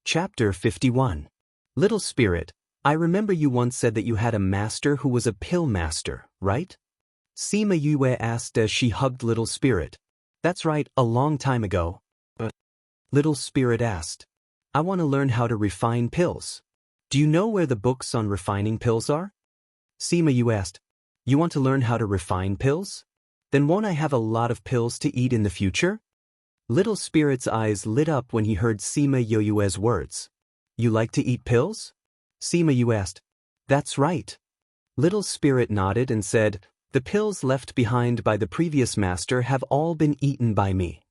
Chapter 51. Little Spirit, I remember you once said that you had a master who was a pill master, right? Sima Yue asked as she hugged Little Spirit. That's right, a long time ago. But Little Spirit asked, I want to learn how to refine pills. Do you know where the books on refining pills are? Sima Yue asked, you want to learn how to refine pills? Then won't I have a lot of pills to eat in the future? Little Spirit's eyes lit up when he heard Sima Yue's words. You like to eat pills? Sima Yue asked. That's right. Little Spirit nodded and said, the pills left behind by the previous master have all been eaten by me.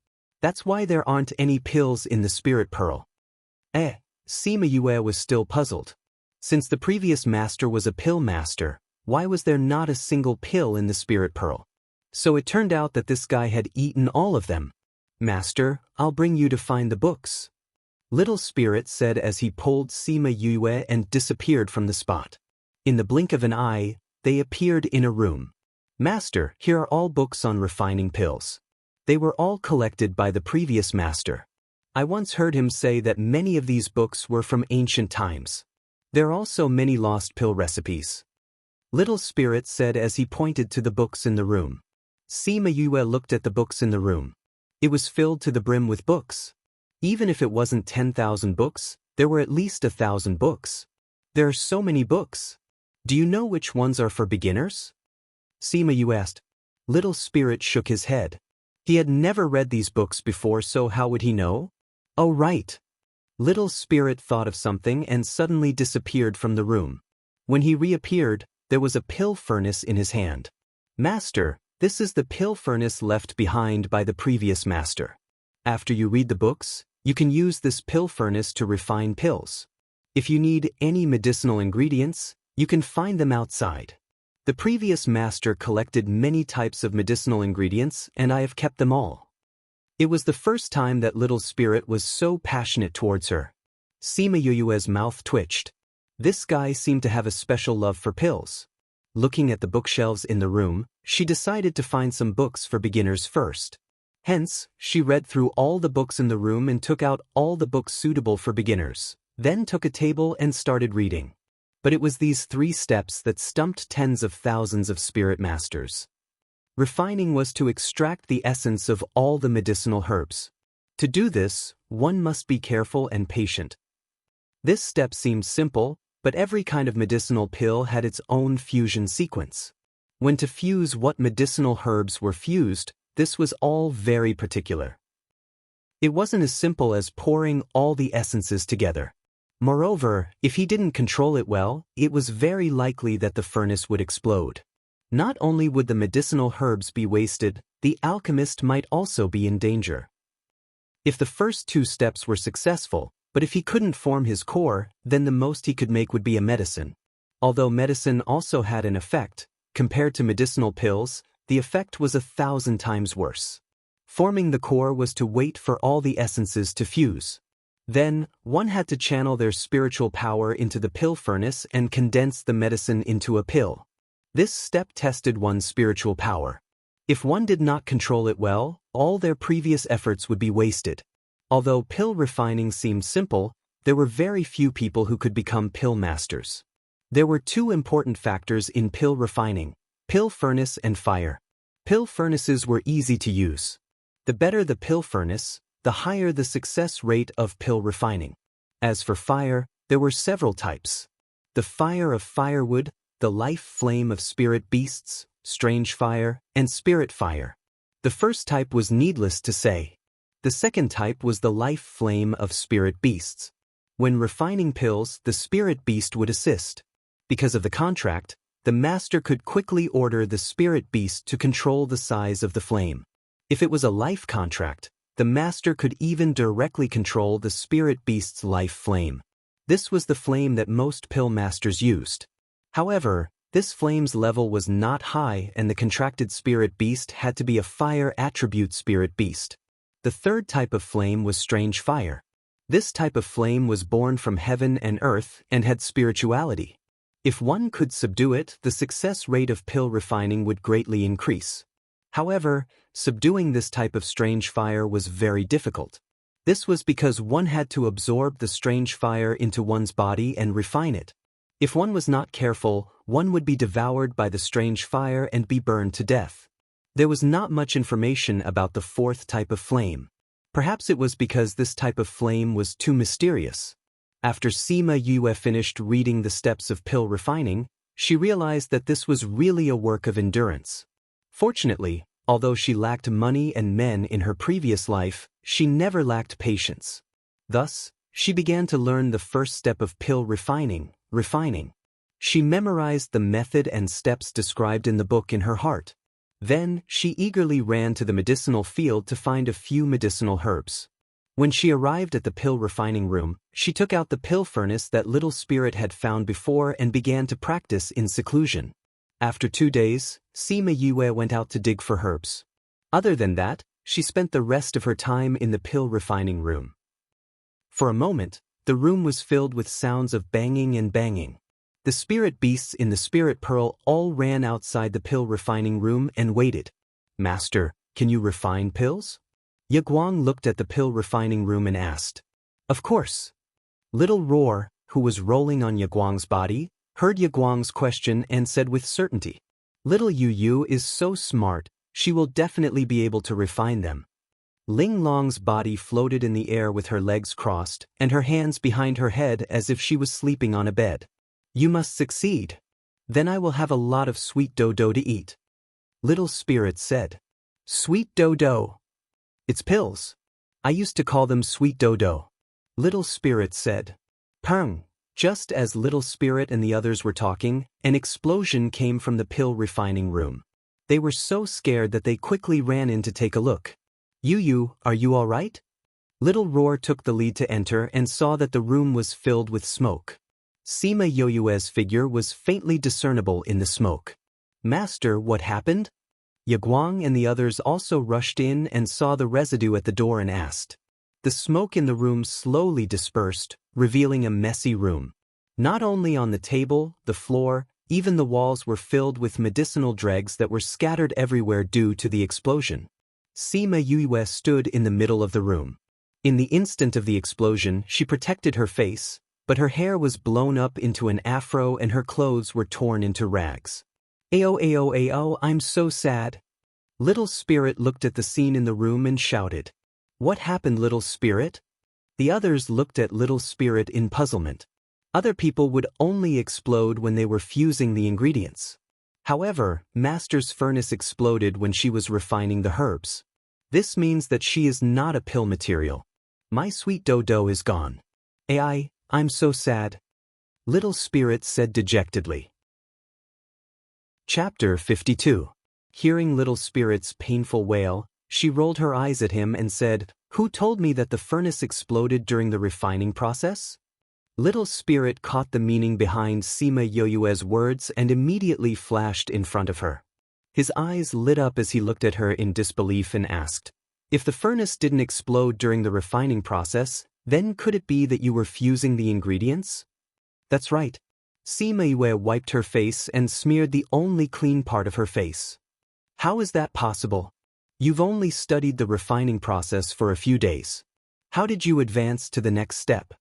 That's why there aren't any pills in the spirit pearl. Sima Yue was still puzzled. Since the previous master was a pill master, why was there not a single pill in the spirit pearl? So it turned out that this guy had eaten all of them. Master, I'll bring you to find the books. Little Spirit said as he pulled Sima Yue and disappeared from the spot. In the blink of an eye, they appeared in a room. Master, here are all books on refining pills. They were all collected by the previous master. I once heard him say that many of these books were from ancient times. There are also many lost pill recipes. Little Spirit said as he pointed to the books in the room. Sima Yue looked at the books in the room. It was filled to the brim with books. Even if it wasn't 10,000 books, there were at least 1,000 books. There are so many books. Do you know which ones are for beginners? Sima Yue asked. Little Spirit shook his head. He had never read these books before, so how would he know? Oh, right. Little Spirit thought of something and suddenly disappeared from the room. When he reappeared, there was a pill furnace in his hand. Master, this is the pill furnace left behind by the previous master. After you read the books, you can use this pill furnace to refine pills. If you need any medicinal ingredients, you can find them outside. The previous master collected many types of medicinal ingredients, and I have kept them all. It was the first time that Little Spirit was so passionate towards her. Sima Yue's mouth twitched. This guy seemed to have a special love for pills. Looking at the bookshelves in the room, she decided to find some books for beginners first. Hence, she read through all the books in the room and took out all the books suitable for beginners, then took a table and started reading. But it was these 3 steps that stumped tens of thousands of spirit masters. Refining was to extract the essence of all the medicinal herbs. To do this, one must be careful and patient. This step seemed simple, but every kind of medicinal pill had its own fusion sequence. When to fuse what medicinal herbs were fused, this was all very particular. It wasn't as simple as pouring all the essences together. Moreover, if he didn't control it well, it was very likely that the furnace would explode. Not only would the medicinal herbs be wasted, the alchemist might also be in danger. If the first 2 steps were successful, but if he couldn't form his core, then the most he could make would be a medicine. Although medicine also had an effect, compared to medicinal pills, the effect was 1,000 times worse. Forming the core was to wait for all the essences to fuse. Then, one had to channel their spiritual power into the pill furnace and condense the medicine into a pill. This step tested one's spiritual power. If one did not control it well, all their previous efforts would be wasted. Although pill refining seemed simple, there were very few people who could become pill masters. There were 2 important factors in pill refining: pill furnace and fire. Pill furnaces were easy to use. The better the pill furnace, the higher the success rate of pill refining. As for fire, there were several types. The fire of firewood, the life flame of spirit beasts, strange fire, and spirit fire. The first type was needless to say. The second type was the life flame of spirit beasts. When refining pills, the spirit beast would assist. Because of the contract, the master could quickly order the spirit beast to control the size of the flame. If it was a life contract, the master could even directly control the spirit beast's life flame. This was the flame that most pill masters used. However, this flame's level was not high, and the contracted spirit beast had to be a fire attribute spirit beast. The third type of flame was strange fire. This type of flame was born from heaven and earth and had spirituality. If one could subdue it, the success rate of pill refining would greatly increase. However, subduing this type of strange fire was very difficult. This was because one had to absorb the strange fire into one's body and refine it. If one was not careful, one would be devoured by the strange fire and be burned to death. There was not much information about the fourth type of flame. Perhaps it was because this type of flame was too mysterious. After Sima Yue finished reading the steps of pill refining, she realized that this was really a work of endurance. Fortunately, although she lacked money and men in her previous life, she never lacked patience. Thus, she began to learn the first step of pill refining. She memorized the method and steps described in the book in her heart. Then, she eagerly ran to the medicinal field to find a few medicinal herbs. When she arrived at the pill refining room, she took out the pill furnace that Little Spirit had found before and began to practice in seclusion. After 2 days, Sima Yue went out to dig for herbs. Other than that, she spent the rest of her time in the pill refining room. For a moment, the room was filled with sounds of banging and banging. The spirit beasts in the spirit pearl all ran outside the pill refining room and waited. "Master, can you refine pills?" Yaguang looked at the pill refining room and asked. "Of course." Little Roar, who was rolling on Yaguang's body, heard Yaguang's question and said with certainty, "Little Yu is so smart, she will definitely be able to refine them." Ling Long's body floated in the air with her legs crossed and her hands behind her head as if she was sleeping on a bed. "You must succeed. Then I will have a lot of sweet dodo to eat." Little Spirit said. "Sweet dodo? It's pills. I used to call them sweet dodo." Little Spirit said. "Pung." Just as Little Spirit and the others were talking, an explosion came from the pill refining room. They were so scared that they quickly ran in to take a look. "Yu, are you all right?" Little Roar took the lead to enter and saw that the room was filled with smoke. Sima Yue's figure was faintly discernible in the smoke. "Master, what happened?" Yaguang and the others also rushed in and saw the residue at the door and asked. The smoke in the room slowly dispersed, revealing a messy room. Not only on the table, the floor, even the walls were filled with medicinal dregs that were scattered everywhere due to the explosion. Sima Yue stood in the middle of the room. In the instant of the explosion, she protected her face, but her hair was blown up into an afro and her clothes were torn into rags. Ao, I'm so sad." Little Spirit looked at the scene in the room and shouted. "What happened, Little Spirit?" The others looked at Little Spirit in puzzlement. Other people would only explode when they were fusing the ingredients. However, Master's furnace exploded when she was refining the herbs. This means that she is not a pill material. "My sweet dodo is gone. I'm so sad," Little Spirit said dejectedly. Chapter 52. Hearing Little Spirit's painful wail, she rolled her eyes at him and said, "Who told me that the furnace exploded during the refining process?" Little Spirit caught the meaning behind Sima Yue's words and immediately flashed in front of her. His eyes lit up as he looked at her in disbelief and asked, "If the furnace didn't explode during the refining process, then could it be that you were fusing the ingredients?" "That's right." Sima Yue wiped her face and smeared the only clean part of her face. "How is that possible? You've only studied the refining process for a few days. How did you advance to the next step?"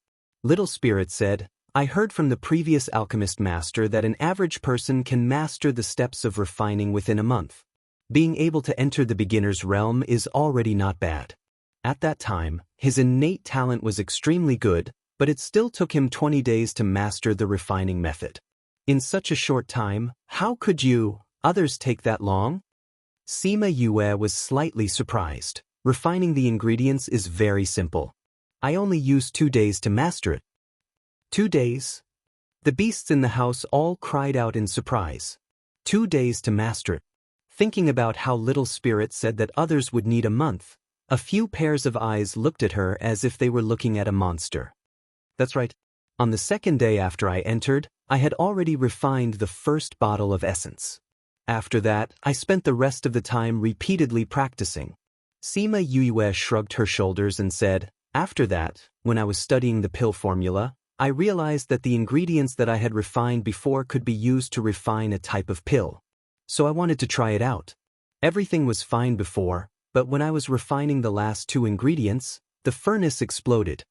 Little Spirit said, "I heard from the previous alchemist master that an average person can master the steps of refining within a month. Being able to enter the beginner's realm is already not bad." At that time, his innate talent was extremely good, but it still took him 20 days to master the refining method. In such a short time, how could others take that long? Sima Yue was slightly surprised. Refining the ingredients is very simple. I only used 2 days to master it. 2 days? The beasts in the house all cried out in surprise. 2 days to master it. Thinking about how Little Spirit said that others would need a month, a few pairs of eyes looked at her as if they were looking at a monster. "That's right. On the second day after I entered, I had already refined the first bottle of essence. After that, I spent the rest of the time repeatedly practicing." Sima Yue shrugged her shoulders and said, "After that, when I was studying the pill formula, I realized that the ingredients that I had refined before could be used to refine a type of pill. So I wanted to try it out. Everything was fine before, but when I was refining the last 2 ingredients, the furnace exploded.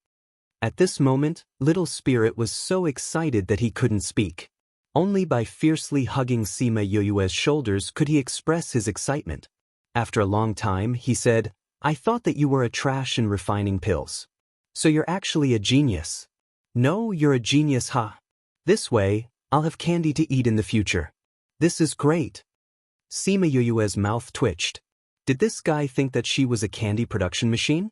At this moment, Little Spirit was so excited that he couldn't speak. Only by fiercely hugging Sima Yoyue's shoulders could he express his excitement. After a long time, he said, "I thought that you were a trash in refining pills. So you're actually a genius." "No, you're a genius, ha. This way, I'll have candy to eat in the future. This is great." Sima Yoyue's mouth twitched. Did this guy think that she was a candy production machine?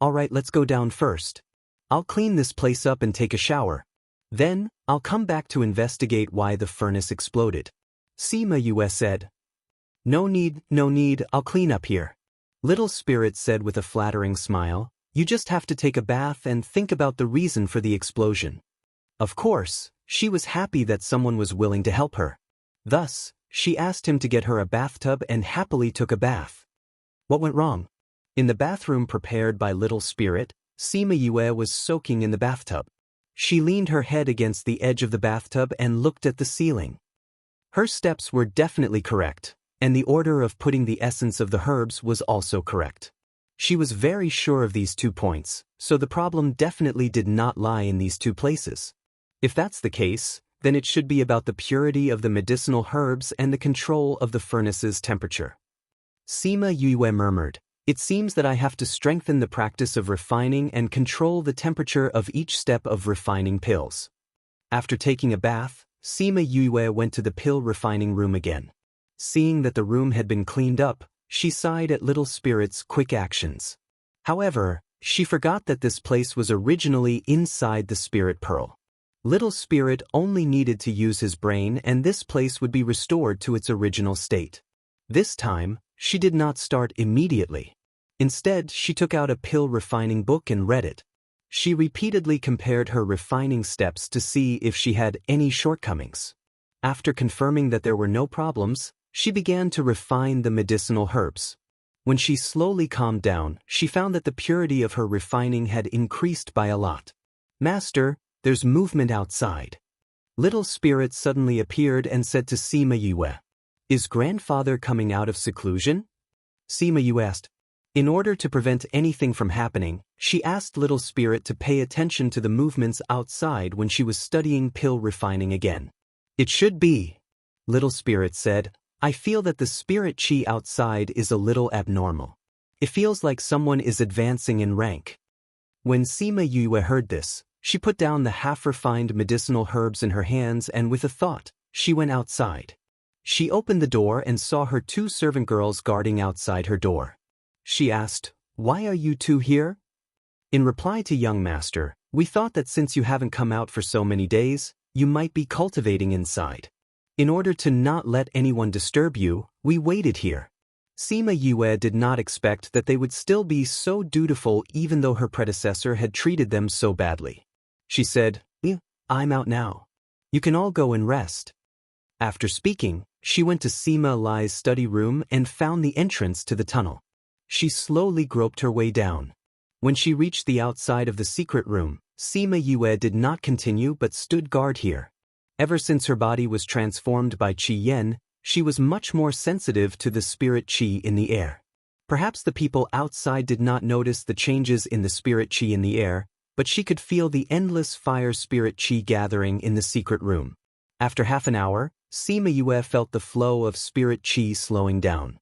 "Alright, let's go down first. I'll clean this place up and take a shower. Then, I'll come back to investigate why the furnace exploded." Sima Yue said. No need, I'll clean up here." Little Spirit said with a flattering smile, "You just have to take a bath and think about the reason for the explosion." Of course, she was happy that someone was willing to help her. Thus, she asked him to get her a bathtub and happily took a bath. What went wrong? In the bathroom prepared by Little Spirit, Sima Yue was soaking in the bathtub. She leaned her head against the edge of the bathtub and looked at the ceiling. Her steps were definitely correct, and the order of putting the essence of the herbs was also correct. She was very sure of these 2 points, so the problem definitely did not lie in these 2 places. If that's the case, then it should be about the purity of the medicinal herbs and the control of the furnace's temperature. Sima Yue murmured, "It seems that I have to strengthen the practice of refining and control the temperature of each step of refining pills." After taking a bath, Sima Yue went to the pill refining room again. Seeing that the room had been cleaned up, she sighed at Little Spirit's quick actions. However, she forgot that this place was originally inside the Spirit Pearl. Little Spirit only needed to use his brain and this place would be restored to its original state. This time, she did not start immediately. Instead, she took out a pill refining book and read it. She repeatedly compared her refining steps to see if she had any shortcomings. After confirming that there were no problems, she began to refine the medicinal herbs. When she slowly calmed down, she found that the purity of her refining had increased by a lot. "Master, there's movement outside." Little Spirit suddenly appeared and said to Sima Yue, "Is grandfather coming out of seclusion?" Sima Yue asked. In order to prevent anything from happening, she asked Little Spirit to pay attention to the movements outside when she was studying pill refining again. "It should be," Little Spirit said. "I feel that the spirit chi outside is a little abnormal. It feels like someone is advancing in rank." When Sima Yue heard this, she put down the half-refined medicinal herbs in her hands and with a thought, she went outside. She opened the door and saw her 2 servant girls guarding outside her door. She asked, "Why are you 2 here?" In reply to young master, "We thought that since you haven't come out for so many days, you might be cultivating inside. In order to not let anyone disturb you, we waited here." Sima Yue did not expect that they would still be so dutiful even though her predecessor had treated them so badly. She said, "I'm out now. You can all go and rest." After speaking, she went to Sima Lai's study room and found the entrance to the tunnel. She slowly groped her way down. When she reached the outside of the secret room, Sima Yue did not continue but stood guard here. Ever since her body was transformed by Qi Yen, she was much more sensitive to the spirit Qi in the air. Perhaps the people outside did not notice the changes in the spirit Qi in the air, but she could feel the endless fire spirit Qi gathering in the secret room. After half an hour, Sima Yue felt the flow of spirit Qi slowing down.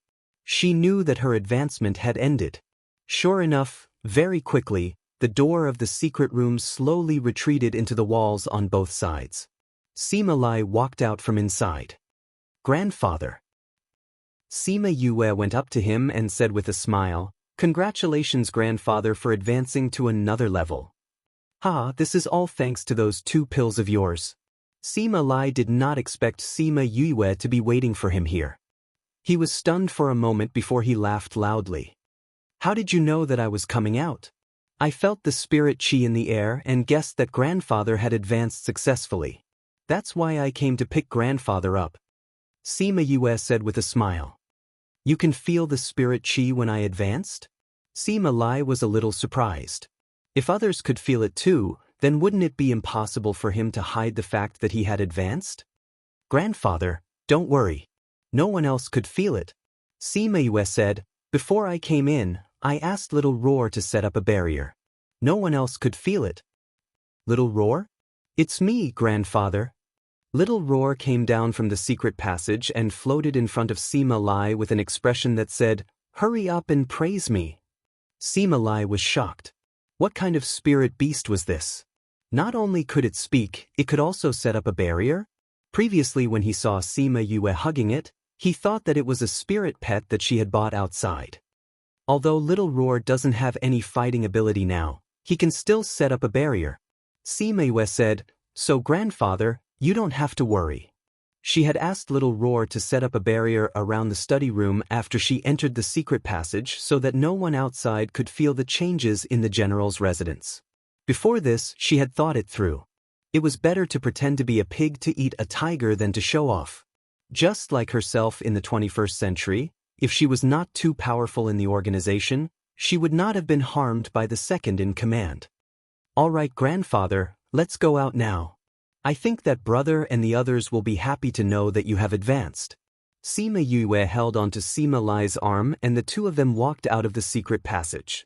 She knew that her advancement had ended. Sure enough, very quickly, the door of the secret room slowly retreated into the walls on both sides. Sima Lai walked out from inside. "Grandfather." Sima Yue went up to him and said with a smile, "Congratulations, grandfather, for advancing to another level." This is all thanks to those 2 pills of yours." Sima Lai did not expect Sima Yue to be waiting for him here. He was stunned for a moment before he laughed loudly. "How did you know that I was coming out?" "I felt the spirit Qi in the air and guessed that grandfather had advanced successfully. That's why I came to pick grandfather up." Sima Yue said with a smile. "You can feel the spirit Qi when I advanced?" Sima Lai was a little surprised. If others could feel it too, then wouldn't it be impossible for him to hide the fact that he had advanced? "Grandfather, don't worry. No one else could feel it." Sima Yue said, "Before I came in, I asked Little Roar to set up a barrier. No one else could feel it. Little Roar? It's me, Grandfather. Little Roar came down from the secret passage and floated in front of Sima Lai with an expression that said, "Hurry up and praise me." Sima Lai was shocked. What kind of spirit beast was this? Not only could it speak, it could also set up a barrier? Previously, when he saw Sima Yue hugging it, he thought that it was a spirit pet that she had bought outside. Although Little Roar doesn't have any fighting ability now, he can still set up a barrier. Sima Yue said, "So Grandfather, you don't have to worry." She had asked Little Roar to set up a barrier around the study room after she entered the secret passage so that no one outside could feel the changes in the general's residence. Before this, she had thought it through. It was better to pretend to be a pig to eat a tiger than to show off. Just like herself in the 21st century, if she was not too powerful in the organization, she would not have been harmed by the second in command. "All right, Grandfather, let's go out now. I think that brother and the others will be happy to know that you have advanced." Sima Yue held onto Sima Lai's arm and the two of them walked out of the secret passage.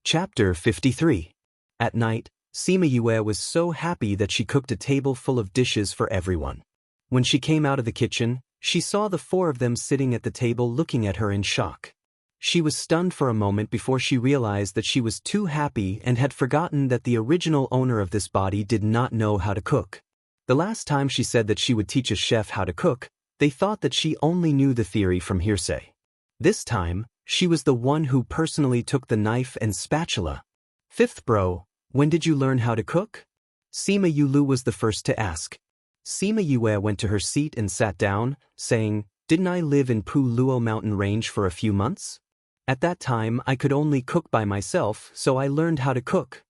Chapter 53. At night, Sima Yue was so happy that she cooked a table full of dishes for everyone. When she came out of the kitchen, she saw the four of them sitting at the table looking at her in shock. She was stunned for a moment before she realized that she was too happy and had forgotten that the original owner of this body did not know how to cook. The last time she said that she would teach a chef how to cook, they thought that she only knew the theory from hearsay. This time, she was the one who personally took the knife and spatula. "Fifth bro, when did you learn how to cook?" Sima Yulu was the first to ask. Sima Yue went to her seat and sat down, saying, "Didn't I live in Pu Luo mountain range for a few months? At that time I could only cook by myself, so I learned how to cook."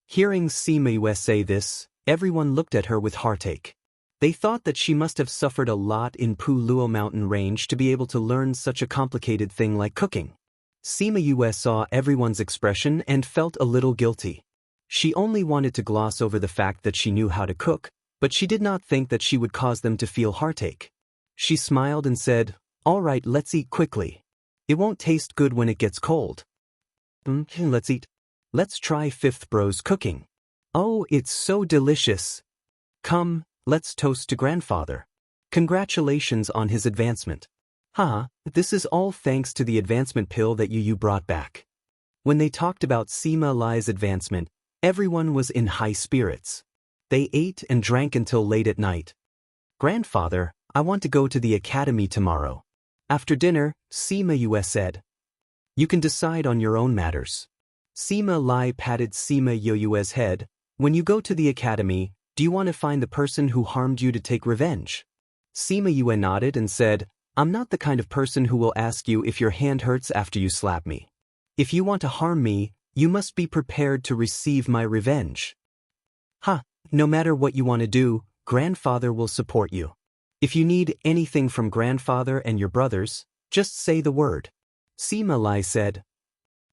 Hearing Sima Yue say this, everyone looked at her with heartache. They thought that she must have suffered a lot in Pu Luo mountain range to be able to learn such a complicated thing like cooking. Sima Yue saw everyone's expression and felt a little guilty. She only wanted to gloss over the fact that she knew how to cook, but she did not think that she would cause them to feel heartache. She smiled and said, "All right, let's eat quickly. It won't taste good when it gets cold." Let's eat. Let's try Fifth Bro's cooking. Oh, it's so delicious. Come, let's toast to Grandfather. Congratulations on his advancement. This is all thanks to the advancement pill that you brought back. When they talked about Sima Lai's advancement, everyone was in high spirits. They ate and drank until late at night. "Grandfather, I want to go to the academy tomorrow." After dinner, Sima Yue said, "You can decide on your own matters." Sima Lai patted Sima Yue's head. "When you go to the academy, do you want to find the person who harmed you to take revenge?" Sima Yue nodded and said, "I'm not the kind of person who will ask you if your hand hurts after you slap me. If you want to harm me, you must be prepared to receive my revenge." No matter what you want to do, Grandfather will support you. If you need anything from Grandfather and your brothers, just say the word." Sima Lai said.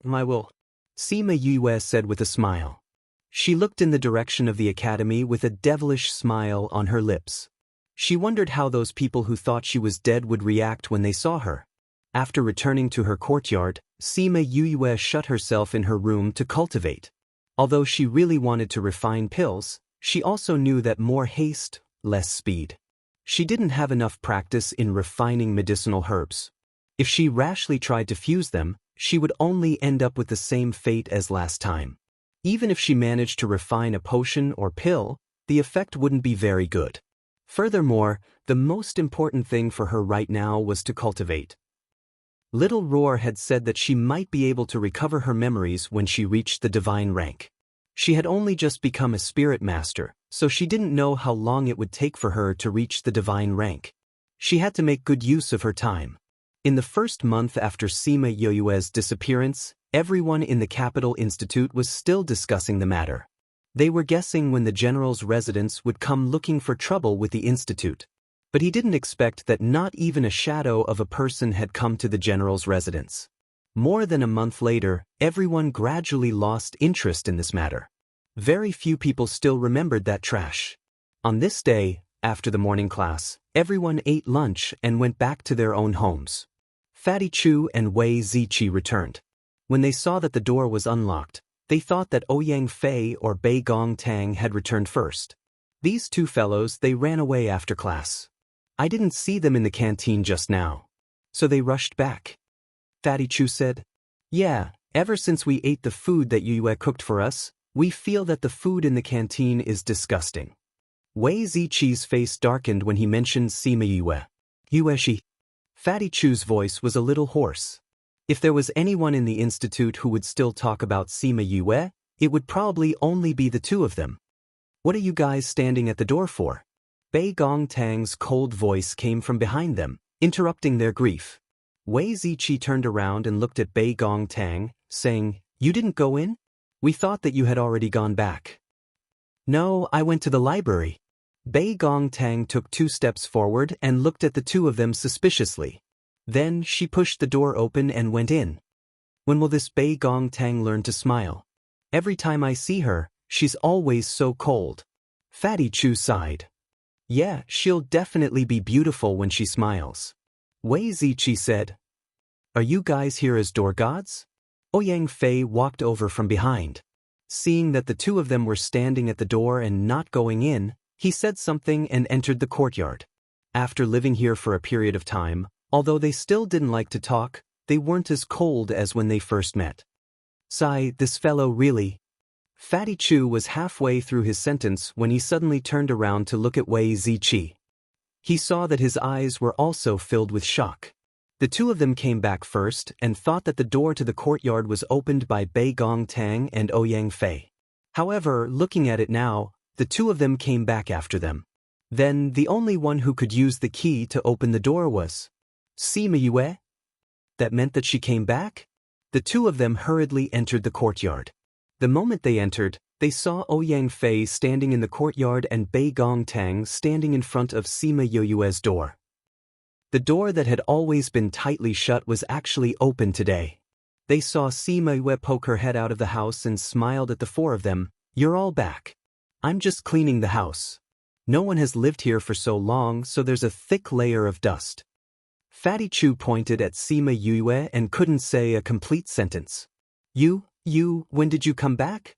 "I will." Sima Yue said with a smile. She looked in the direction of the academy with a devilish smile on her lips. She wondered how those people who thought she was dead would react when they saw her. After returning to her courtyard, Sima Yue shut herself in her room to cultivate. Although she really wanted to refine pills, she also knew that more haste, less speed. She didn't have enough practice in refining medicinal herbs. If she rashly tried to fuse them, she would only end up with the same fate as last time. Even if she managed to refine a potion or pill, the effect wouldn't be very good. Furthermore, the most important thing for her right now was to cultivate. Little Roar had said that she might be able to recover her memories when she reached the divine rank. She had only just become a spirit master, so she didn't know how long it would take for her to reach the divine rank. She had to make good use of her time. In the first month after Sima Yue's disappearance, everyone in the Capital Institute was still discussing the matter. They were guessing when the general's residence would come looking for trouble with the institute. But he didn't expect that not even a shadow of a person had come to the general's residence. More than a month later, everyone gradually lost interest in this matter. Very few people still remembered that trash. On this day, after the morning class, everyone ate lunch and went back to their own homes. Fatty Chu and Wei Ziqi returned. When they saw that the door was unlocked, they thought that Ouyang Fei or Bei Gong Tang had returned first. These two fellows, they ran away after class. I didn't see them in the canteen just now. So they rushed back. Fatty Chu said, "Yeah, ever since we ate the food that Yue cooked for us, we feel that the food in the canteen is disgusting." Wei Ziqi's face darkened when he mentioned Sima Yue. Yue. Fatty Chu's voice was a little hoarse. If there was anyone in the institute who would still talk about Sima Yue, it would probably only be the two of them. "What are you guys standing at the door for?" Bei Gong Tang's cold voice came from behind them, interrupting their grief. Wei Ziqi turned around and looked at Bei Gong Tang, saying, "You didn't go in? We thought that you had already gone back." "No, I went to the library." Bei Gong Tang took 2 steps forward and looked at the two of them suspiciously. Then she pushed the door open and went in. When will this Bei Gong Tang learn to smile? Every time I see her, she's always so cold. Fatty Chu sighed. Yeah, she'll definitely be beautiful when she smiles. Wei Ziqi said, "Are you guys here as door gods?" Ouyang Fei walked over from behind. Seeing that the two of them were standing at the door and not going in, he said something and entered the courtyard. After living here for a period of time, although they still didn't like to talk, they weren't as cold as when they first met. "Sigh, this fellow really..." Fatty Chu was halfway through his sentence when he suddenly turned around to look at Wei Ziqi. He saw that his eyes were also filled with shock. The two of them came back first and thought that the door to the courtyard was opened by Bei Gong Tang and Ouyang Fei. However, looking at it now, the two of them came back after them. Then the only one who could use the key to open the door was Sima Yue? That meant that she came back? The two of them hurriedly entered the courtyard. The moment they entered, they saw Ouyang Fei standing in the courtyard and Bei Gong Tang standing in front of Sima Yue's door. The door that had always been tightly shut was actually open today. They saw Sima Yue poke her head out of the house and smiled at the four of them. "You're all back. I'm just cleaning the house. No one has lived here for so long, so there's a thick layer of dust." Fatty Chu pointed at Sima Yue and couldn't say a complete sentence. You, when did you come back?"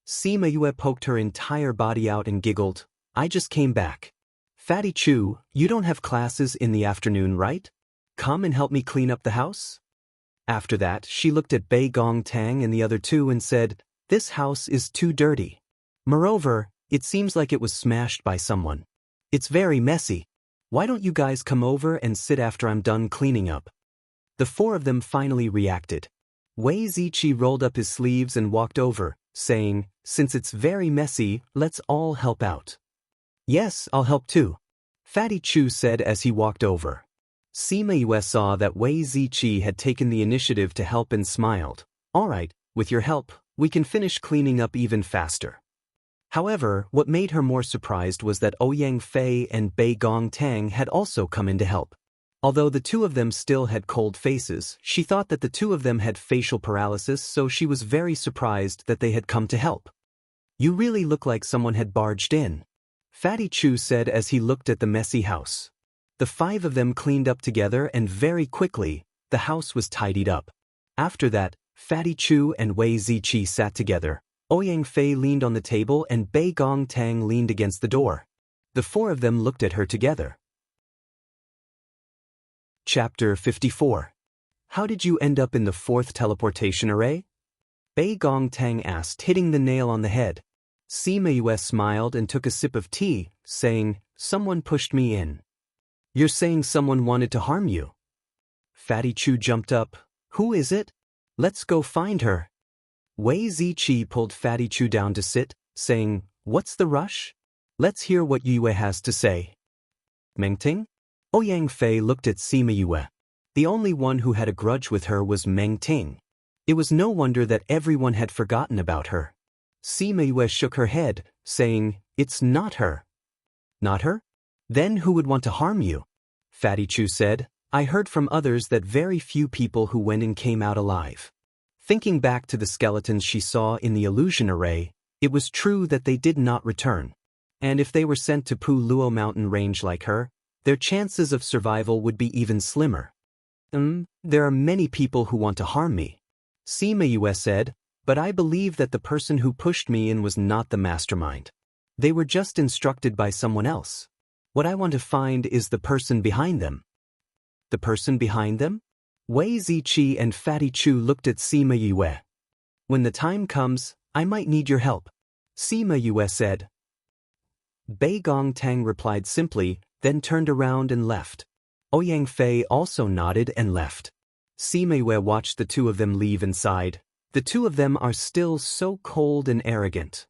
Sima Yue poked her entire body out and giggled. "I just came back." "Fatty Chu, you don't have classes in the afternoon, right? Come and help me clean up the house?" After that, she looked at Bei Gong Tang and the other two and said, "This house is too dirty. Moreover, it seems like it was smashed by someone. It's very messy. Why don't you guys come over and sit after I'm done cleaning up?" The four of them finally reacted. Wei Ziqi rolled up his sleeves and walked over, saying, "Since it's very messy, let's all help out." "Yes, I'll help too," Fatty Chu said as he walked over. Sima Yue saw that Wei Ziqi had taken the initiative to help and smiled. "All right, with your help, we can finish cleaning up even faster." However, what made her more surprised was that Ouyang Fei and Bei Gong Tang had also come in to help. Although the two of them still had cold faces, she thought that the two of them had facial paralysis, so she was very surprised that they had come to help. "You really look like someone had barged in," Fatty Chu said as he looked at the messy house. The 5 of them cleaned up together and very quickly, the house was tidied up. After that, Fatty Chu and Wei Ziqi sat together. Ouyang Fei leaned on the table and Bei Gong Tang leaned against the door. The 4 of them looked at her together. Chapter 54. How did you end up in the 4th teleportation array? Bei Gong Tang asked, hitting the nail on the head. Sima Yue smiled and took a sip of tea, saying, "Someone pushed me in." "You're saying someone wanted to harm you?" Fatty Chu jumped up. "Who is it? Let's go find her." Wei Ziqi pulled Fatty Chu down to sit, saying, "What's the rush? Let's hear what Yue has to say." "Mengting?" Ouyang Fei looked at Sima Yue. The only one who had a grudge with her was Mengting. It was no wonder that everyone had forgotten about her. Sima Yue shook her head, saying, "It's not her." "Not her? Then who would want to harm you?" Fatty Chu said, "I heard from others that very few people who went in came out alive." Thinking back to the skeletons she saw in the illusion array, it was true that they did not return. And if they were sent to Pu Luo mountain range like her, their chances of survival would be even slimmer. There are many people who want to harm me. Sima Yue said, but I believe that the person who pushed me in was not the mastermind. They were just instructed by someone else. What I want to find is the person behind them. The person behind them? Wei Ziqi and Fatty Chu looked at Sima Yue. When the time comes, I might need your help. Sima Yue said. Bei Gongtang replied simply, then turned around and left. Ouyang Fei also nodded and left. Sima Yue watched the two of them leave and sighed. The two of them are still so cold and arrogant.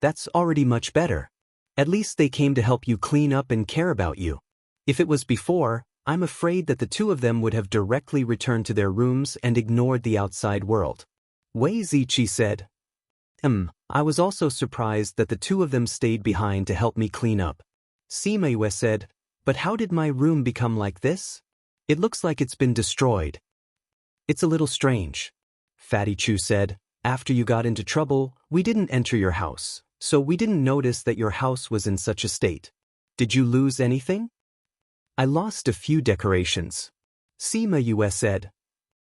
That's already much better. At least they came to help you clean up and care about you. If it was before, I'm afraid that the two of them would have directly returned to their rooms and ignored the outside world. Wei Ziqi said. I was also surprised that the two of them stayed behind to help me clean up. Sima Yue said, but how did my room become like this? It looks like it's been destroyed. It's a little strange. Fatty Chu said, after you got into trouble, we didn't enter your house, so we didn't notice that your house was in such a state. Did you lose anything? I lost a few decorations. Sima Yue said.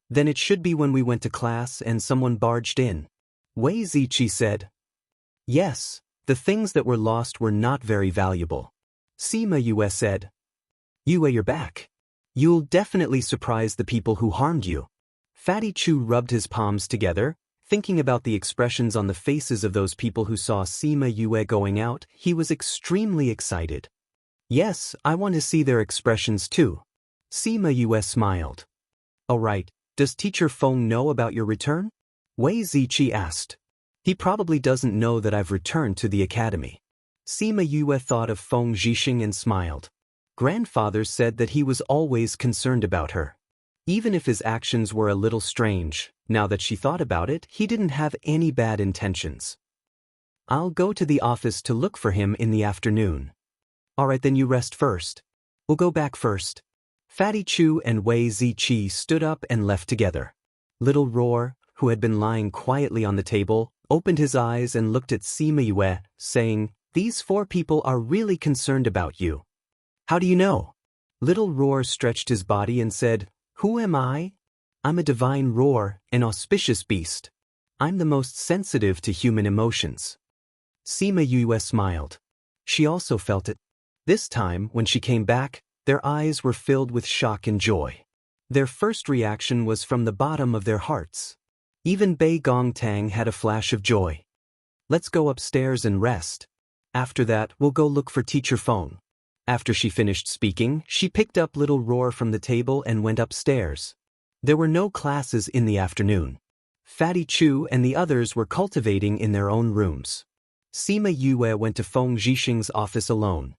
Then it should be when we went to class and someone barged in. Wei Ziqi said. Yes, the things that were lost were not very valuable. Sima Yue said. Yue, you're back. You'll definitely surprise the people who harmed you. Fatty Chu rubbed his palms together, thinking about the expressions on the faces of those people who saw Sima Yue going out. He was extremely excited. Yes, I want to see their expressions too. Sima Yue smiled. All right, does Teacher Feng know about your return? Wei Ziqi asked. He probably doesn't know that I've returned to the academy. Sima Yue thought of Feng Zhixing and smiled. Grandfather said that he was always concerned about her. Even if his actions were a little strange, now that she thought about it, he didn't have any bad intentions. I'll go to the office to look for him in the afternoon. All right, then you rest first. We'll go back first. Fatty Chu and Wei Ziqi stood up and left together. Little Roar, who had been lying quietly on the table, opened his eyes and looked at Sima Yue, saying, These 4 people are really concerned about you. How do you know? Little Roar stretched his body and said, Who am I? I'm a divine roar, an auspicious beast. I'm the most sensitive to human emotions. Sima Yue smiled. She also felt it. This time, when she came back, their eyes were filled with shock and joy. Their first reaction was from the bottom of their hearts. Even Bei Gongtang had a flash of joy. Let's go upstairs and rest. After that, we'll go look for Teacher Feng. After she finished speaking, she picked up Little Roar from the table and went upstairs. There were no classes in the afternoon. Fatty Chu and the others were cultivating in their own rooms. Sima Yue went to Feng Zhixing's office alone.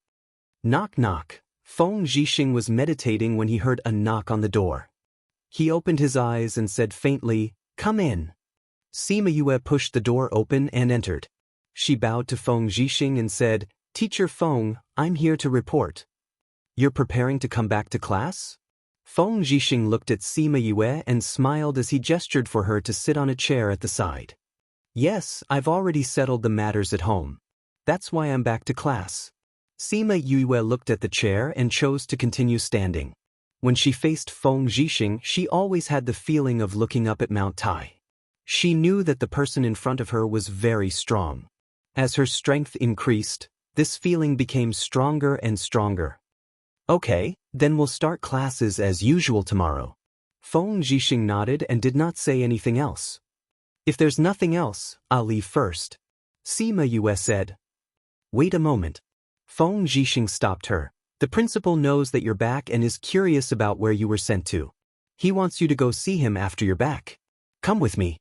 Knock knock. Feng Zhixing was meditating when he heard a knock on the door. He opened his eyes and said faintly, Come in. Sima Yue pushed the door open and entered. She bowed to Feng Zhixing and said, Teacher Feng, I'm here to report. You're preparing to come back to class? Feng Zhixing looked at Sima Yue and smiled as he gestured for her to sit on a chair at the side. Yes, I've already settled the matters at home. That's why I'm back to class. Sima Yue looked at the chair and chose to continue standing. When she faced Feng Zhixing, she always had the feeling of looking up at Mount Tai. She knew that the person in front of her was very strong. As her strength increased, this feeling became stronger and stronger. Okay, then we'll start classes as usual tomorrow. Feng Zhixing nodded and did not say anything else. If there's nothing else, I'll leave first. Sima Yue said. Wait a moment. Feng Zhixing stopped her. The principal knows that you're back and is curious about where you were sent to. He wants you to go see him after you're back. Come with me.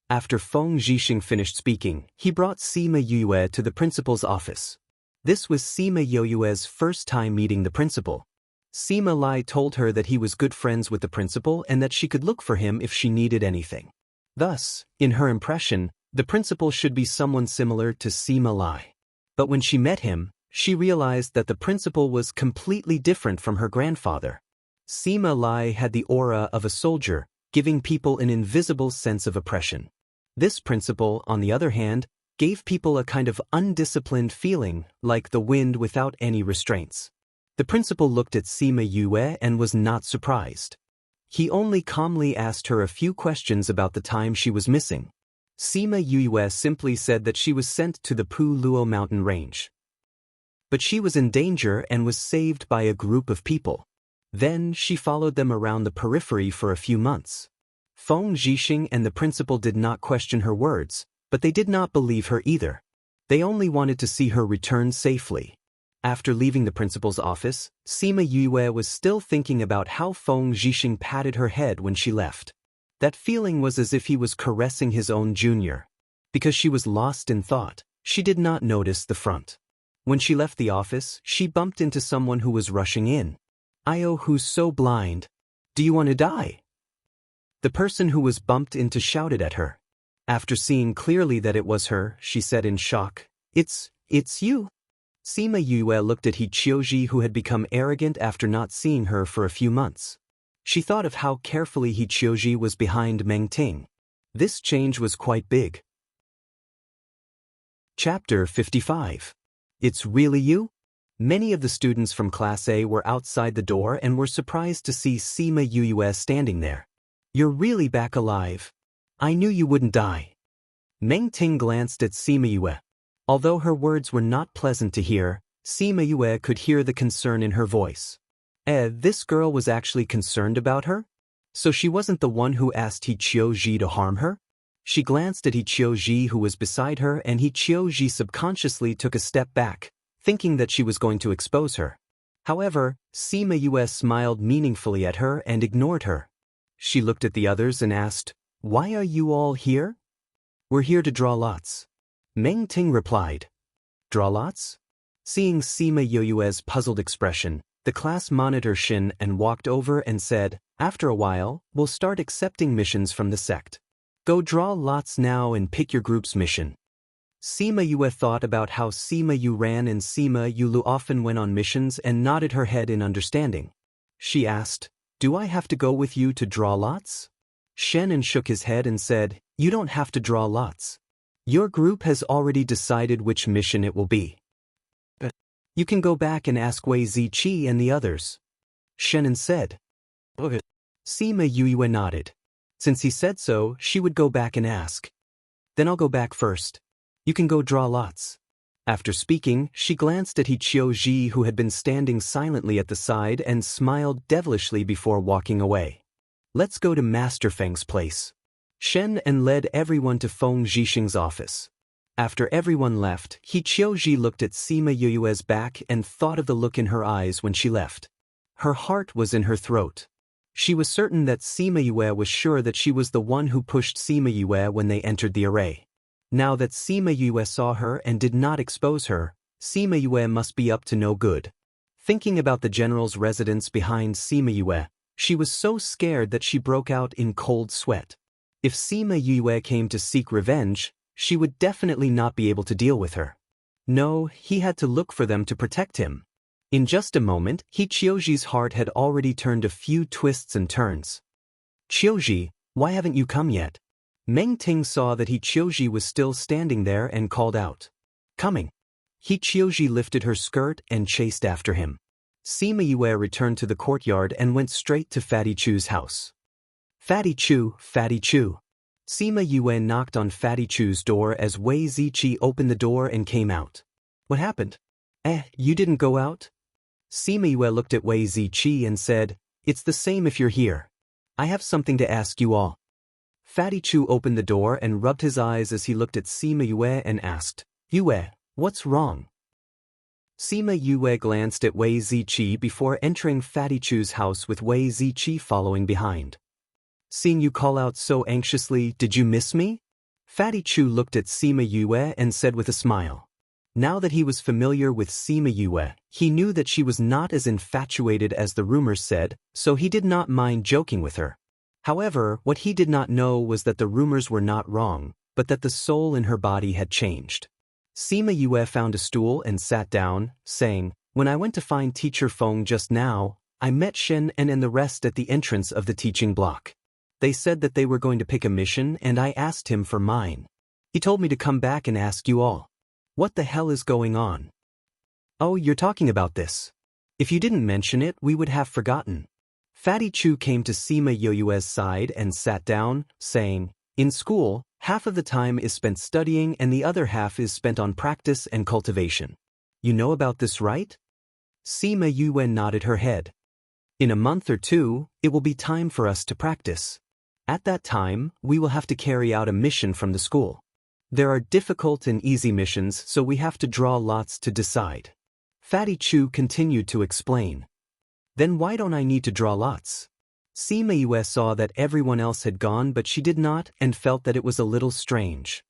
After Feng Zhixing finished speaking, he brought Sima Yue to the principal's office. This was Sima Yue's first time meeting the principal. Sima Lai told her that he was good friends with the principal and that she could look for him if she needed anything. Thus, in her impression, the principal should be someone similar to Sima Lai. But when she met him, she realized that the principal was completely different from her grandfather. Sima Lai had the aura of a soldier, giving people an invisible sense of oppression. This principal, on the other hand, gave people a kind of undisciplined feeling, like the wind without any restraints. The principal looked at Sima Yue and was not surprised. He only calmly asked her a few questions about the time she was missing. Sima Yue simply said that she was sent to the Pu Luo mountain range. But she was in danger and was saved by a group of people. Then she followed them around the periphery for a few months. Feng Zhixing and the principal did not question her words, but they did not believe her either. They only wanted to see her return safely. After leaving the principal's office, Sima Yue was still thinking about how Feng Zhixing patted her head when she left. That feeling was as if he was caressing his own junior. Because she was lost in thought, she did not notice the front. When she left the office, she bumped into someone who was rushing in. "Io, who's so blind? Do you want to die?" The person who was bumped into shouted at her. After seeing clearly that it was her, she said in shock, It's you." Sima Yue looked at He Qiuji, who had become arrogant after not seeing her for a few months. She thought of how carefully He Qiuji was behind Meng Ting. This change was quite big. Chapter 55. It's really you? Many of the students from Class A were outside the door and were surprised to see Sima Yue standing there. "You're really back alive. I knew you wouldn't die." Meng Ting glanced at Sima Yue. Although her words were not pleasant to hear, Sima Yue could hear the concern in her voice. This girl was actually concerned about her? So she wasn't the one who asked He Qiuji to harm her? She glanced at He Qiuji, who was beside her, and He Qiuji subconsciously took a step back, thinking that she was going to expose her. However, Sima Yue smiled meaningfully at her and ignored her. She looked at the others and asked, "Why are you all here?" "We're here to draw lots." Meng Ting replied. "Draw lots?" Seeing Sima Yue's puzzled expression, the class monitor Shin and walked over and said, "After a while, we'll start accepting missions from the sect. Go draw lots now and pick your group's mission." Sima Yue thought about how Sima Yu Ran and Sima Yulu often went on missions and nodded her head in understanding. She asked, "Do I have to go with you to draw lots?" Shen shook his head and said, "You don't have to draw lots. Your group has already decided which mission it will be. But you can go back and ask Wei Ziqi and the others." Shen said. "Okay." Sima Yue nodded. Since he said so, she would go back and ask. "Then I'll go back first. You can go draw lots." After speaking, she glanced at He Qiuji, who had been standing silently at the side, and smiled devilishly before walking away. "Let's go to Master Feng's place." Shen led everyone to Feng Zhixing's office. After everyone left, He Qiuji looked at Sima Yue's back and thought of the look in her eyes when she left. Her heart was in her throat. She was certain that Sima Yue was sure that she was the one who pushed Sima Yue when they entered the array. Now that Sima Yue saw her and did not expose her, Sima Yue must be up to no good. Thinking about the general's residence behind Sima Yue, she was so scared that she broke out in cold sweat. If Sima Yue came to seek revenge, she would definitely not be able to deal with her. No, he had to look for them to protect him. In just a moment, He Qiuji's heart had already turned a few twists and turns. "Qiuji, why haven't you come yet?" Meng Ting saw that He Qiuji was still standing there and called out, "Coming." He Qiuji lifted her skirt and chased after him. Sima Yue returned to the courtyard and went straight to Fatty Chu's house. "Fatty Chu, Fatty Chu." Sima Yue knocked on Fatty Chu's door as Wei Ziqi opened the door and came out. "What happened?" You didn't go out?" Sima Yue looked at Wei Ziqi and said, "It's the same if you're here. I have something to ask you all." Fatty Chu opened the door and rubbed his eyes as he looked at Sima Yue and asked, "Yue, what's wrong?" Sima Yue glanced at Wei Ziqi before entering Fatty Chu's house with Wei Ziqi following behind. "Seeing you call out so anxiously, did you miss me?" Fatty Chu looked at Sima Yue and said with a smile. Now that he was familiar with Sima Yue, he knew that she was not as infatuated as the rumors said, so he did not mind joking with her. However, what he did not know was that the rumors were not wrong, but that the soul in her body had changed. Sima Yue found a stool and sat down, saying, "When I went to find Teacher Feng just now, I met Shen and the rest at the entrance of the teaching block. They said that they were going to pick a mission and I asked him for mine. He told me to come back and ask you all. What the hell is going on?" "Oh, you're talking about this. If you didn't mention it, we would have forgotten." Fatty Chu came to Sima Yoyue's side and sat down, saying, "In school, half of the time is spent studying and the other half is spent on practice and cultivation. You know about this, right?" Sima Yue nodded her head. "In a month or two, it will be time for us to practice. At that time, we will have to carry out a mission from the school. There are difficult and easy missions, so we have to draw lots to decide." Fatty Chu continued to explain. "Then why don't I need to draw lots?" Sima Yue saw that everyone else had gone but she did not and felt that it was a little strange.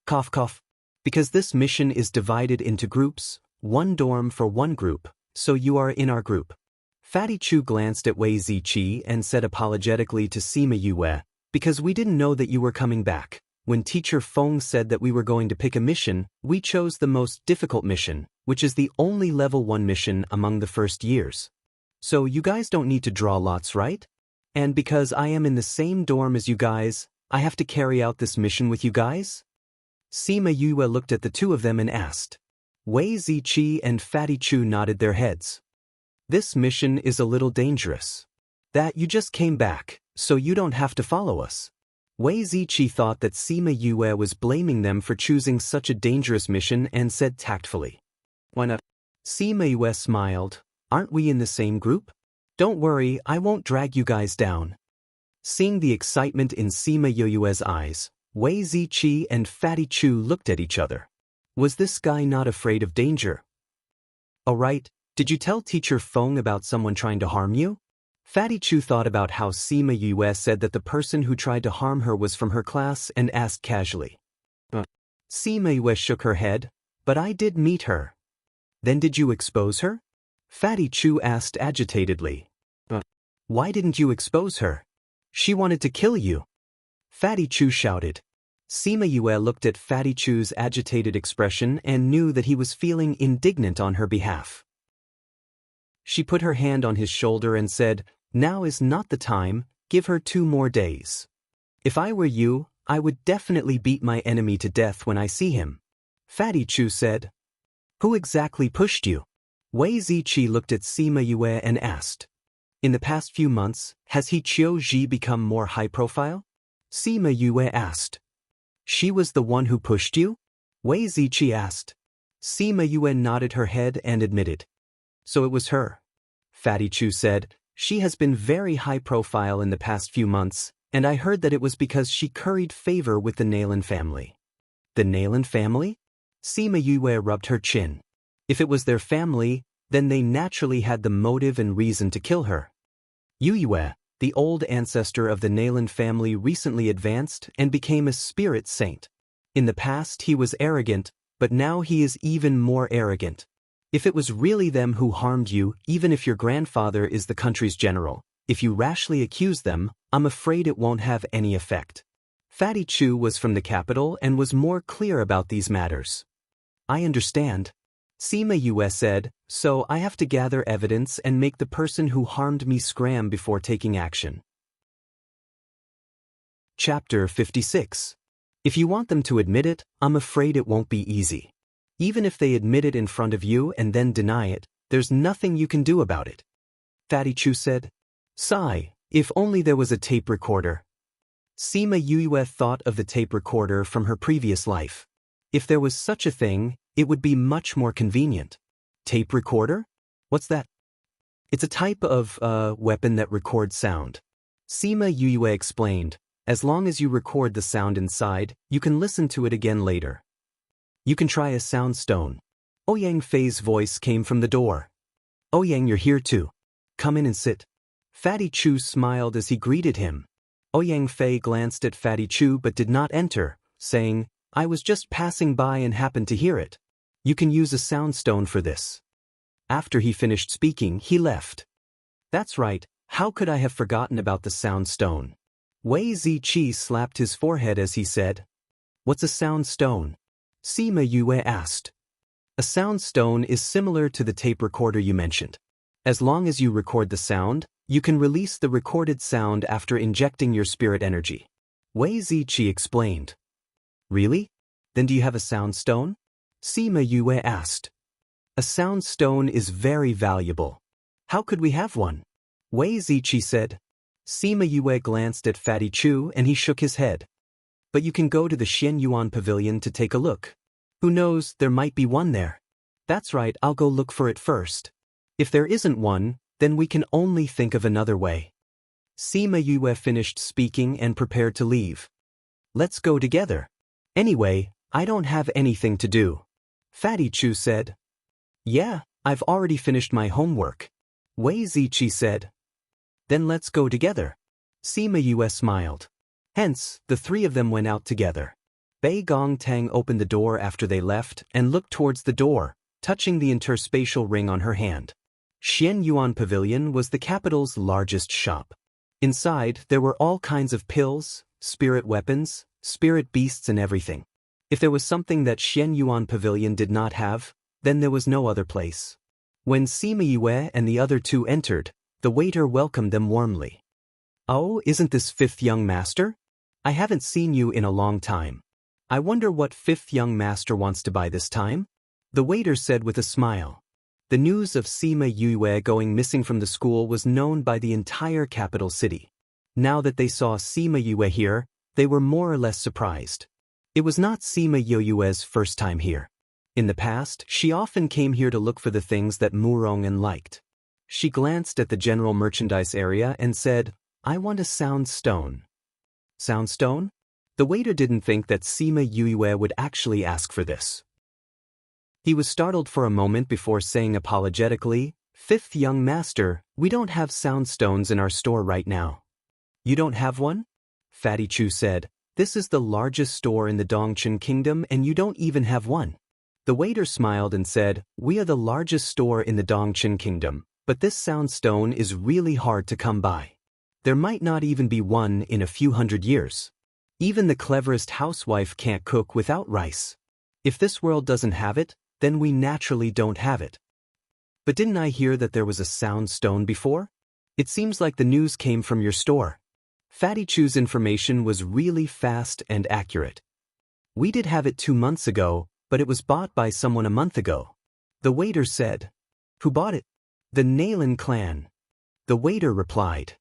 Cough cough. "Because this mission is divided into groups, one dorm for one group, so you are in our group." Fatty Chu glanced at Wei Ziqi and said apologetically to Sima Yue, "Because we didn't know that you were coming back. When Teacher Feng said that we were going to pick a mission, we chose the most difficult mission, which is the only level 1 mission among the first years. So you guys don't need to draw lots, right? And because I am in the same dorm as you guys, I have to carry out this mission with you guys?" Sima Yue looked at the two of them and asked. Wei Ziqi and Fatty Chu nodded their heads. "This mission is a little dangerous. That you just came back, so you don't have to follow us." Wei Ziqi thought that Sima Yue was blaming them for choosing such a dangerous mission and said tactfully, "Why not?" Sima Yue smiled. "Aren't we in the same group? Don't worry, I won't drag you guys down." Seeing the excitement in Sima Yue's eyes, Wei Ziqi and Fatty Chu looked at each other. Was this guy not afraid of danger? "All right, did you tell Teacher Feng about someone trying to harm you?" Fatty Chu thought about how Sima Yue said that the person who tried to harm her was from her class and asked casually. Sima Yue shook her head. "But I did meet her." "Then did you expose her?" Fatty Chu asked agitatedly. "Why didn't you expose her? She wanted to kill you." Fatty Chu shouted. Sima Yue looked at Fatty Chu's agitated expression and knew that he was feeling indignant on her behalf. She put her hand on his shoulder and said, "Now is not the time, give her 2 more days. If I were you, I would definitely beat my enemy to death when I see him." Fatty Chu said, "Who exactly pushed you?" Wei Ziqi looked at Sima Yue and asked. "In the past few months, has He Qiu Ji become more high profile?" Sima Yue asked. "She was the one who pushed you?" Wei Ziqi asked. Sima Yue nodded her head and admitted. "So it was her." Fatty Chu said, "She has been very high profile in the past few months, and I heard that it was because she curried favor with the Nailan family." "The Nailan family?" Sima Yue rubbed her chin. "If it was their family, then they naturally had the motive and reason to kill her. Yue, the old ancestor of the Nailan family, recently advanced and became a spirit saint. In the past he was arrogant, but now he is even more arrogant. If it was really them who harmed you, even if your grandfather is the country's general, if you rashly accuse them, I'm afraid it won't have any effect." Fatty Chu was from the capital and was more clear about these matters. "I understand." Sima Yue said, "So I have to gather evidence and make the person who harmed me scram before taking action." Chapter 56. If you want them to admit it, I'm afraid it won't be easy. Even if they admit it in front of you and then deny it, there's nothing you can do about it. Fatty Chu said. "Sigh, if only there was a tape recorder." Sima Yue thought of the tape recorder from her previous life. If there was such a thing, it would be much more convenient. Tape recorder? What's that? It's a type of weapon that records sound. Sima Yue explained. As long as you record the sound inside, you can listen to it again later. You can try a sound stone. Ouyang Fei's voice came from the door. "Ouyang, you're here too. Come in and sit." Fatty Chu smiled as he greeted him. Ouyang Fei glanced at Fatty Chu but did not enter, saying, "I was just passing by and happened to hear it. You can use a sound stone for this." After he finished speaking, he left. "That's right, how could I have forgotten about the sound stone?" Wei Ziqi slapped his forehead as he said, "What's a sound stone?" Sima Yue asked. "A sound stone is similar to the tape recorder you mentioned. As long as you record the sound, you can release the recorded sound after injecting your spirit energy." Wei Ziqi explained. "Really? Then do you have a sound stone?" Sima Yue asked. "A sound stone is very valuable. How could we have one?" Wei Ziqi said. Sima Yue glanced at Fatty Chu and he shook his head. But you can go to the Xian Yuan Pavilion to take a look. Who knows, there might be one there. That's right, I'll go look for it first. If there isn't one, then we can only think of another way. Sima Yue finished speaking and prepared to leave. Let's go together. Anyway, I don't have anything to do. Fatty Chu said. Yeah, I've already finished my homework. Wei Ziqi said. Then let's go together. Sima Yue smiled. Hence, the three of them went out together. Bei Gongtang opened the door after they left and looked towards the door, touching the interspatial ring on her hand. Xian Yuan Pavilion was the capital's largest shop. Inside, there were all kinds of pills, spirit weapons, spirit beasts and everything. If there was something that Xian Yuan Pavilion did not have, then there was no other place. When Sima Yue and the other two entered, the waiter welcomed them warmly. Oh, isn't this fifth young master? I haven't seen you in a long time. I wonder what fifth young master wants to buy this time? The waiter said with a smile. The news of Sima Yue going missing from the school was known by the entire capital city. Now that they saw Sima Yue here, they were more or less surprised. It was not Sima Yue's first time here. In the past, she often came here to look for the things that Murong'an liked. She glanced at the general merchandise area and said, I want a sound stone. Sound stone? The waiter didn't think that Sima Yue would actually ask for this. He was startled for a moment before saying apologetically, Fifth young master, we don't have sound stones in our store right now. You don't have one? Fatty Chu said, this is the largest store in the Dongchen Kingdom and you don't even have one. The waiter smiled and said, we are the largest store in the Dongchen Kingdom, but this sound stone is really hard to come by. There might not even be one in a few hundred years. Even the cleverest housewife can't cook without rice. If this world doesn't have it, then we naturally don't have it. But didn't I hear that there was a sound stone before? It seems like the news came from your store. Fatty Chu's information was really fast and accurate. We did have it 2 months ago, but it was bought by someone a month ago. The waiter said. Who bought it? The Nailin clan. The waiter replied.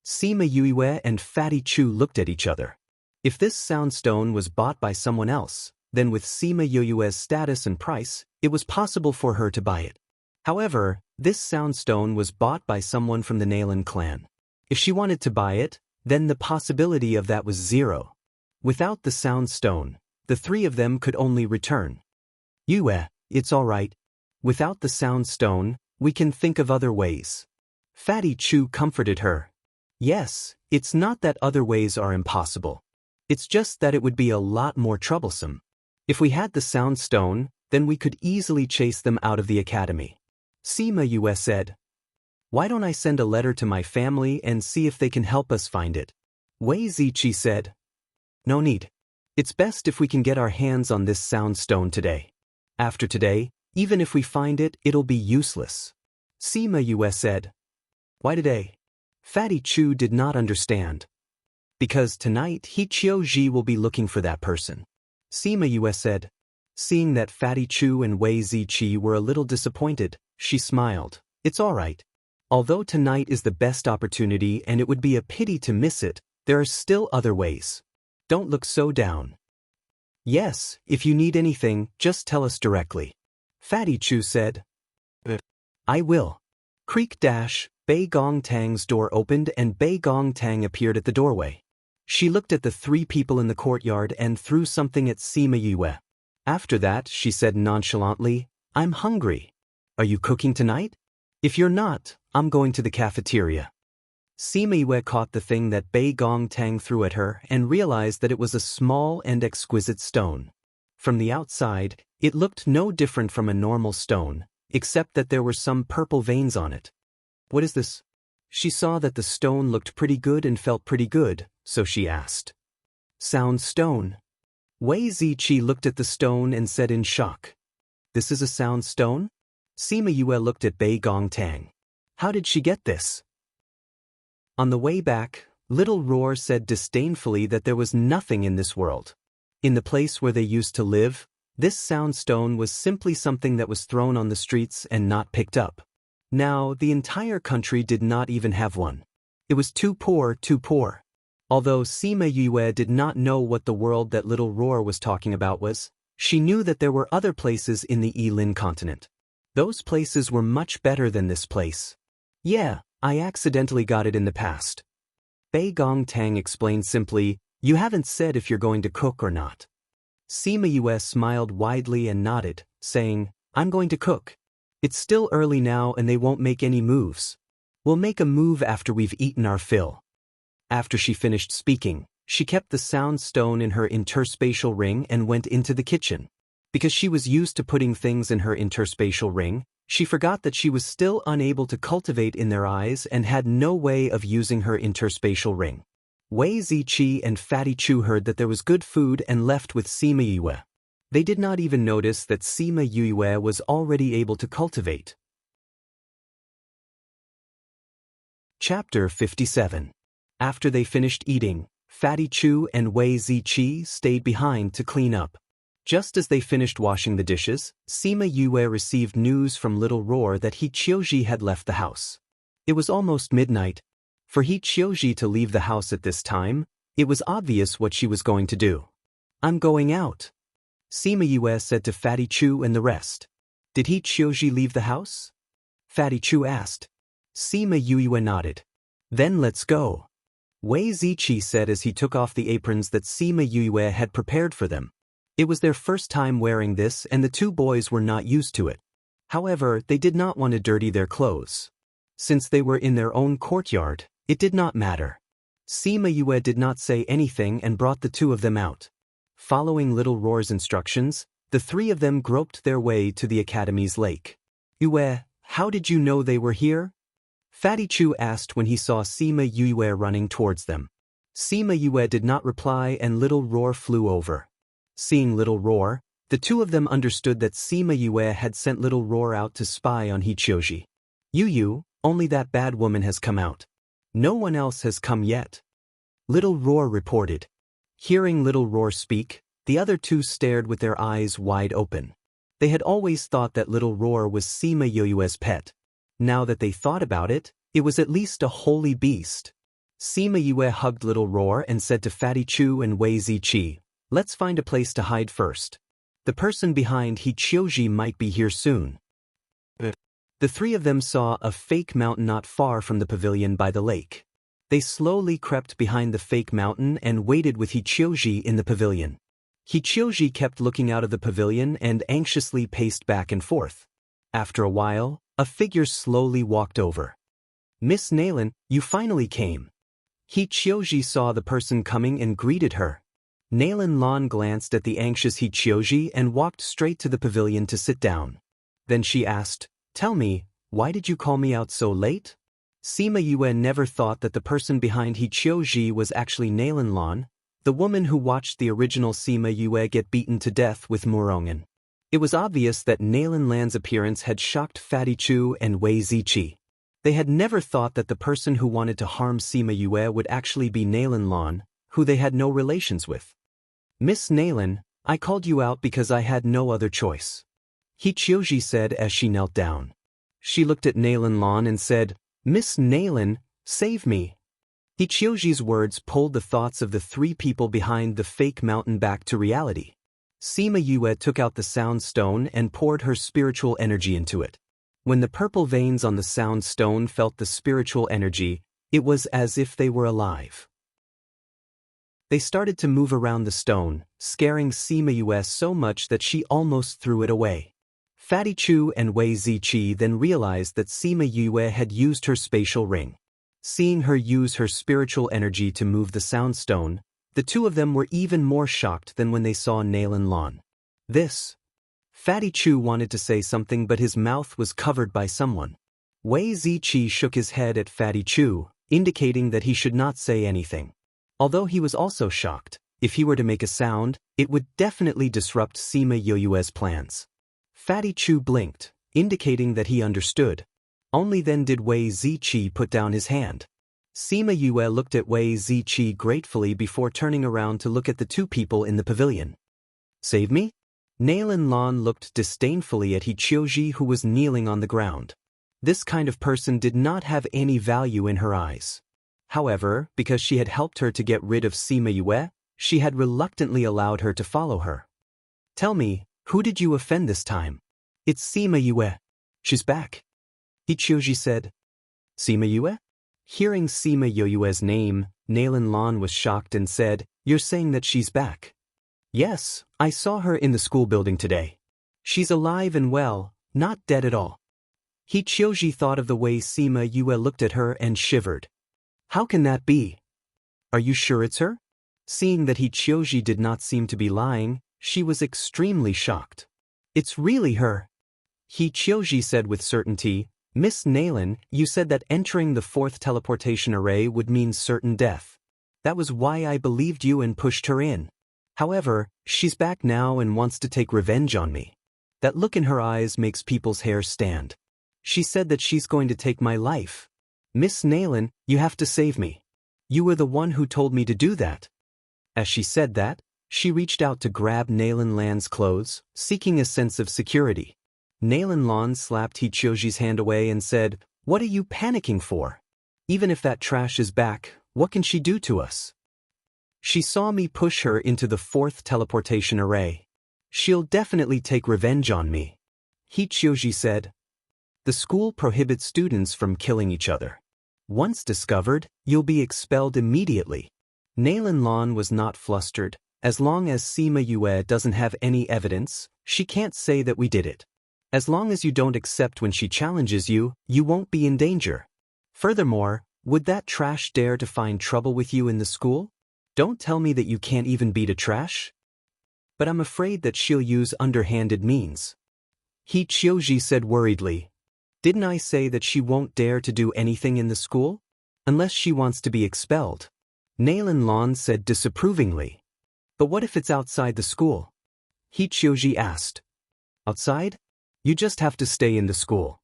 Sima Yue and Fatty Chu looked at each other. If this sound stone was bought by someone else, then with Sima Yue's status and price, it was possible for her to buy it. However, this sound stone was bought by someone from the Nailin clan. If she wanted to buy it, then the possibility of that was 0. Without the sound stone, the three of them could only return. Yue, it's all right. Without the sound stone, we can think of other ways. Fatty Chu comforted her. Yes, it's not that other ways are impossible. It's just that it would be a lot more troublesome. If we had the sound stone, then we could easily chase them out of the academy. Sima Yue said. Why don't I send a letter to my family and see if they can help us find it? Wei Ziqi said. No need. It's best if we can get our hands on this sound stone today. After today, even if we find it, it'll be useless. Sima Yue said. Why today? Fatty Chu did not understand. Because tonight, He Chiu Ji will be looking for that person. Sima Yue said. Seeing that Fatty Chu and Wei Ziqi were a little disappointed, she smiled. It's all right. Although tonight is the best opportunity and it would be a pity to miss it, there are still other ways. Don't look so down. Yes, if you need anything, just tell us directly. Fatty Chu said. I will. Creak dash, Bei Gongtang's door opened and Bei Gongtang appeared at the doorway. She looked at the three people in the courtyard and threw something at Sima Yue. After that, she said nonchalantly, I'm hungry. Are you cooking tonight? If you're not, I'm going to the cafeteria. Sima Yue caught the thing that Bei Gongtang threw at her and realized that it was a small and exquisite stone. From the outside, it looked no different from a normal stone, except that there were some purple veins on it. What is this? She saw that the stone looked pretty good and felt pretty good, so she asked. Sound stone. Wei Ziqi looked at the stone and said in shock. This is a sound stone? Sima Yue looked at Bei Gongtang. How did she get this? On the way back, Little Roar said disdainfully that there was nothing in this world. In the place where they used to live, this sound stone was simply something that was thrown on the streets and not picked up. Now, the entire country did not even have one. It was too poor, too poor. Although Sima Yue did not know what the world that little Roar was talking about was, she knew that there were other places in the Yilin continent. Those places were much better than this place. Yeah, I accidentally got it in the past. Bei Gong Tang explained simply, you haven't said if you're going to cook or not. Sima Yue smiled widely and nodded, saying, I'm going to cook. It's still early now and they won't make any moves. We'll make a move after we've eaten our fill. After she finished speaking, she kept the sound stone in her interspatial ring and went into the kitchen. Because she was used to putting things in her interspatial ring, she forgot that she was still unable to cultivate in their eyes and had no way of using her interspatial ring. Wei Ziqi and Fatty Chu heard that there was good food and left with Sima Yue. They did not even notice that Sima Yue was already able to cultivate. Chapter 57. After they finished eating, Fatty Chu and Wei Ziqi stayed behind to clean up. Just as they finished washing the dishes, Sima Yue received news from Little Roar that He Qiuji had left the house. It was almost midnight. For He Qiuji to leave the house at this time, it was obvious what she was going to do. I'm going out, Sima Yue said to Fatty Chu and the rest. Did He Qiuji leave the house? Fatty Chu asked. Sima Yue nodded. Then let's go, Wei Ziqi said as he took off the aprons that Sima Yue had prepared for them. It was their first time wearing this and the two boys were not used to it. However, they did not want to dirty their clothes. Since they were in their own courtyard, it did not matter. Sima Yue did not say anything and brought the two of them out. Following Little Roar's instructions, the three of them groped their way to the academy's lake. Yue, how did you know they were here? Fatty Chu asked when he saw Sima Yue running towards them. Sima Yue did not reply and Little Roar flew over. Seeing Little Roar, the two of them understood that Sima Yue had sent Little Roar out to spy on He Qiuji. Yu, only that bad woman has come out. No one else has come yet. Little Roar reported. Hearing Little Roar speak, the other two stared with their eyes wide open. They had always thought that Little Roar was Sima Yue's pet. Now that they thought about it, it was at least a holy beast. Sima Yue hugged Little Roar and said to Fatty Chu and Wei Ziqi, let's find a place to hide first. The person behind He Qiuji might be here soon. The three of them saw a fake mountain not far from the pavilion by the lake. They slowly crept behind the fake mountain and waited with He Qiuji in the pavilion. He Qiuji kept looking out of the pavilion and anxiously paced back and forth. After a while, a figure slowly walked over. Miss Nailin, you finally came. He Qiuji saw the person coming and greeted her. Nailin Lan glanced at the anxious He Qiuji and walked straight to the pavilion to sit down. Then she asked, tell me, why did you call me out so late? Sima Yue never thought that the person behind He Qiuji was actually Nailin Lan, the woman who watched the original Sima Yue get beaten to death with Murongan. It was obvious that Nailin Lan's appearance had shocked Fatty Chu and Wei Ziqi. They had never thought that the person who wanted to harm Sima Yue would actually be Nailin Lan, who they had no relations with. Miss Nailin, I called you out because I had no other choice, He Qiuji said as she knelt down. She looked at Nailin Lan and said, Miss Nailin, save me. He Qiuji's words pulled the thoughts of the three people behind the fake mountain back to reality. Sima Yue took out the sound stone and poured her spiritual energy into it. When the purple veins on the sound stone felt the spiritual energy, it was as if they were alive. They started to move around the stone, scaring Sima Yue so much that she almost threw it away. Fatty Chu and Wei Ziqi then realized that Sima Yue had used her spatial ring. Seeing her use her spiritual energy to move the sound stone, the two of them were even more shocked than when they saw Nailin Lan. Fatty Chu wanted to say something but his mouth was covered by someone. Wei Ziqi shook his head at Fatty Chu, indicating that he should not say anything. Although he was also shocked, if he were to make a sound, it would definitely disrupt Sima Yue's plans. Fatty Chu blinked, indicating that he understood. Only then did Wei Ziqi put down his hand. Sima Yue looked at Wei Ziqi gratefully before turning around to look at the two people in the pavilion. Save me? Nailin Lan looked disdainfully at He Qiuji who was kneeling on the ground. This kind of person did not have any value in her eyes. However, because she had helped her to get rid of Sima Yue, she had reluctantly allowed her to follow her. Tell me, who did you offend this time? It's Sima Yue. She's back. Hichioji said. Sima Yue? Hearing Sima Yue's name, Nalan Lan was shocked and said, You're saying that she's back? Yes, I saw her in the school building today. She's alive and well, not dead at all. Hichioji thought of the way Sima Yue looked at her and shivered. How can that be? Are you sure it's her? Seeing that Hichioji did not seem to be lying, she was extremely shocked. It's really her. Hichioji said with certainty, Miss Nalan, you said that entering the fourth teleportation array would mean certain death. That was why I believed you and pushed her in. However, she's back now and wants to take revenge on me. That look in her eyes makes people's hair stand. She said that she's going to take my life. Miss Nalan, you have to save me. You were the one who told me to do that. As she said that, she reached out to grab Nalan Lan's clothes, seeking a sense of security. Nalan Lan slapped Hichioji's hand away and said, What are you panicking for? Even if that trash is back, what can she do to us? She saw me push her into the fourth teleportation array. She'll definitely take revenge on me. Hichioji said. The school prohibits students from killing each other. Once discovered, you'll be expelled immediately. Nalan Lan was not flustered. As long as Sima Yue doesn't have any evidence, she can't say that we did it. As long as you don't accept when she challenges you, you won't be in danger. Furthermore, would that trash dare to find trouble with you in the school? Don't tell me that you can't even beat a trash. But I'm afraid that she'll use underhanded means. Hichioji said worriedly. Didn't I say that she won't dare to do anything in the school? Unless she wants to be expelled. Nalan Lan said disapprovingly. But what if it's outside the school? Hichioji asked. Outside? You just have to stay in the school.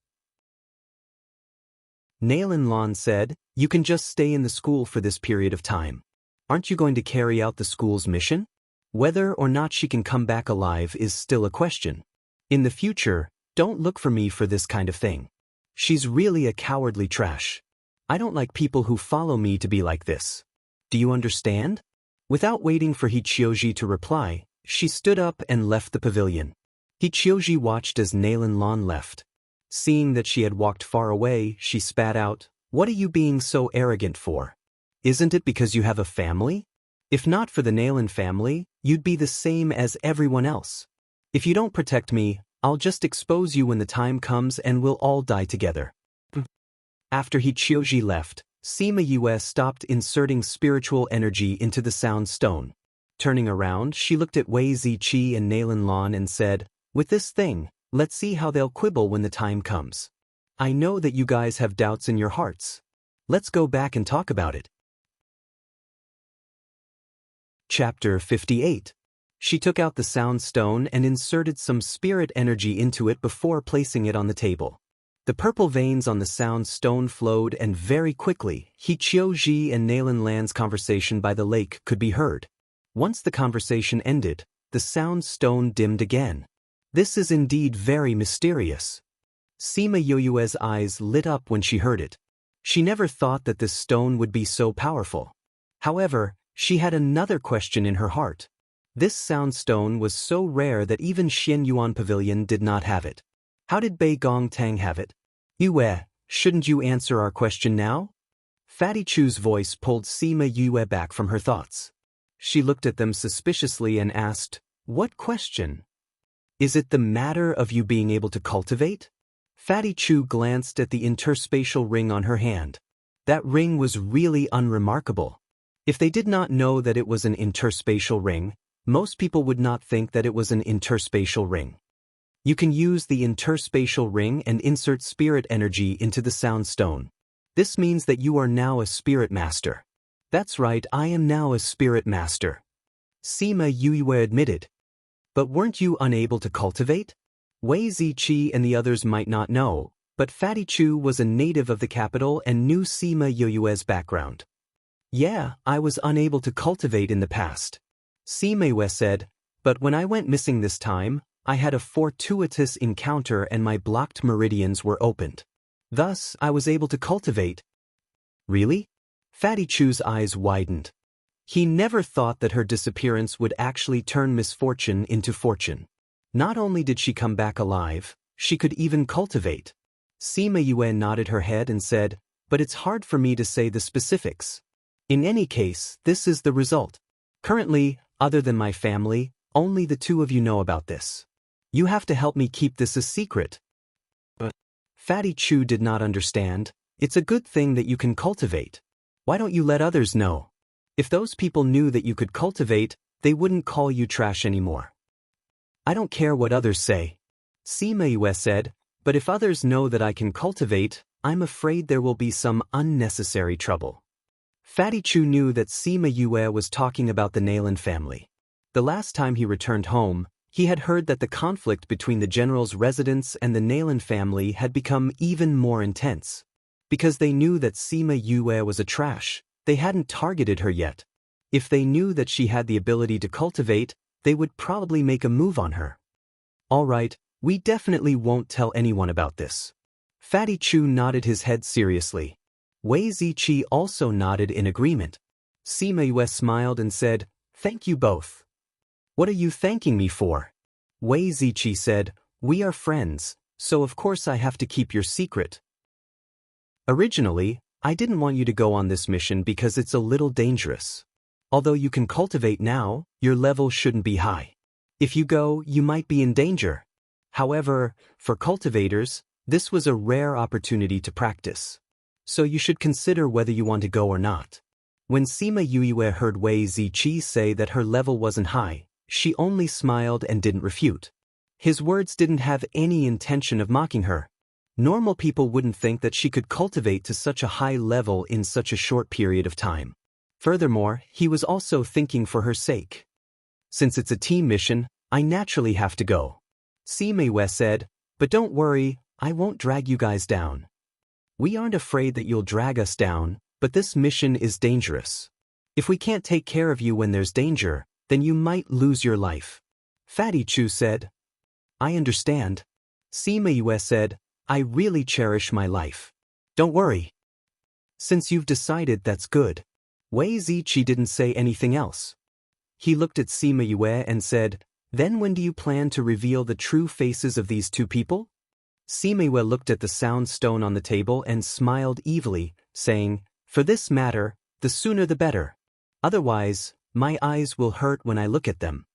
Nalan Lan said, You can just stay in the school for this period of time. Aren't you going to carry out the school's mission? Whether or not she can come back alive is still a question. In the future, don't look for me for this kind of thing. She's really a cowardly trash. I don't like people who follow me to be like this. Do you understand? Without waiting for Hichioji to reply, she stood up and left the pavilion. Hichioji watched as Nalan Lan left. Seeing that she had walked far away, she spat out, What are you being so arrogant for? Isn't it because you have a family? If not for the Nalan family, you'd be the same as everyone else. If you don't protect me, I'll just expose you when the time comes and we'll all die together. After Hichioji left, Sima Yue stopped inserting spiritual energy into the sound stone. Turning around, she looked at Wei Ziqi and Nalan Lan and said, With this thing, let's see how they'll quibble when the time comes. I know that you guys have doubts in your hearts. Let's go back and talk about it. Chapter 58. She took out the sound stone and inserted some spirit energy into it before placing it on the table. The purple veins on the sound stone flowed and very quickly, Hichioji and Nalan Lan's conversation by the lake could be heard. Once the conversation ended, the sound stone dimmed again. This is indeed very mysterious. Sima Yue's eyes lit up when she heard it. She never thought that this stone would be so powerful. However, she had another question in her heart. This sound stone was so rare that even Xian Yuan Pavilion did not have it. How did Bei Gong Tang have it? Yue, shouldn't you answer our question now? Fatty Chu's voice pulled Sima Yue back from her thoughts. She looked at them suspiciously and asked, What question? Is it the matter of you being able to cultivate? Fatty Chu glanced at the interspatial ring on her hand. That ring was really unremarkable. If they did not know that it was an interspatial ring, most people would not think that it was an interspatial ring. You can use the interspatial ring and insert spirit energy into the sound stone. This means that you are now a spirit master. That's right, I am now a spirit master. Sima Yue admitted. But weren't you unable to cultivate? Wei Ziqi and the others might not know, but Fatty Chu was a native of the capital and knew Sima Yue's background. Yeah, I was unable to cultivate in the past. Sima Yue said, but when I went missing this time, I had a fortuitous encounter and my blocked meridians were opened. Thus, I was able to cultivate. Really? Fatty Chu's eyes widened. He never thought that her disappearance would actually turn misfortune into fortune. Not only did she come back alive, she could even cultivate. Sima Yue nodded her head and said, but it's hard for me to say the specifics. In any case, this is the result. Currently, other than my family, only the two of you know about this. You have to help me keep this a secret. But Fatty Chu did not understand. It's a good thing that you can cultivate. Why don't you let others know? If those people knew that you could cultivate, they wouldn't call you trash anymore. I don't care what others say. Sima Yue said, but if others know that I can cultivate, I'm afraid there will be some unnecessary trouble. Fatty Chu knew that Sima Yue was talking about the Nayland family. The last time he returned home, he had heard that the conflict between the general's residence and the Nayland family had become even more intense. Because they knew that Sima Yue was a trash, they hadn't targeted her yet. If they knew that she had the ability to cultivate, they would probably make a move on her. All right, we definitely won't tell anyone about this. Fatty Chu nodded his head seriously. Wei Ziqi also nodded in agreement. Sima Yue smiled and said, thank you both. What are you thanking me for? Wei Ziqi said, we are friends, so of course I have to keep your secret. Originally, I didn't want you to go on this mission because it's a little dangerous. Although you can cultivate now, your level shouldn't be high. If you go, you might be in danger. However, for cultivators, this was a rare opportunity to practice. So you should consider whether you want to go or not. When Sima Yue heard Wei Ziqi say that her level wasn't high, she only smiled and didn't refute. His words didn't have any intention of mocking her. Normal people wouldn't think that she could cultivate to such a high level in such a short period of time. Furthermore, he was also thinking for her sake. Since it's a team mission, I naturally have to go. Sima Yue said, but don't worry, I won't drag you guys down. We aren't afraid that you'll drag us down, but this mission is dangerous. If we can't take care of you when there's danger, then you might lose your life. Fatty Chu said. I understand. Sima Yue said, I really cherish my life. Don't worry. Since you've decided, that's good. Wei Ziqi didn't say anything else. He looked at Sima Yue and said, then when do you plan to reveal the true faces of these two people? Sima Yue looked at the sound stone on the table and smiled evilly, saying, for this matter, the sooner the better. Otherwise, my eyes will hurt when I look at them.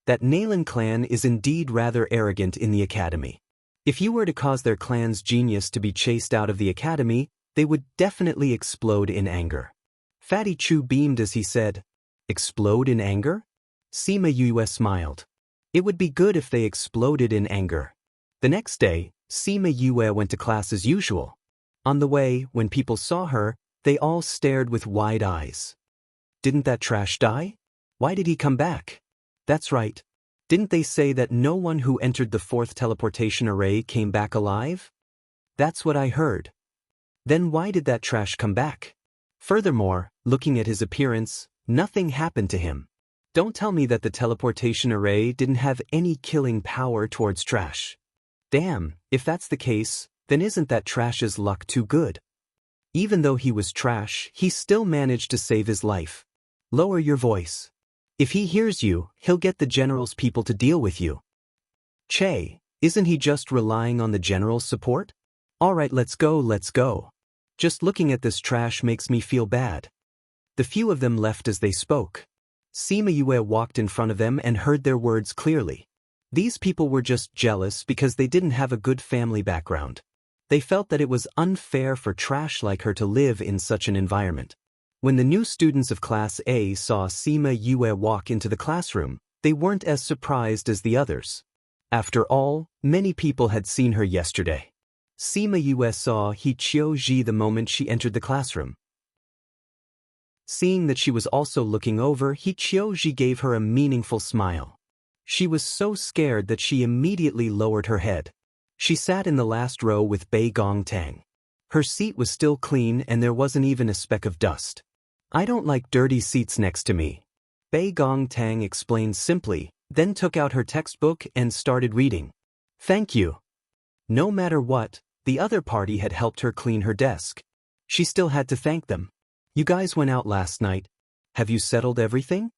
That Nayland clan is indeed rather arrogant in the academy. If you were to cause their clan's genius to be chased out of the academy, they would definitely explode in anger. Fatty Chu beamed as he said, explode in anger? Sima Yue smiled. It would be good if they exploded in anger. The next day, Sima Yue went to class as usual. On the way, when people saw her, they all stared with wide eyes. Didn't that trash die? Why did he come back? That's right. Didn't they say that no one who entered the fourth teleportation array came back alive? That's what I heard. Then why did that trash come back? Furthermore, looking at his appearance, nothing happened to him. Don't tell me that the teleportation array didn't have any killing power towards trash. Damn, if that's the case, then isn't that trash's luck too good? Even though he was trash, he still managed to save his life. Lower your voice. If he hears you, he'll get the general's people to deal with you. Che, isn't he just relying on the general's support? Alright, let's go, let's go. Just looking at this trash makes me feel bad. The few of them left as they spoke. Sima Yue walked in front of them and heard their words clearly. These people were just jealous because they didn't have a good family background. They felt that it was unfair for trash like her to live in such an environment. When the new students of Class A saw Sima Yue walk into the classroom, they weren't as surprised as the others. After all, many people had seen her yesterday. Sima Yue saw He Qiuji the moment she entered the classroom. Seeing that she was also looking over, He Qiuji gave her a meaningful smile. She was so scared that she immediately lowered her head. She sat in the last row with Bei Gongtang. Her seat was still clean and there wasn't even a speck of dust. I don't like dirty seats next to me. Bei Gongtang explained simply, then took out her textbook and started reading. Thank you. No matter what, The other party had helped her clean her desk. She still had to thank them. You guys went out last night. Have you settled everything?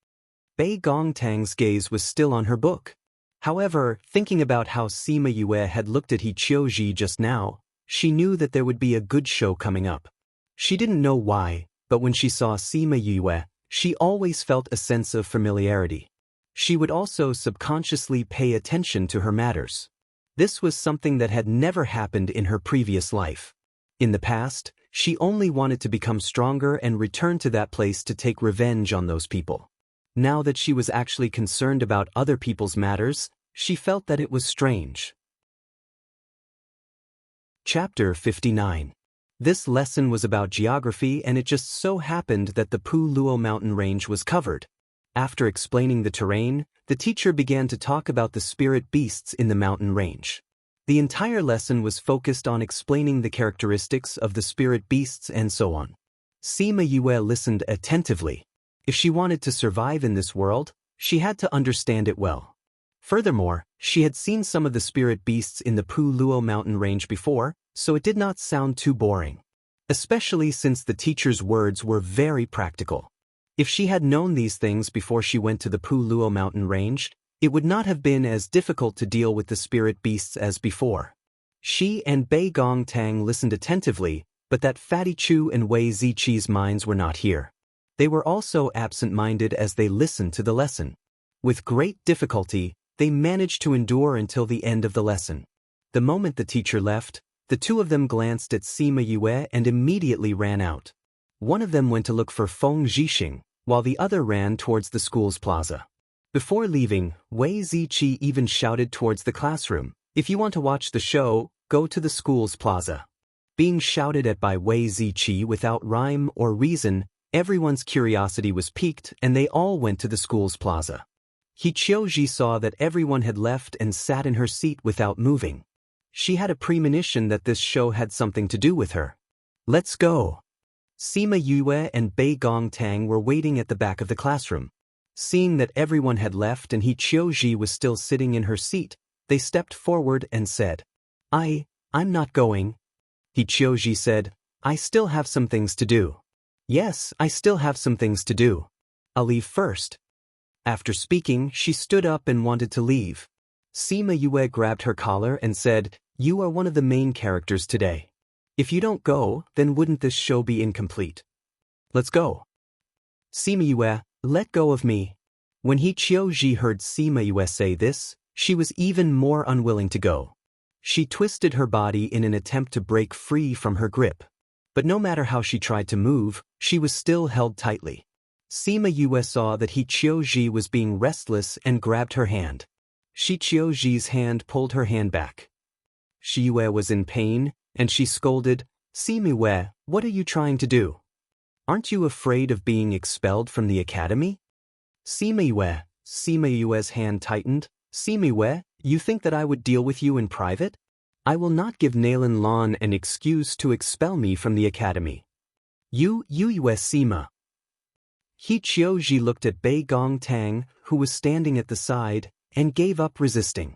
Bei Gongtang's gaze was still on her book. However, thinking about how Sima Yue had looked at He Qiuji just now, she knew that there would be a good show coming up. She didn't know why, but when she saw Sima Yue, she always felt a sense of familiarity. She would also subconsciously pay attention to her matters. This was something that had never happened in her previous life. In the past, she only wanted to become stronger and return to that place to take revenge on those people. Now that she was actually concerned about other people's matters, she felt that it was strange. Chapter 59. This lesson was about geography, and it just so happened that the Pu Luo mountain range was covered. After explaining the terrain, the teacher began to talk about the spirit beasts in the mountain range. The entire lesson was focused on explaining the characteristics of the spirit beasts and so on. Sima Yue listened attentively. If she wanted to survive in this world, she had to understand it well. Furthermore, she had seen some of the spirit beasts in the Pu Luo mountain range before, so it did not sound too boring. Especially since the teacher's words were very practical. If she had known these things before she went to the Pu Luo mountain range, it would not have been as difficult to deal with the spirit beasts as before. She and Bei Gongtang listened attentively, but that Fatty Chu and Wei Ziqi's minds were not here. They were also absent-minded as they listened to the lesson. With great difficulty, they managed to endure until the end of the lesson. The moment the teacher left, the two of them glanced at Sima Yue and immediately ran out. One of them went to look for Feng Zhixing, while the other ran towards the school's plaza. Before leaving, Wei Ziqi even shouted towards the classroom, "If you want to watch the show, go to the school's plaza." Being shouted at by Wei Ziqi without rhyme or reason, everyone's curiosity was piqued and they all went to the school's plaza. He Qiuji saw that everyone had left and sat in her seat without moving. She had a premonition that this show had something to do with her. "Let's go." Sima Yue and Bei Gongtang were waiting at the back of the classroom. Seeing that everyone had left and He Qiuji was still sitting in her seat, they stepped forward and said, I'm not going." He Qiuji said, "I still have some things to do." "Yes, I still have some things to do. I'll leave first." After speaking, she stood up and wanted to leave. Sima Yue grabbed her collar and said, "You are one of the main characters today. If you don't go, then wouldn't this show be incomplete? Let's go." "Sima Yue, let go of me." When He Qiuji heard Sima Yue say this, she was even more unwilling to go. She twisted her body in an attempt to break free from her grip. But no matter how she tried to move, she was still held tightly. Sima Yue saw that He Qiuji was being restless and grabbed her hand. Shi Qiuji's hand pulled her hand back. Shi Yue was in pain, and she scolded, "Sima Yue, what are you trying to do? Aren't you afraid of being expelled from the academy?" Sima Yue's hand tightened. "Sima Yue, you think that I would deal with you in private? I will not give Nailin Lan an excuse to expel me from the academy. You Yue Sima." He Qiuji looked at Bei Gongtang, who was standing at the side, and gave up resisting.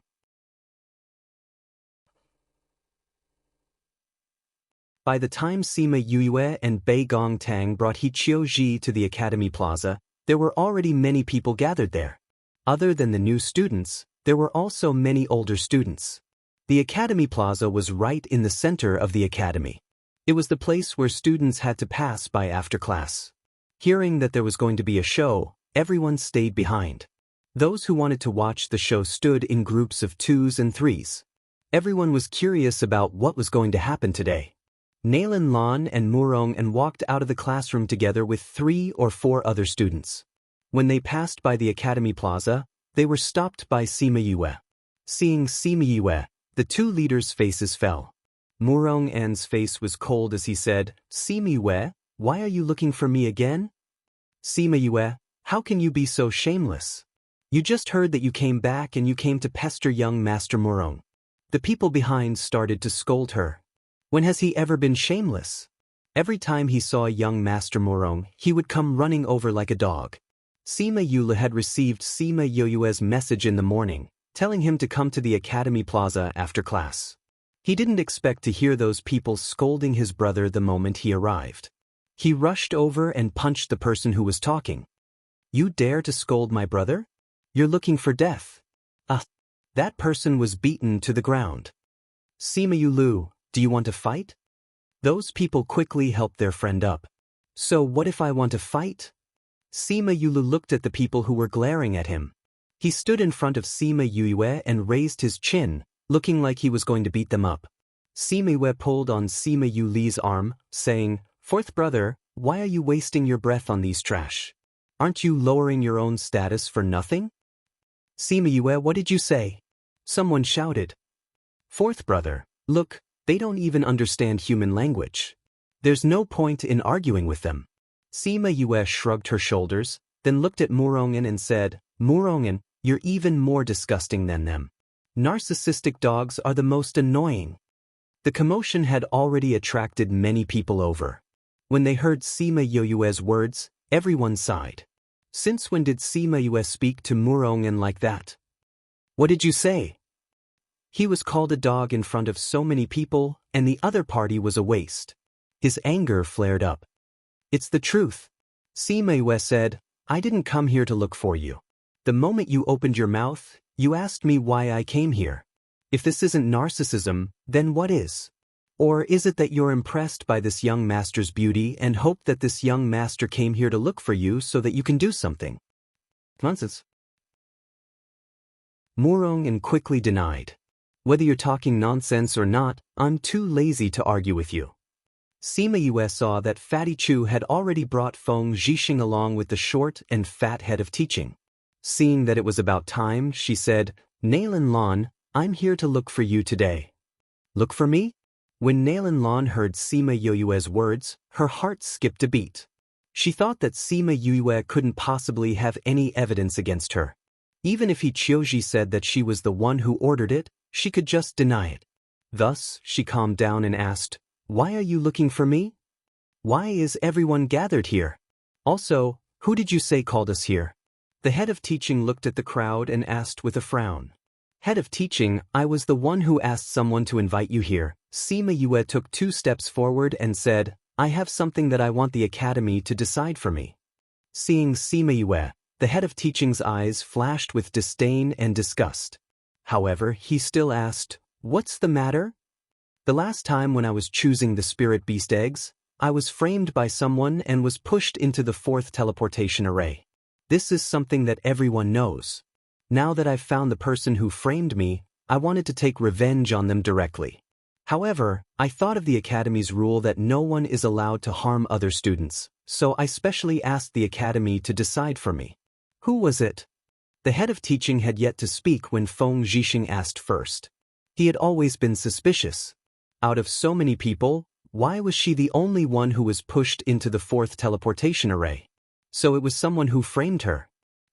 By the time Sima Yue and Bei Gongtang brought He Qiuji to the academy plaza, there were already many people gathered there. Other than the new students, there were also many older students. The academy plaza was right in the center of the academy. It was the place where students had to pass by after class. Hearing that there was going to be a show, everyone stayed behind. Those who wanted to watch the show stood in groups of 2s and 3s. Everyone was curious about what was going to happen today. Nailin Lan and Murong and walked out of the classroom together with 3 or 4 other students. When they passed by the academy plaza, they were stopped by Sima Yue. Seeing Sima Yue, the 2 leaders' faces fell. Murong An's face was cold as he said, "Sima Yue, why are you looking for me again?" "Sima Yue, how can you be so shameless? You just heard that you came back and you came to pester young Master Murong." The people behind started to scold her. When has he ever been shameless? Every time he saw young Master Murong, he would come running over like a dog. Sima Yue had received Sima Yue's message in the morning, telling him to come to the academy plaza after class. He didn't expect to hear those people scolding his brother the moment he arrived. He rushed over and punched the person who was talking. "You dare to scold my brother? You're looking for death." That person was beaten to the ground. "Sima Yulu, do you want to fight?" Those people quickly helped their friend up. "So what if I want to fight?" Sima Yulu looked at the people who were glaring at him. He stood in front of Sima Yue and raised his chin, looking like he was going to beat them up. Sima Yue pulled on Sima Yuli's arm, saying, "Fourth brother, why are you wasting your breath on these trash? Aren't you lowering your own status for nothing?" "Sima Yue, what did you say?" Someone shouted. "Fourth brother, look, they don't even understand human language. There's no point in arguing with them." Sima Yue shrugged her shoulders, then looked at Murongen and said, "Murongen, you're even more disgusting than them. Narcissistic dogs are the most annoying." The commotion had already attracted many people over. When they heard Sima Yue's words, everyone sighed. Since when did Sima Yue speak to Murongen like that? "What did you say?" He was called a dog in front of so many people, and the other party was a waste. His anger flared up. "It's the truth." Sima Yue said, "I didn't come here to look for you. The moment you opened your mouth, you asked me why I came here. If this isn't narcissism, then what is? Or is it that you're impressed by this young master's beauty and hope that this young master came here to look for you so that you can do something?" Nonsense. Murongen quickly denied. "Whether you're talking nonsense or not, I'm too lazy to argue with you." Sima Yue saw that Fatty Chu had already brought Feng Zhixing along with the short and fat head of teaching. Seeing that it was about time, she said, "Nailin Lan, I'm here to look for you today." "Look for me?" When Nailin Lan heard Sima Yue's words, her heart skipped a beat. She thought that Sima Yue couldn't possibly have any evidence against her. Even if Chioji said that she was the one who ordered it, she could just deny it. Thus, she calmed down and asked, "Why are you looking for me? Why is everyone gathered here? Also, who did you say called us here?" The head of teaching looked at the crowd and asked with a frown. "Head of teaching, I was the one who asked someone to invite you here." Sima Yue took 2 steps forward and said, "I have something that I want the academy to decide for me." Seeing Sima Yue, the head of teaching's eyes flashed with disdain and disgust. However, he still asked, "What's the matter?" "The last time when I was choosing the spirit beast eggs, I was framed by someone and was pushed into the 4th teleportation array. This is something that everyone knows. Now that I've found the person who framed me, I wanted to take revenge on them directly. However, I thought of the Academy's rule that no one is allowed to harm other students, so I specially asked the Academy to decide for me." "Who was it?" The head of teaching had yet to speak when Feng Zhixing asked first. He had always been suspicious. Out of so many people, why was she the only one who was pushed into the 4th teleportation array? So it was someone who framed her.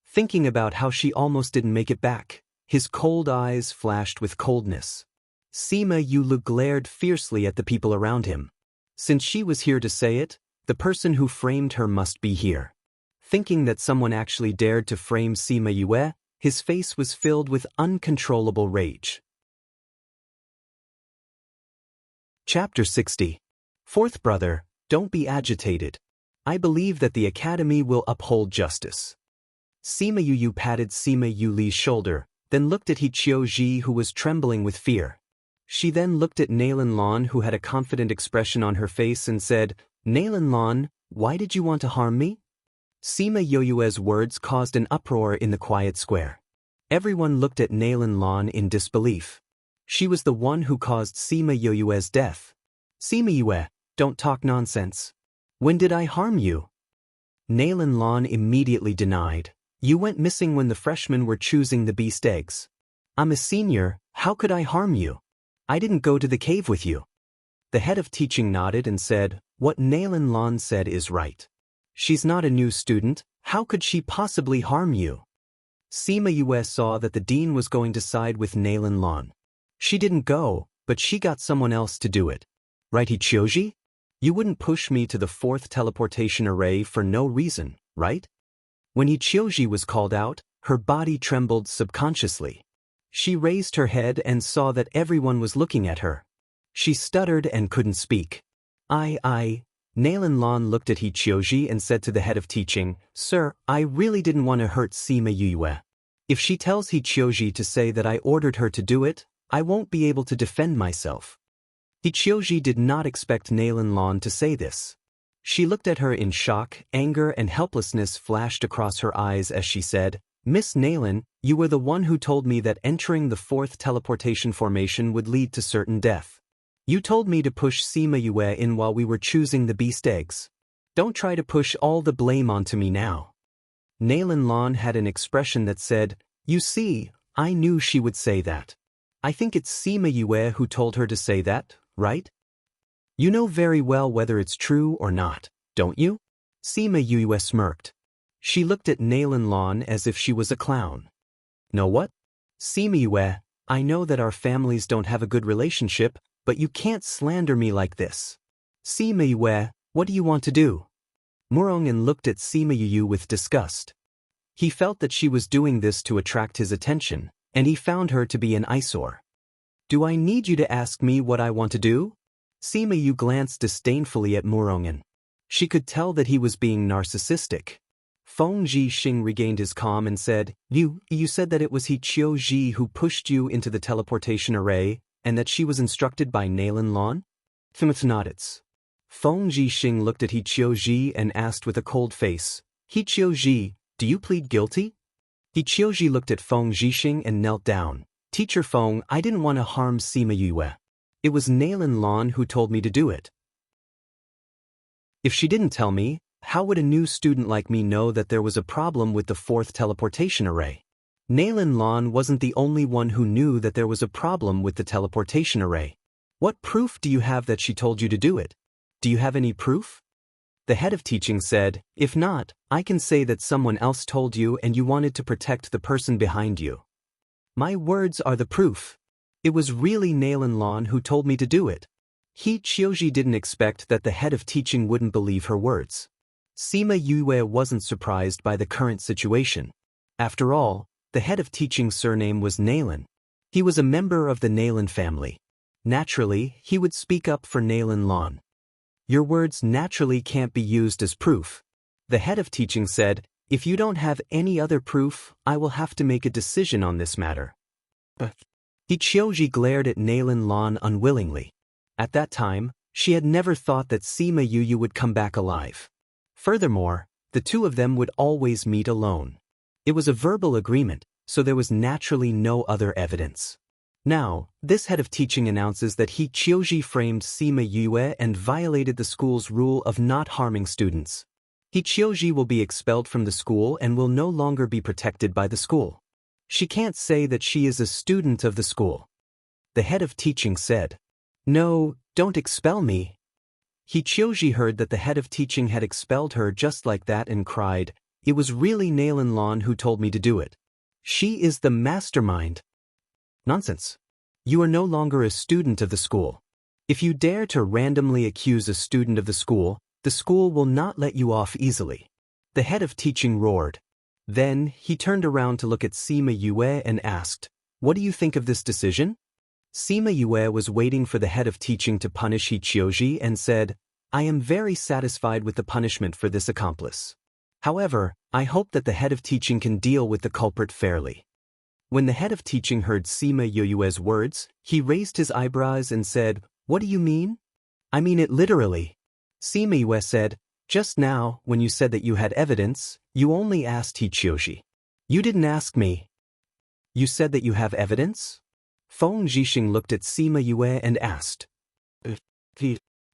Thinking about how she almost didn't make it back, his cold eyes flashed with coldness. Sima Yue glared fiercely at the people around him. Since she was here to say it, the person who framed her must be here. Thinking that someone actually dared to frame Sima Yue, his face was filled with uncontrollable rage. Chapter 60. Fourth brother, don't be agitated. I believe that the Academy will uphold justice. Sima Yue patted Sima Yuli's shoulder, then looked at Chioji who was trembling with fear. She then looked at Nailin Lan who had a confident expression on her face and said, "Nailin Lan, why did you want to harm me?" Sima Yue's words caused an uproar in the quiet square. Everyone looked at Nailin Lan in disbelief. She was the one who caused Sima Yue's death. "Sima Yue, don't talk nonsense. When did I harm you?" Nailin Lan immediately denied. "You went missing when the freshmen were choosing the beast eggs. I'm a senior, how could I harm you? I didn't go to the cave with you." The head of teaching nodded and said, "What Nailin Lan said is right. She's not a new student, how could she possibly harm you?" Sima Yue saw that the dean was going to side with Nailin Lan. She didn't go, but she got someone else to do it. Right, Chioji? You wouldn't push me to the 4th teleportation array for no reason, right? When Chioji was called out, her body trembled subconsciously. She raised her head and saw that everyone was looking at her. She stuttered and couldn't speak. Nalan Lan looked at Hichioji and said to the head of teaching, "Sir, I really didn't want to hurt Sima Yue. If she tells Hichioji to say that I ordered her to do it, I won't be able to defend myself." Hichioji did not expect Nalan Lan to say this. She looked at her in shock, anger and helplessness flashed across her eyes as she said, "Miss Nalan, you were the one who told me that entering the fourth teleportation formation would lead to certain death. You told me to push Sima Yue in while we were choosing the beast eggs. Don't try to push all the blame onto me now." Nalan Lan had an expression that said, "You see, I knew she would say that. I think it's Sima Yue who told her to say that, right? You know very well whether it's true or not, don't you?" Sima Yue smirked. She looked at Nalan Lan as if she was a clown. "Know what? Sima Yue, I know that our families don't have a good relationship, but you can't slander me like this. Sima Yue, what do you want to do?" Murongan looked at Sima Yue with disgust. He felt that she was doing this to attract his attention, and he found her to be an eyesore. "Do I need you to ask me what I want to do?" Sima Yue glanced disdainfully at Murongan. She could tell that he was being narcissistic. Feng Zhixing regained his calm and said, You said that it was Hichioji who pushed you into the teleportation array, and that she was instructed by Nalan Lan? Nodded. Feng Zhixing looked at Hichioji and asked with a cold face, "Hichioji, do you plead guilty?" Hichioji looked at Feng Zhixing and knelt down. "Teacher Feng, I didn't want to harm Sima Yue. It was Nalan Lan who told me to do it. If she didn't tell me, how would a new student like me know that there was a problem with the fourth teleportation array? Nalan Lan wasn't the only one who knew that there was a problem with the teleportation array. What proof do you have that she told you to do it? Do you have any proof?" The head of teaching said, "If not, I can say that someone else told you and you wanted to protect the person behind you. My words are the proof. It was really Nalan Lan who told me to do it." Hichioji didn't expect that the head of teaching wouldn't believe her words. Sima Yue wasn't surprised by the current situation. After all, the head of teaching's surname was Nalan. He was a member of the Nalan family. Naturally, he would speak up for Nalan Lan. "Your words naturally can't be used as proof." The head of teaching said, "If you don't have any other proof, I will have to make a decision on this matter." Hichioji glared at Nalan Lan unwillingly. At that time, she had never thought that Sima Yue would come back alive. Furthermore, the two of them would always meet alone. It was a verbal agreement, so there was naturally no other evidence. Now, this head of teaching announces that Hichioji framed Sima Yue and violated the school's rule of not harming students. Hichioji will be expelled from the school and will no longer be protected by the school. She can't say that she is a student of the school. The head of teaching said, "No, don't expel me." Hichioji heard that the head of teaching had expelled her just like that and cried, "It was really Nalan Lan who told me to do it. She is the mastermind." "Nonsense. You are no longer a student of the school. If you dare to randomly accuse a student of the school will not let you off easily." The head of teaching roared. Then, he turned around to look at Sima Yue and asked, "What do you think of this decision?" Sima Yue was waiting for the head of teaching to punish Hichioji and said, "I am very satisfied with the punishment for this accomplice. However, I hope that the head of teaching can deal with the culprit fairly." When the head of teaching heard Sima Yue's words, he raised his eyebrows and said, "What do you mean?" "I mean it literally." Sima Yue said, "Just now, when you said that you had evidence, you only asked Hichioji. You didn't ask me. You said that you have evidence?" Feng Zhixing looked at Sima Yue and asked.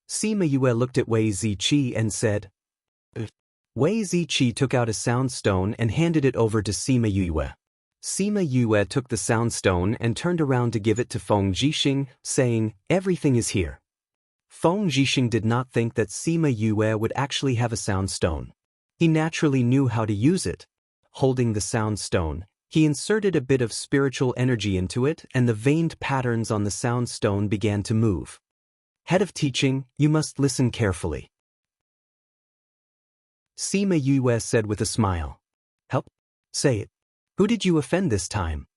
Sima Yue looked at Wei Ziqi and said. Wei Ziqi took out a sound stone and handed it over to Sima Yue. Sima Yue took the sound stone and turned around to give it to Feng Zhixing, saying, "Everything is here." Feng Zhixing did not think that Sima Yue would actually have a sound stone. He naturally knew how to use it. Holding the sound stone, he inserted a bit of spiritual energy into it and the veined patterns on the sound stone began to move. "Head of teaching, you must listen carefully," Sima Yue said with a smile. "Help? Say it. Who did you offend this time?"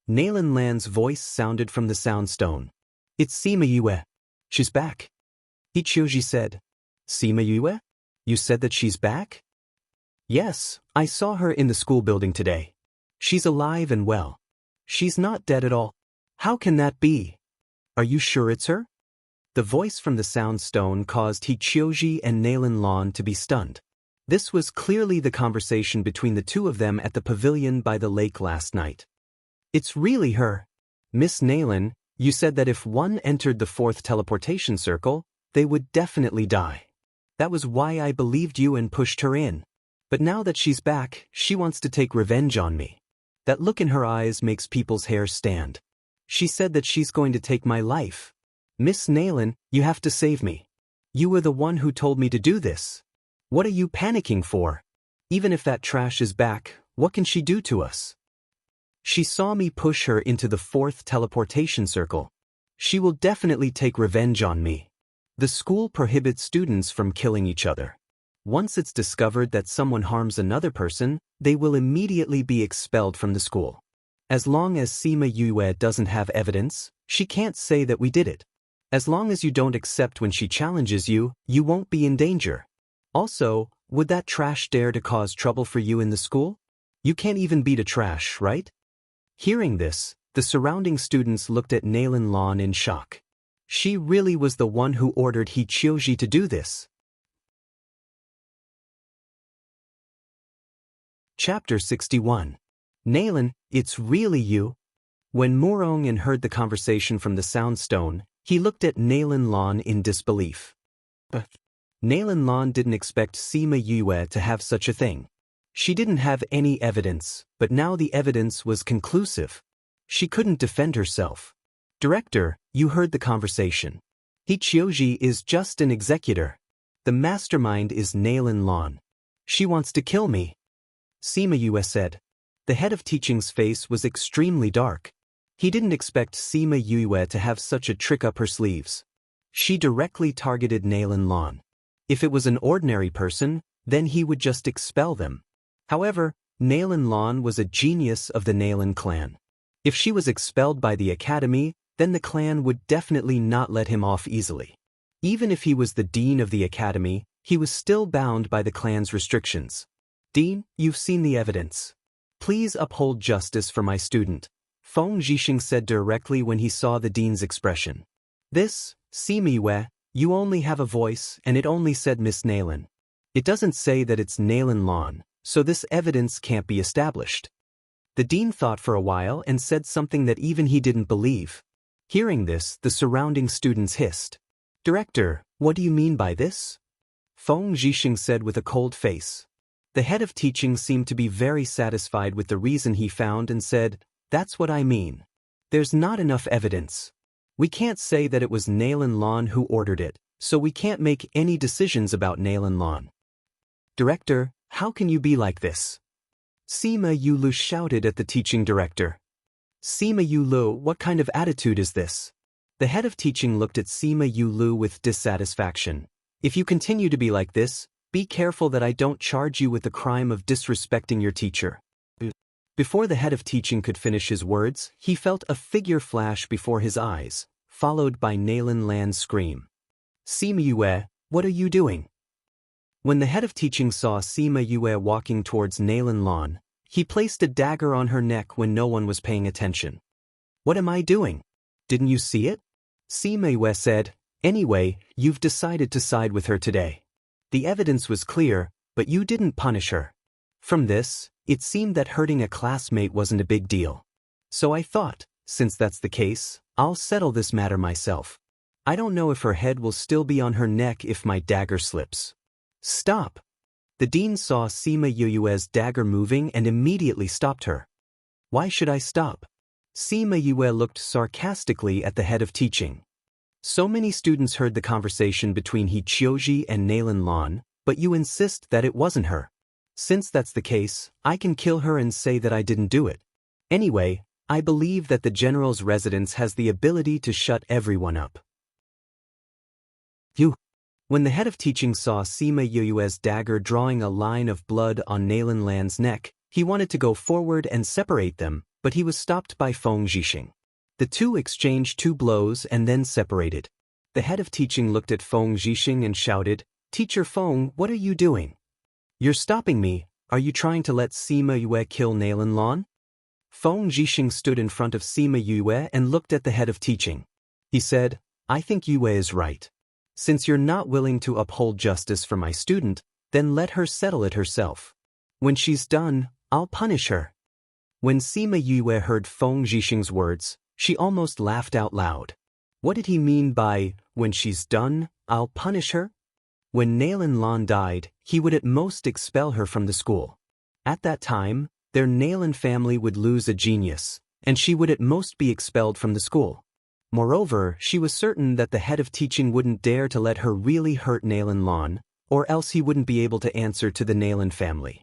Nalan Lan's voice sounded from the sound stone. "It's Sima Yue. She's back. Ichioji said. Sima Yue? You said that she's back? Yes, I saw her in the school building today. She's alive and well. She's not dead at all. How can that be? Are you sure it's her? The voice from the sound stone caused Hichioji and Nailin Lan to be stunned. This was clearly the conversation between the two of them at the pavilion by the lake last night. It's really her. Miss Nailin, you said that if one entered the fourth teleportation circle, they would definitely die. That was why I believed you and pushed her in. But now that she's back, she wants to take revenge on me. That look in her eyes makes people's hair stand. She said that she's going to take my life. Miss Nailin, you have to save me. You were the one who told me to do this. What are you panicking for? Even if that trash is back, what can she do to us? She saw me push her into the fourth teleportation circle. She will definitely take revenge on me. The school prohibits students from killing each other. Once it's discovered that someone harms another person, they will immediately be expelled from the school. As long as Sima Yue doesn't have evidence, she can't say that we did it. As long as you don't accept when she challenges you, you won't be in danger. Also, would that trash dare to cause trouble for you in the school? You can't even beat a trash, right? Hearing this, the surrounding students looked at Nailin Lan in shock. She really was the one who ordered Hichioji to do this. Chapter 61. Nailin, it's really you? When Morongin heard the conversation from the sound stone, he looked at Nailin Lan in disbelief. Nailin Lan didn't expect Sima Yue to have such a thing. She didn't have any evidence, but now the evidence was conclusive. She couldn't defend herself. Director, you heard the conversation. Hichioji is just an executor. The mastermind is Nailin Lan. She wants to kill me. Sima Yue said. The head of teaching's face was extremely dark. He didn't expect Sima Yue to have such a trick up her sleeves. She directly targeted Nailin Lan. If it was an ordinary person, then he would just expel them. However, Nailin Lan was a genius of the Nailin clan. If she was expelled by the academy, then the clan would definitely not let him off easily. Even if he was the dean of the academy, he was still bound by the clan's restrictions. Dean, you've seen the evidence. Please uphold justice for my student, Feng Zhixing said directly when he saw the dean's expression. This, Sima Yue, you only have a voice and it only said Miss Nailin. It doesn't say that it's Nailin Lan, so this evidence can't be established. The dean thought for a while and said something that even he didn't believe. Hearing this, the surrounding students hissed. Director, what do you mean by this? Feng Zhixing said with a cold face. The head of teaching seemed to be very satisfied with the reason he found and said, That's what I mean. There's not enough evidence. We can't say that it was Nailin Lan who ordered it, so we can't make any decisions about Nailin Lan. Director, how can you be like this? Sima Yulu shouted at the teaching director. Sima Yulu, what kind of attitude is this? The head of teaching looked at Sima Yulu with dissatisfaction. If you continue to be like this, be careful that I don't charge you with the crime of disrespecting your teacher. Before the head of teaching could finish his words, he felt a figure flash before his eyes, followed by Nailin Lan's scream. Sima Yue, what are you doing? When the head of teaching saw Sima Yue walking towards Nailin Lan, he placed a dagger on her neck when no one was paying attention. What am I doing? Didn't you see it? Sima Yue said, Anyway, you've decided to side with her today. The evidence was clear, but you didn't punish her. From this, it seemed that hurting a classmate wasn't a big deal. So I thought, since that's the case, I'll settle this matter myself. I don't know if her head will still be on her neck if my dagger slips. Stop! The dean saw Sima Yue's dagger moving and immediately stopped her. Why should I stop? Sima Yue looked sarcastically at the head of teaching. So many students heard the conversation between Hichioji and Nailin Lan, but you insist that it wasn't her. Since that's the case, I can kill her and say that I didn't do it. Anyway, I believe that the general's residence has the ability to shut everyone up. When the head of teaching saw Sima Yue's dagger drawing a line of blood on Nailin Lan's neck, he wanted to go forward and separate them, but he was stopped by Feng Zhixing. The two exchanged 2 blows and then separated. The head of teaching looked at Feng Zhixing and shouted, "Teacher Feng, what are you doing? You're stopping me. Are you trying to let Sima Yue kill Nalan Lan?" Feng Zhixing stood in front of Sima Yue and looked at the head of teaching. He said, "I think Yue is right. Since you're not willing to uphold justice for my student, then let her settle it herself. When she's done, I'll punish her." When Sima Yue heard Feng Zhixing's words, she almost laughed out loud. What did he mean by, "when she's done, I'll punish her"? When Nalan Lan died, he would at most expel her from the school. At that time, their Nalan family would lose a genius, and she would at most be expelled from the school. Moreover, she was certain that the head of teaching wouldn't dare to let her really hurt Nalan Lan, or else he wouldn't be able to answer to the Nalan family.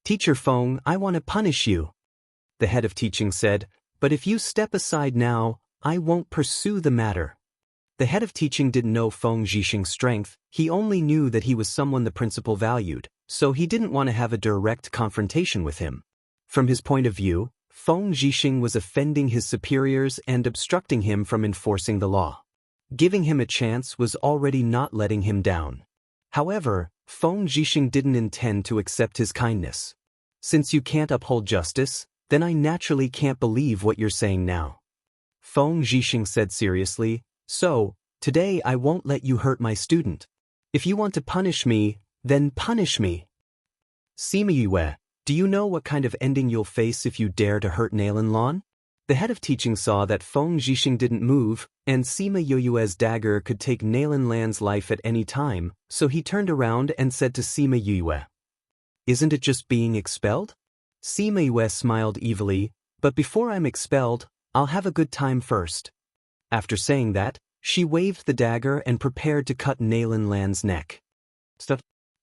"Teacher Feng, I want to punish you," the head of teaching said, "but if you step aside now, I won't pursue the matter." The head of teaching didn't know Feng Zhixing's strength, he only knew that he was someone the principal valued, so he didn't want to have a direct confrontation with him. From his point of view, Feng Zhixing was offending his superiors and obstructing him from enforcing the law. Giving him a chance was already not letting him down. However, Feng Zhixing didn't intend to accept his kindness. "Since you can't uphold justice, then I naturally can't believe what you're saying now," Feng Zhixing said seriously, "so, today I won't let you hurt my student. If you want to punish me, then punish me." "Sima Yue, do you know what kind of ending you'll face if you dare to hurt Nalan Lan?" The head of teaching saw that Feng Zhixing didn't move, and Sima Yue's dagger could take Nalan Lan's life at any time, so he turned around and said to Sima Yue, "Isn't it just being expelled?" Sima Yue smiled evilly, "But before I'm expelled, I'll have a good time first." After saying that, she waved the dagger and prepared to cut Nalan Lan's neck.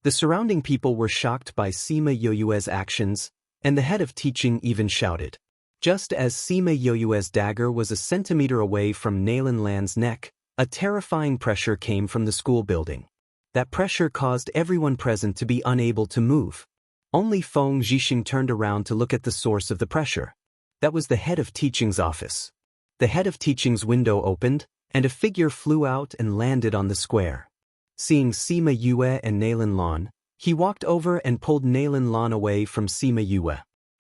The surrounding people were shocked by Sima Yue's actions, and the head of teaching even shouted. Just as Sima Yue's dagger was a centimeter away from Nalan Lan's neck, a terrifying pressure came from the school building. That pressure caused everyone present to be unable to move. Only Feng Zhixing turned around to look at the source of the pressure. That was the head of teaching's office. The head of teaching's window opened, and a figure flew out and landed on the square. Seeing Sima Yue and Nalan Lan, he walked over and pulled Nalan Lan away from Sima Yue.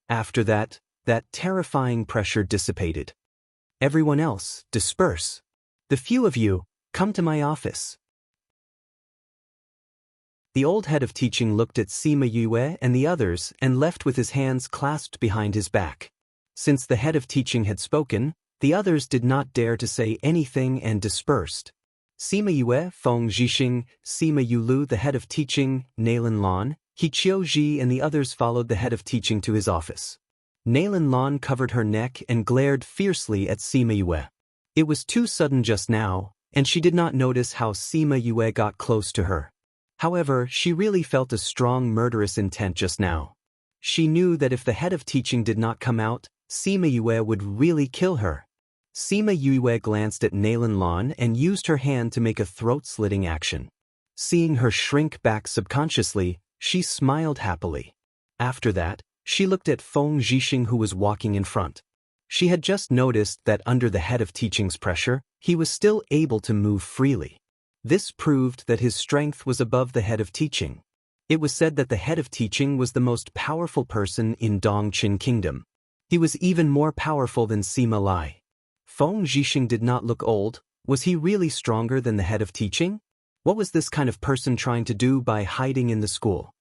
After that terrifying pressure dissipated. "Everyone else, disperse. The few of you, come to my office." The old head of teaching looked at Sima Yue and the others and left with his hands clasped behind his back. Since the head of teaching had spoken, the others did not dare to say anything and dispersed. Sima Yue, Feng Zhixing, Sima Yulu, the head of teaching, Nalan Lan, Qiu Ji and the others followed the head of teaching to his office. Nalan Lan covered her neck and glared fiercely at Sima Yue. It was too sudden just now, and she did not notice how Sima Yue got close to her. However, she really felt a strong murderous intent just now. She knew that if the head of teaching did not come out, Sima Yue would really kill her. Sima Yue glanced at Nalan Lan and used her hand to make a throat-slitting action. Seeing her shrink back subconsciously, she smiled happily. After that, she looked at Feng Zhixing who was walking in front. She had just noticed that under the head of teaching's pressure, he was still able to move freely. This proved that his strength was above the head of teaching. It was said that the head of teaching was the most powerful person in Dongqin Kingdom. He was even more powerful than Sima Lai. Feng Zhixing did not look old. Was he really stronger than the head of teaching? What was this kind of person trying to do by hiding in the school?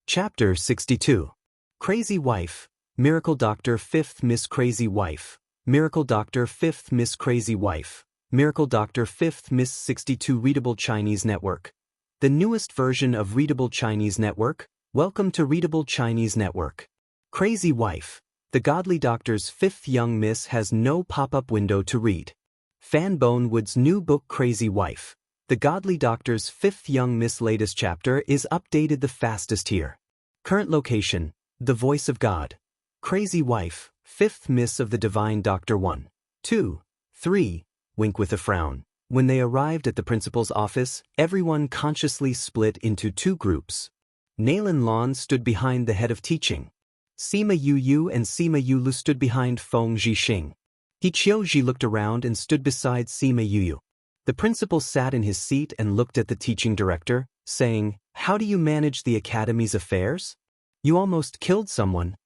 Chapter 62. Crazy Wife, Miracle Doctor 5th Miss Crazy Wife, Miracle Doctor 5th Miss Crazy Wife, Miracle Doctor 5th Miss 62 Readable Chinese Network. The newest version of Readable Chinese Network. Welcome to Readable Chinese Network. Crazy Wife. The Godly Doctor's 5th young miss has no pop-up window to read. Fan Bonewood's new book Crazy Wife. The Godly Doctor's 5th young miss latest chapter is updated the fastest here. Current location, The Voice of God. Crazy Wife, 5th Miss of the Divine Doctor 1, 2, 3, wink with a frown. When they arrived at the principal's office, everyone consciously split into two groups. Nalan Lan stood behind the head of teaching. Sima Yu and Sima Yulu stood behind Feng Zhixing. Hichioji looked around and stood beside Sima Yuyu. The principal sat in his seat and looked at the teaching director, saying, "How do you manage the academy's affairs? You almost killed someone."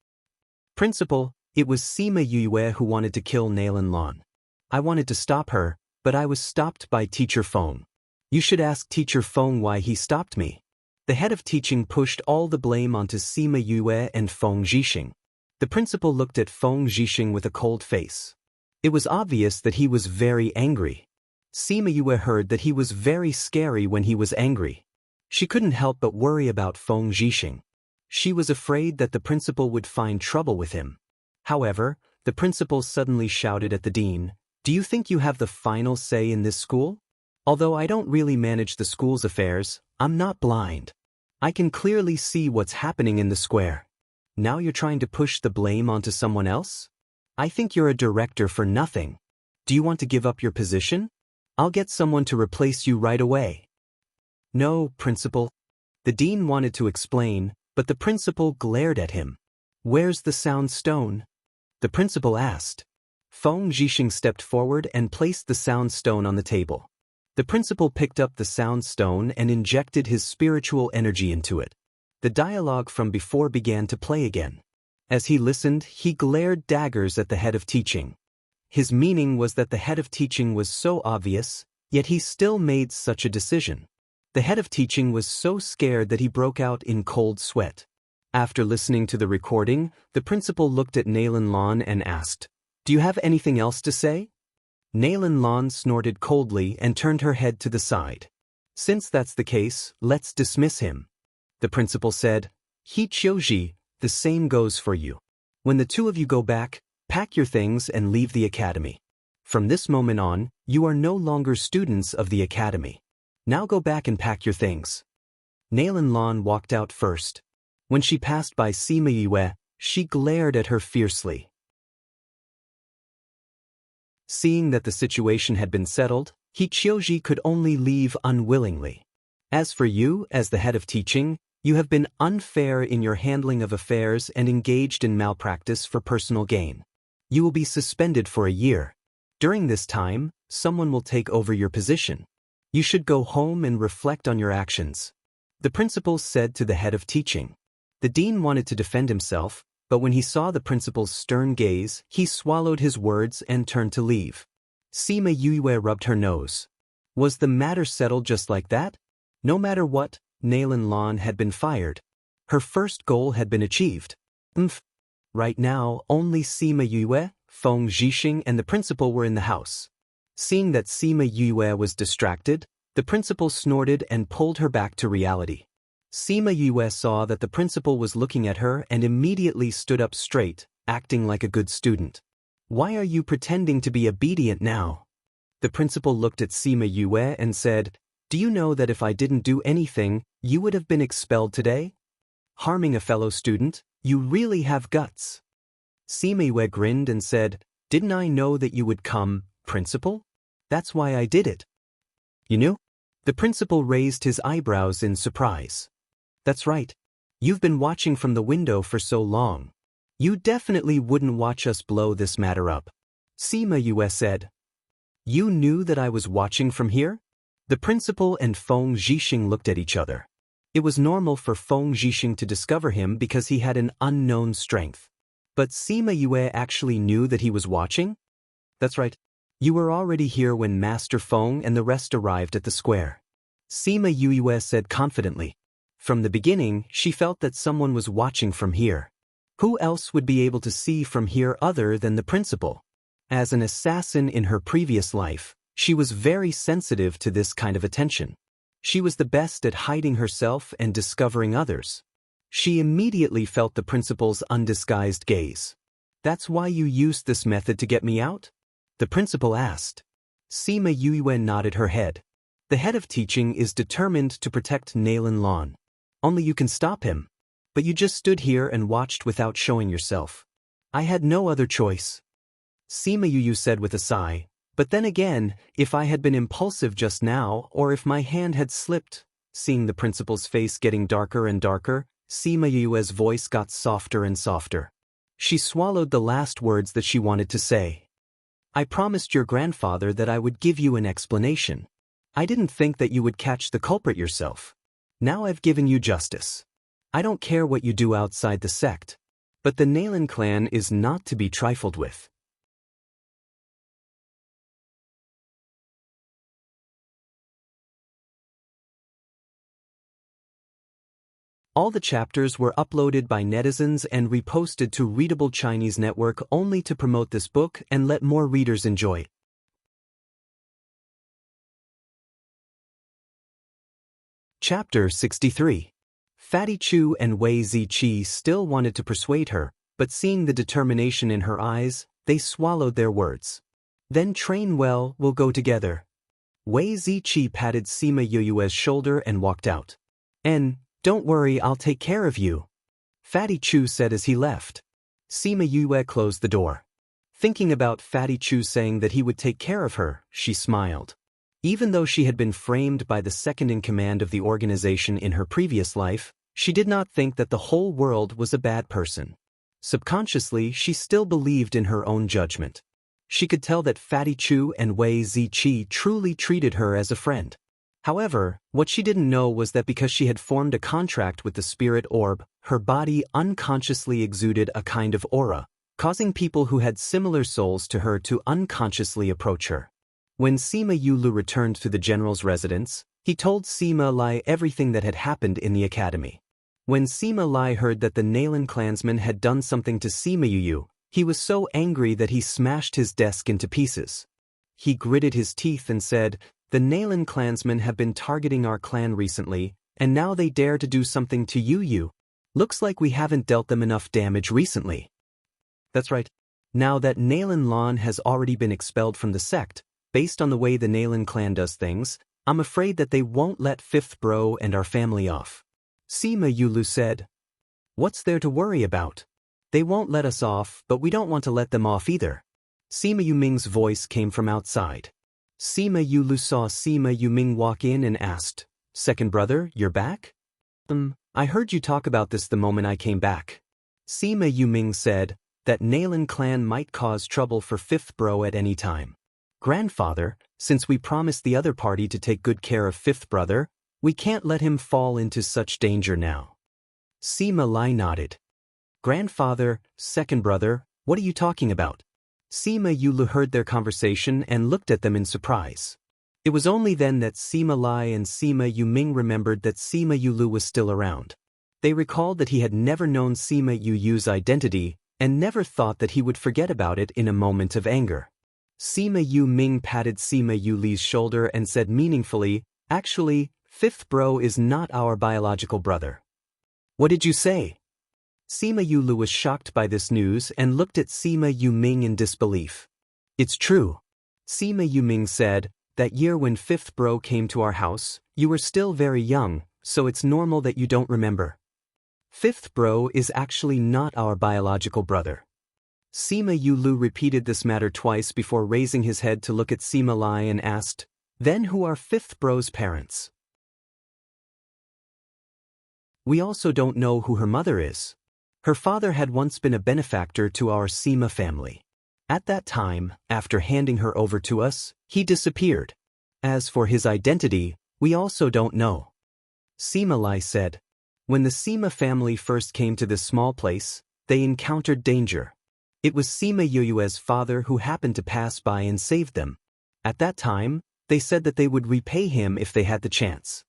"Principal, it was Sima Yue who wanted to kill Nailin Lan. I wanted to stop her, but I was stopped by Teacher Feng. You should ask Teacher Feng why he stopped me." The head of teaching pushed all the blame onto Sima Yue and Feng Zhixing. The principal looked at Feng Zhixing with a cold face. It was obvious that he was very angry. Sima Yue heard that he was very scary when he was angry. She couldn't help but worry about Feng Zhixing. She was afraid that the principal would find trouble with him. However, the principal suddenly shouted at the dean, "Do you think you have the final say in this school? Although I don't really manage the school's affairs, I'm not blind. I can clearly see what's happening in the square. Now you're trying to push the blame onto someone else? I think you're a director for nothing. Do you want to give up your position? I'll get someone to replace you right away." "No, principal." The dean wanted to explain, but the principal glared at him. "Where's the sound stone?" the principal asked. Feng Zhixing stepped forward and placed the sound stone on the table. The principal picked up the sound stone and injected his spiritual energy into it. The dialogue from before began to play again. As he listened, he glared daggers at the head of teaching. His meaning was that the head of teaching was so obvious, yet he still made such a decision. The head of teaching was so scared that he broke out in cold sweat. After listening to the recording, the principal looked at Nailin Lan and asked, "Do you have anything else to say?" Nailin Lan snorted coldly and turned her head to the side. "Since that's the case, let's dismiss him." The principal said, "Hichioji, the same goes for you. When the two of you go back, pack your things and leave the academy. From this moment on, you are no longer students of the academy. Now go back and pack your things." Nailin Lan walked out first. When she passed by Sima Yue, she glared at her fiercely. Seeing that the situation had been settled, Hichioji could only leave unwillingly. "As for you, as the head of teaching, you have been unfair in your handling of affairs and engaged in malpractice for personal gain. You will be suspended for a year. During this time, someone will take over your position. You should go home and reflect on your actions," the principal said to the head of teaching. The dean wanted to defend himself, but when he saw the principal's stern gaze, he swallowed his words and turned to leave. Sima Yue rubbed her nose. Was the matter settled just like that? No matter what, Nailin Lan had been fired. Her first goal had been achieved. Right now, only Sima Yue, Feng Zhixing and the principal were in the house. Seeing that Sima Yue was distracted, the principal snorted and pulled her back to reality. Sima Yue saw that the principal was looking at her and immediately stood up straight, acting like a good student. "Why are you pretending to be obedient now?" The principal looked at Sima Yue and said, "Do you know that if I didn't do anything, you would have been expelled today? Harming a fellow student, you really have guts." Sima Yue grinned and said, "Didn't I know that you would come, principal? That's why I did it." "You knew?" The principal raised his eyebrows in surprise. "That's right. You've been watching from the window for so long. You definitely wouldn't watch us blow this matter up." Sima Yue said. "You knew that I was watching from here?" The principal and Feng Zhixing looked at each other. It was normal for Feng Zhixing to discover him because he had an unknown strength. But Sima Yue actually knew that he was watching? "That's right. You were already here when Master Feng and the rest arrived at the square," Sima Yue said confidently. From the beginning, she felt that someone was watching from here. Who else would be able to see from here other than the principal? As an assassin in her previous life, she was very sensitive to this kind of attention. She was the best at hiding herself and discovering others. She immediately felt the principal's undisguised gaze. "That's why you used this method to get me out?" the principal asked. Sima Yue nodded her head. "The head of teaching is determined to protect Nailin Lan. Only you can stop him. But you just stood here and watched without showing yourself. I had no other choice." Sima Yue said with a sigh, "But then again, if I had been impulsive just now or if my hand had slipped." Seeing the principal's face getting darker and darker, Sima Yue's voice got softer and softer. She swallowed the last words that she wanted to say. I promised your grandfather that I would give you an explanation. I didn't think that you would catch the culprit yourself. Now I've given you justice. I don't care what you do outside the sect. But the Nalan clan is not to be trifled with. All the chapters were uploaded by netizens and reposted to Readable Chinese Network only to promote this book and let more readers enjoy it. Chapter 63. Fatty Chu and Wei Ziqi still wanted to persuade her, but seeing the determination in her eyes, they swallowed their words. Then train well, we'll go together. Wei Ziqi patted Sima Yuyue's shoulder and walked out. Don't worry, I'll take care of you, Fatty Chu said as he left. Sima Yue closed the door. Thinking about Fatty Chu saying that he would take care of her, she smiled. Even though she had been framed by the second-in-command of the organization in her previous life, she did not think that the whole world was a bad person. Subconsciously, she still believed in her own judgment. She could tell that Fatty Chu and Wei Ziqi truly treated her as a friend. However, what she didn't know was that because she had formed a contract with the spirit orb, her body unconsciously exuded a kind of aura, causing people who had similar souls to her to unconsciously approach her. When Sima Yulu returned to the general's residence, he told Sima Lai everything that had happened in the academy. When Sima Lai heard that the Nalan clansman had done something to Sima Yuyu, he was so angry that he smashed his desk into pieces. He gritted his teeth and said, "The Nalan clansmen have been targeting our clan recently, and now they dare to do something to Yuyu. Looks like we haven't dealt them enough damage recently." That's right. Now that Nalan Lan has already been expelled from the sect, based on the way the Nalan clan does things, I'm afraid that they won't let Fifth Bro and our family off. Sima Yulu said. What's there to worry about? They won't let us off, but we don't want to let them off either. Sima Yuming's voice came from outside. Sima Yulu saw Sima Yuming walk in and asked, "Second brother, you're back?" I heard you talk about this the moment I came back. Sima Yuming said that Nalan clan might cause trouble for Fifth Bro at any time. Grandfather, since we promised the other party to take good care of Fifth Brother, we can't let him fall into such danger now. Sima Lai nodded. Grandfather, second brother, what are you talking about? Sima Yulu heard their conversation and looked at them in surprise. It was only then that Sima Lai and Sima Yuming remembered that Sima Yulu was still around. They recalled that he had never known Sima Yuyu's identity and never thought that he would forget about it in a moment of anger. Sima Yuming patted Sima Yuli's shoulder and said meaningfully, "Actually, Fifth Bro is not our biological brother." What did you say? Sima Yulu was shocked by this news and looked at Sima Yuming in disbelief. It's true. Sima Yuming said, that year when Fifth Bro came to our house, you were still very young, so it's normal that you don't remember. Fifth Bro is actually not our biological brother. Sima Yulu repeated this matter twice before raising his head to look at Sima Lai and asked, "Then who are Fifth Bro's parents?" We also don't know who her mother is. Her father had once been a benefactor to our Sima family. At that time, after handing her over to us, he disappeared. As for his identity, we also don't know. Sima Lai said. When the Sima family first came to this small place, they encountered danger. It was Sima Yuyue's father who happened to pass by and saved them. At that time, they said that they would repay him if they had the chance.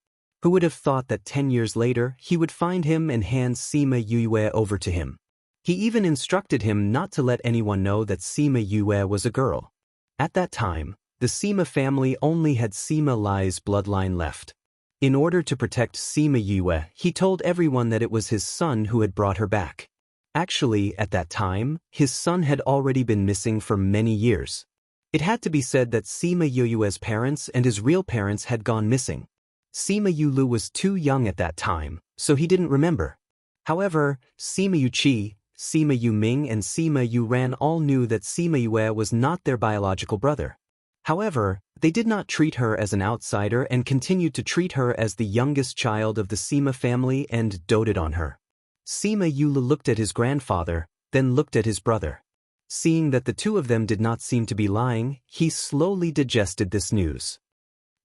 Who would have thought that 10 years later he would find him and hand Sima Yuyue over to him? He even instructed him not to let anyone know that Sima Yue was a girl. At that time, the Sima family only had Sima Lai's bloodline left. In order to protect Sima Yue, he told everyone that it was his son who had brought her back. Actually, at that time, his son had already been missing for many years. It had to be said that Sima Yuyue's parents and his real parents had gone missing. Sima Yulu was too young at that time, so he didn't remember. However, Sima Yuqi, Sima Yuming and Sima Yuran all knew that Sima Yue was not their biological brother. However, they did not treat her as an outsider and continued to treat her as the youngest child of the Sima family and doted on her. Sima Yulu looked at his grandfather, then looked at his brother. Seeing that the two of them did not seem to be lying, he slowly digested this news.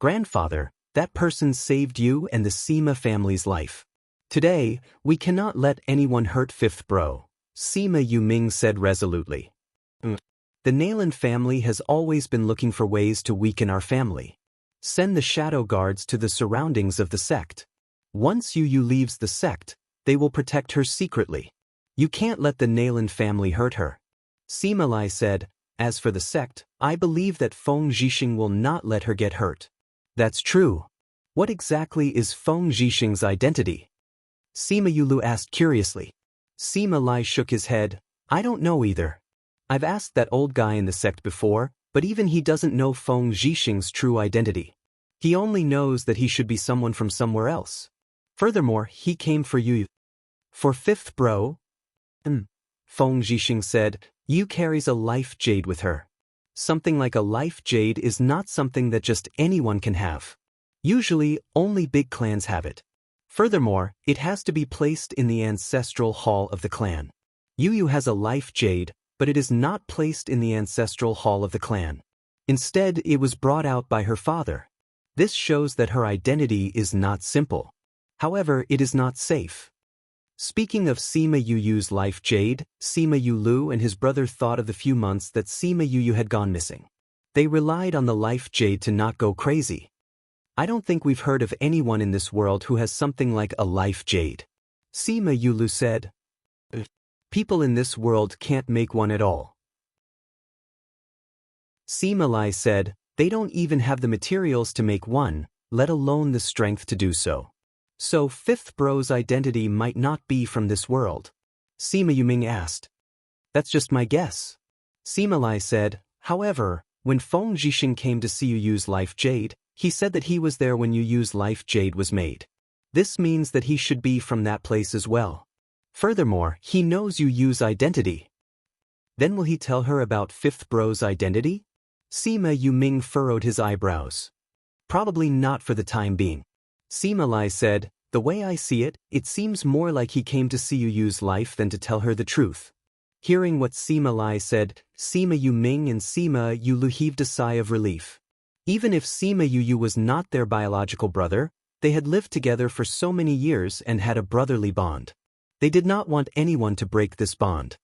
Grandfather, that person saved you and the Sima family's life. Today, we cannot let anyone hurt fifth bro, Sima Yuming said resolutely. The Nayland family has always been looking for ways to weaken our family. Send the shadow guards to the surroundings of the sect. Once Yu leaves the sect, they will protect her secretly. You can't let the Nayland family hurt her. Sima Lai said, as for the sect, I believe that Feng Zhixing will not let her get hurt. That's true. What exactly is Feng Zhixing's identity? Sima Yulu asked curiously. Sima Lai shook his head, I don't know either. I've asked that old guy in the sect before, but even he doesn't know Feng Zhixing's true identity. He only knows that he should be someone from somewhere else. Furthermore, he came for you. For fifth bro? Feng Zhixing said, Yu carries a life jade with her. Something like a life jade is not something that just anyone can have. Usually, only big clans have it. Furthermore, it has to be placed in the ancestral hall of the clan. Yu has a life jade, but it is not placed in the ancestral hall of the clan. Instead, it was brought out by her father. This shows that her identity is not simple. However, it is not safe. Speaking of Sima Yu's life jade, Sima Yulu and his brother thought of the few months that Sima Yu had gone missing. They relied on the life jade to not go crazy. I don't think we've heard of anyone in this world who has something like a life jade. Sima Yulu said. People in this world can't make one at all. Sima Lai said, they don't even have the materials to make one, let alone the strength to do so. So fifth bro's identity might not be from this world. Sima Yuming asked. That's just my guess. Sima Lai said, however, when Feng Zhixing came to see Yu's life jade, he said that he was there when Yu's life jade was made. This means that he should be from that place as well. Furthermore, he knows Yu's identity. Then will he tell her about fifth bro's identity? Sima Yuming furrowed his eyebrows. Probably not for the time being. Sima Lai said, the way I see it, it seems more like he came to see Yu's life than to tell her the truth. Hearing what Sima Lai said, Sima Yuming and Sima Yulu heaved a sigh of relief. Even if Sima Yu was not their biological brother, they had lived together for so many years and had a brotherly bond. They did not want anyone to break this bond.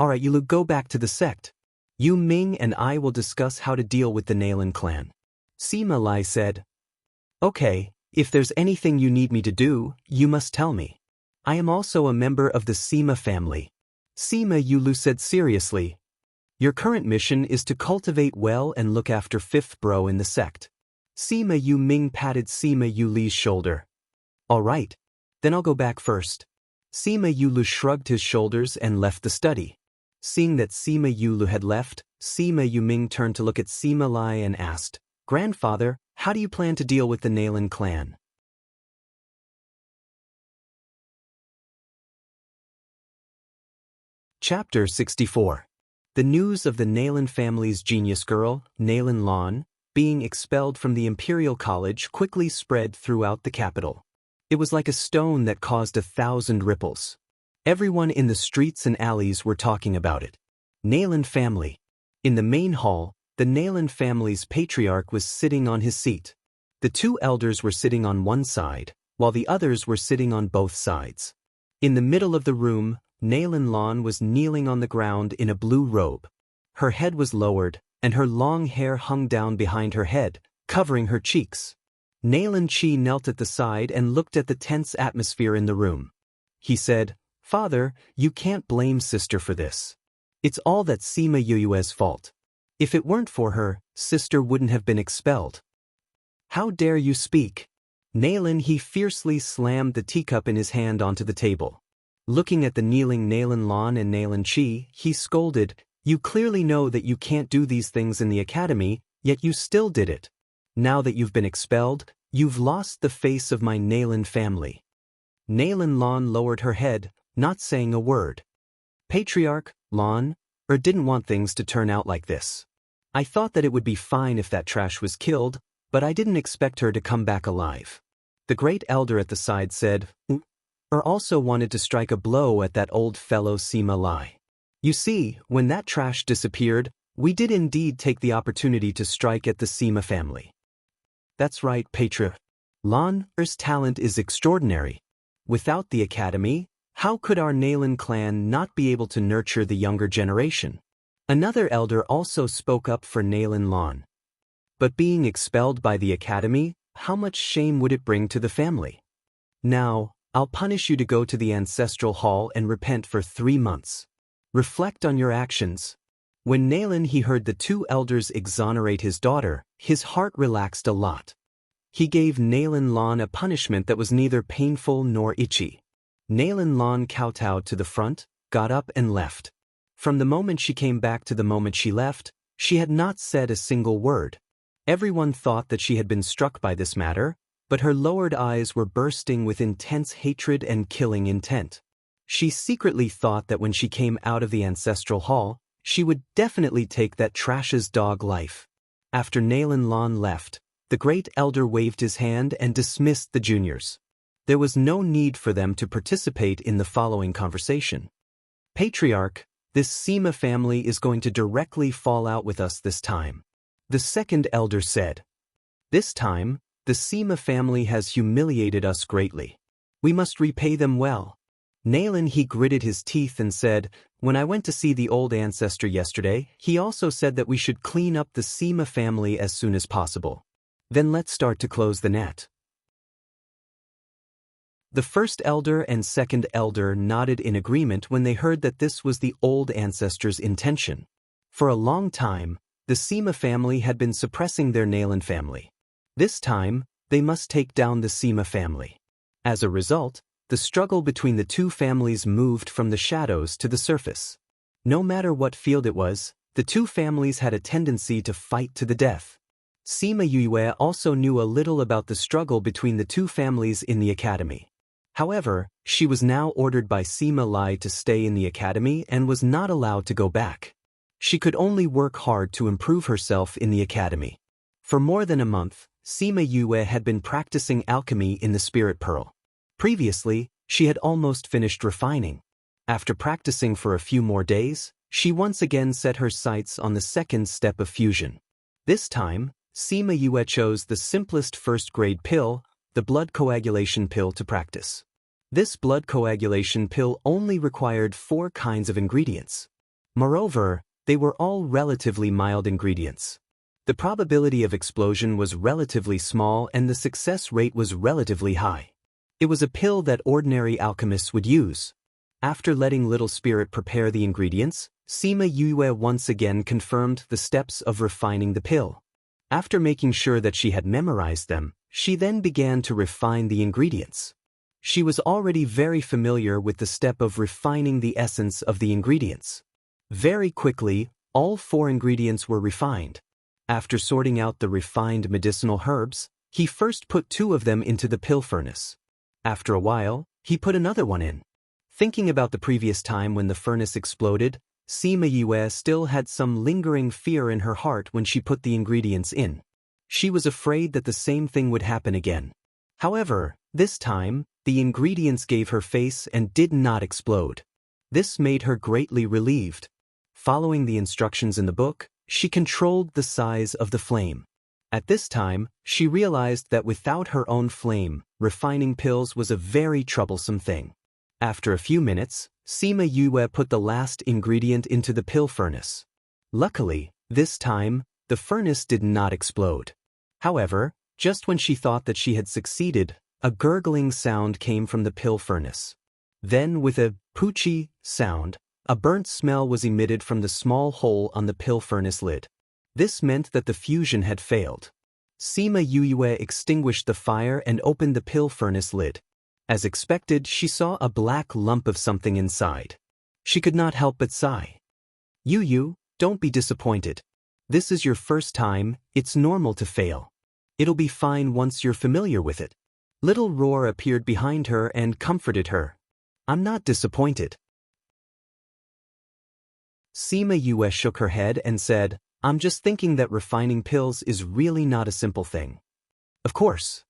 Alright, Yulu, go back to the sect. Yu Ming and I will discuss how to deal with the Nayland clan. Sima Lai said. Okay, if there's anything you need me to do, you must tell me. I am also a member of the Sima family. Sima Yulu said seriously. Your current mission is to cultivate well and look after fifth bro in the sect. Sima Yu Ming patted Sima Yuli's shoulder. Alright, then I'll go back first. Sima Yulu shrugged his shoulders and left the study. Seeing that Sima Yulu had left, Sima Yuming turned to look at Sima Lai and asked, Grandfather, how do you plan to deal with the Nayland clan? Chapter 64. The news of the Nayland family's genius girl, Nayland Lan, being expelled from the Imperial College quickly spread throughout the capital. It was like a stone that caused 1,000 ripples. Everyone in the streets and alleys were talking about it. Nayland family. In the main hall, the Nayland family's patriarch was sitting on his seat. The two elders were sitting on one side, while the others were sitting on both sides. In the middle of the room, Nayland Lan was kneeling on the ground in a blue robe. Her head was lowered, and her long hair hung down behind her head, covering her cheeks. Nayland Chi knelt at the side and looked at the tense atmosphere in the room. He said, Father, you can't blame sister for this. It's all that Sima Yu's fault. If it weren't for her, sister wouldn't have been expelled. How dare you speak? Nayland he fiercely slammed the teacup in his hand onto the table. Looking at the kneeling Nayland Lan and Nayland Chi, he scolded, You clearly know that you can't do these things in the academy, yet you still did it. Now that you've been expelled, you've lost the face of my Nayland family. Nayland Lan lowered her head, not saying a word. Patriarch, Lan, didn't want things to turn out like this. I thought that it would be fine if that trash was killed, but I didn't expect her to come back alive. The great elder at the side said, also wanted to strike a blow at that old fellow Sima Lai. You see, when that trash disappeared, we did indeed take the opportunity to strike at the Sima family. That's right, Petra. Lan's talent is extraordinary. Without the academy, how could our Nalan clan not be able to nurture the younger generation? Another elder also spoke up for Nalan Lan. But being expelled by the academy, how much shame would it bring to the family? Now, I'll punish you to go to the ancestral hall and repent for 3 months. Reflect on your actions. When Nalan heard the 2 elders exonerate his daughter, his heart relaxed a lot. He gave Nalan Lan a punishment that was neither painful nor itchy. Nalan Lan kowtowed to the front, got up and left. From the moment she came back to the moment she left, she had not said a single word. Everyone thought that she had been struck by this matter, but her lowered eyes were bursting with intense hatred and killing intent. She secretly thought that when she came out of the ancestral hall, she would definitely take that trash's dog life. After Nalan Lan left, the great elder waved his hand and dismissed the juniors. There was no need for them to participate in the following conversation. Patriarch, this Sima family is going to directly fall out with us this time. The second elder said. This time, the Sima family has humiliated us greatly. We must repay them well. Nalan gritted his teeth and said, when I went to see the old ancestor yesterday, he also said that we should clean up the Sima family as soon as possible. Then let's start to close the net. The first elder and second elder nodded in agreement when they heard that this was the old ancestor's intention. For a long time, the Sima family had been suppressing their Nalan family. This time, they must take down the Sima family. As a result, the struggle between the 2 families moved from the shadows to the surface. No matter what field it was, the 2 families had a tendency to fight to the death. Sima Yue also knew a little about the struggle between the 2 families in the academy. However, she was now ordered by Sima Lai to stay in the academy and was not allowed to go back. She could only work hard to improve herself in the academy. For more than a month, Sima Yue had been practicing alchemy in the spirit pearl. Previously, she had almost finished refining. After practicing for a few more days, she once again set her sights on the second step of fusion. This time, Sima Yue chose the simplest first-grade pill, the blood coagulation pill, to practice. This blood coagulation pill only required 4 kinds of ingredients. Moreover, they were all relatively mild ingredients. The probability of explosion was relatively small and the success rate was relatively high. It was a pill that ordinary alchemists would use. After letting Little Spirit prepare the ingredients, Sima Yue once again confirmed the steps of refining the pill. After making sure that she had memorized them, she then began to refine the ingredients. She was already very familiar with the step of refining the essence of the ingredients. Very quickly, all 4 ingredients were refined. After sorting out the refined medicinal herbs, he first put 2 of them into the pill furnace. After a while, he put another one in. Thinking about the previous time when the furnace exploded, Sima Yue still had some lingering fear in her heart when she put the ingredients in. She was afraid that the same thing would happen again. However, this time, the ingredients gave her face and did not explode. This made her greatly relieved. Following the instructions in the book, she controlled the size of the flame. At this time, she realized that without her own flame, refining pills was a very troublesome thing. After a few minutes, Sima Yue put the last ingredient into the pill furnace. Luckily, this time, the furnace did not explode. However, just when she thought that she had succeeded, a gurgling sound came from the pill furnace. Then, with a poochie sound, a burnt smell was emitted from the small hole on the pill furnace lid. This meant that the fusion had failed. Sima Yue extinguished the fire and opened the pill furnace lid. As expected, she saw a black lump of something inside. She could not help but sigh. Yu, don't be disappointed. This is your first time, it's normal to fail. It'll be fine once you're familiar with it. Little Roar appeared behind her and comforted her. I'm not disappointed. Sima Yue shook her head and said, I'm just thinking that refining pills is really not a simple thing. Of course.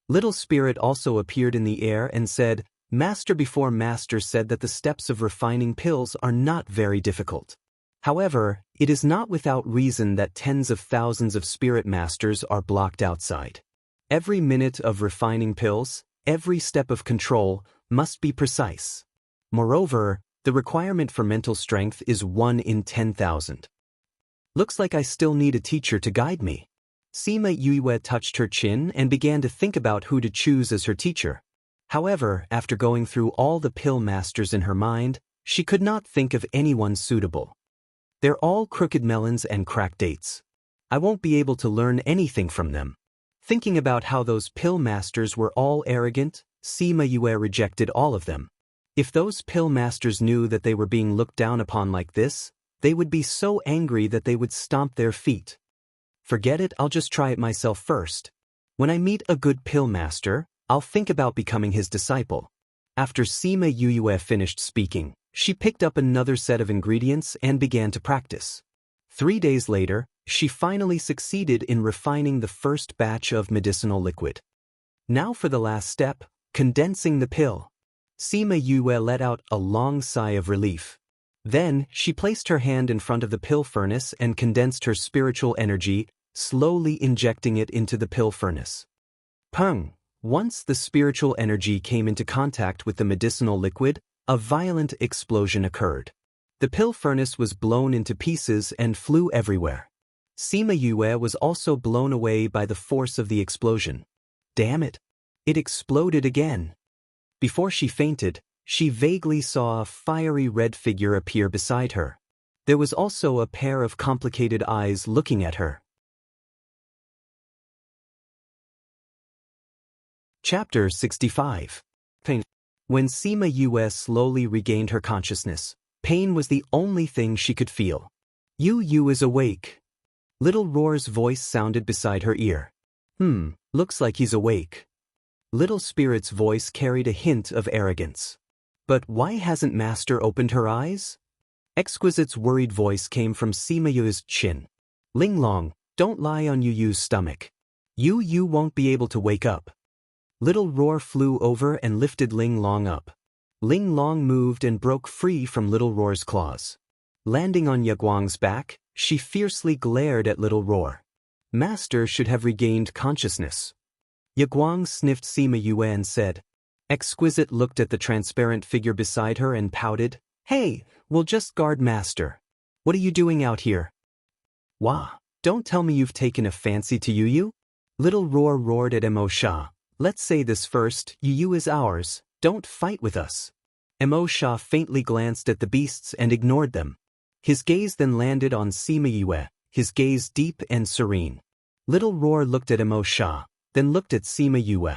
Little Spirit also appeared in the air and said, Master before master said that the steps of refining pills are not very difficult. However, it is not without reason that tens of thousands of spirit masters are blocked outside. Every minute of refining pills, every step of control, must be precise. Moreover, the requirement for mental strength is 1 in 10,000. Looks like I still need a teacher to guide me. Sima Yue touched her chin and began to think about who to choose as her teacher. However, after going through all the pill masters in her mind, she could not think of anyone suitable. They're all crooked melons and cracked dates. I won't be able to learn anything from them. Thinking about how those pill masters were all arrogant, Sima Yue rejected all of them. If those pill masters knew that they were being looked down upon like this, they would be so angry that they would stomp their feet. Forget it, I'll just try it myself first. When I meet a good pill master, I'll think about becoming his disciple. After Sima Yue finished speaking, she picked up another set of ingredients and began to practice. 3 days later, she finally succeeded in refining the first batch of medicinal liquid. Now for the last step, condensing the pill. Sima Yue let out a long sigh of relief. Then, she placed her hand in front of the pill furnace and condensed her spiritual energy, slowly injecting it into the pill furnace. Pung! Once the spiritual energy came into contact with the medicinal liquid, a violent explosion occurred. The pill furnace was blown into pieces and flew everywhere. Sima Yue was also blown away by the force of the explosion. Damn it! It exploded again. Before she fainted, she vaguely saw a fiery red figure appear beside her. There was also a pair of complicated eyes looking at her. Chapter 65. Pain. When Sima Yue slowly regained her consciousness, pain was the only thing she could feel. Yu is awake. Little Roar's voice sounded beside her ear. Looks like he's awake. Little Spirit's voice carried a hint of arrogance. But why hasn't Master opened her eyes? Exquisite's worried voice came from Sima Yue's chin. Linglong, don't lie on Yu's stomach. Yu won't be able to wake up. Little Roar flew over and lifted Linglong up. Linglong moved and broke free from Little Roar's claws. Landing on Yaguang's back, she fiercely glared at Little Roar. Master should have regained consciousness. Yaguang sniffed Sima Yue and said. Exquisite looked at the transparent figure beside her and pouted. Hey, we'll just guard Master. What are you doing out here? Wah, don't tell me you've taken a fancy to Yu? Little Roar roared at Emo Sha. Let's say this first, Yu is ours, don't fight with us. Emo Sha faintly glanced at the beasts and ignored them. His gaze then landed on Sima Yue, his gaze deep and serene. Little Roar looked at Emo Sha, then looked at Sima Yue.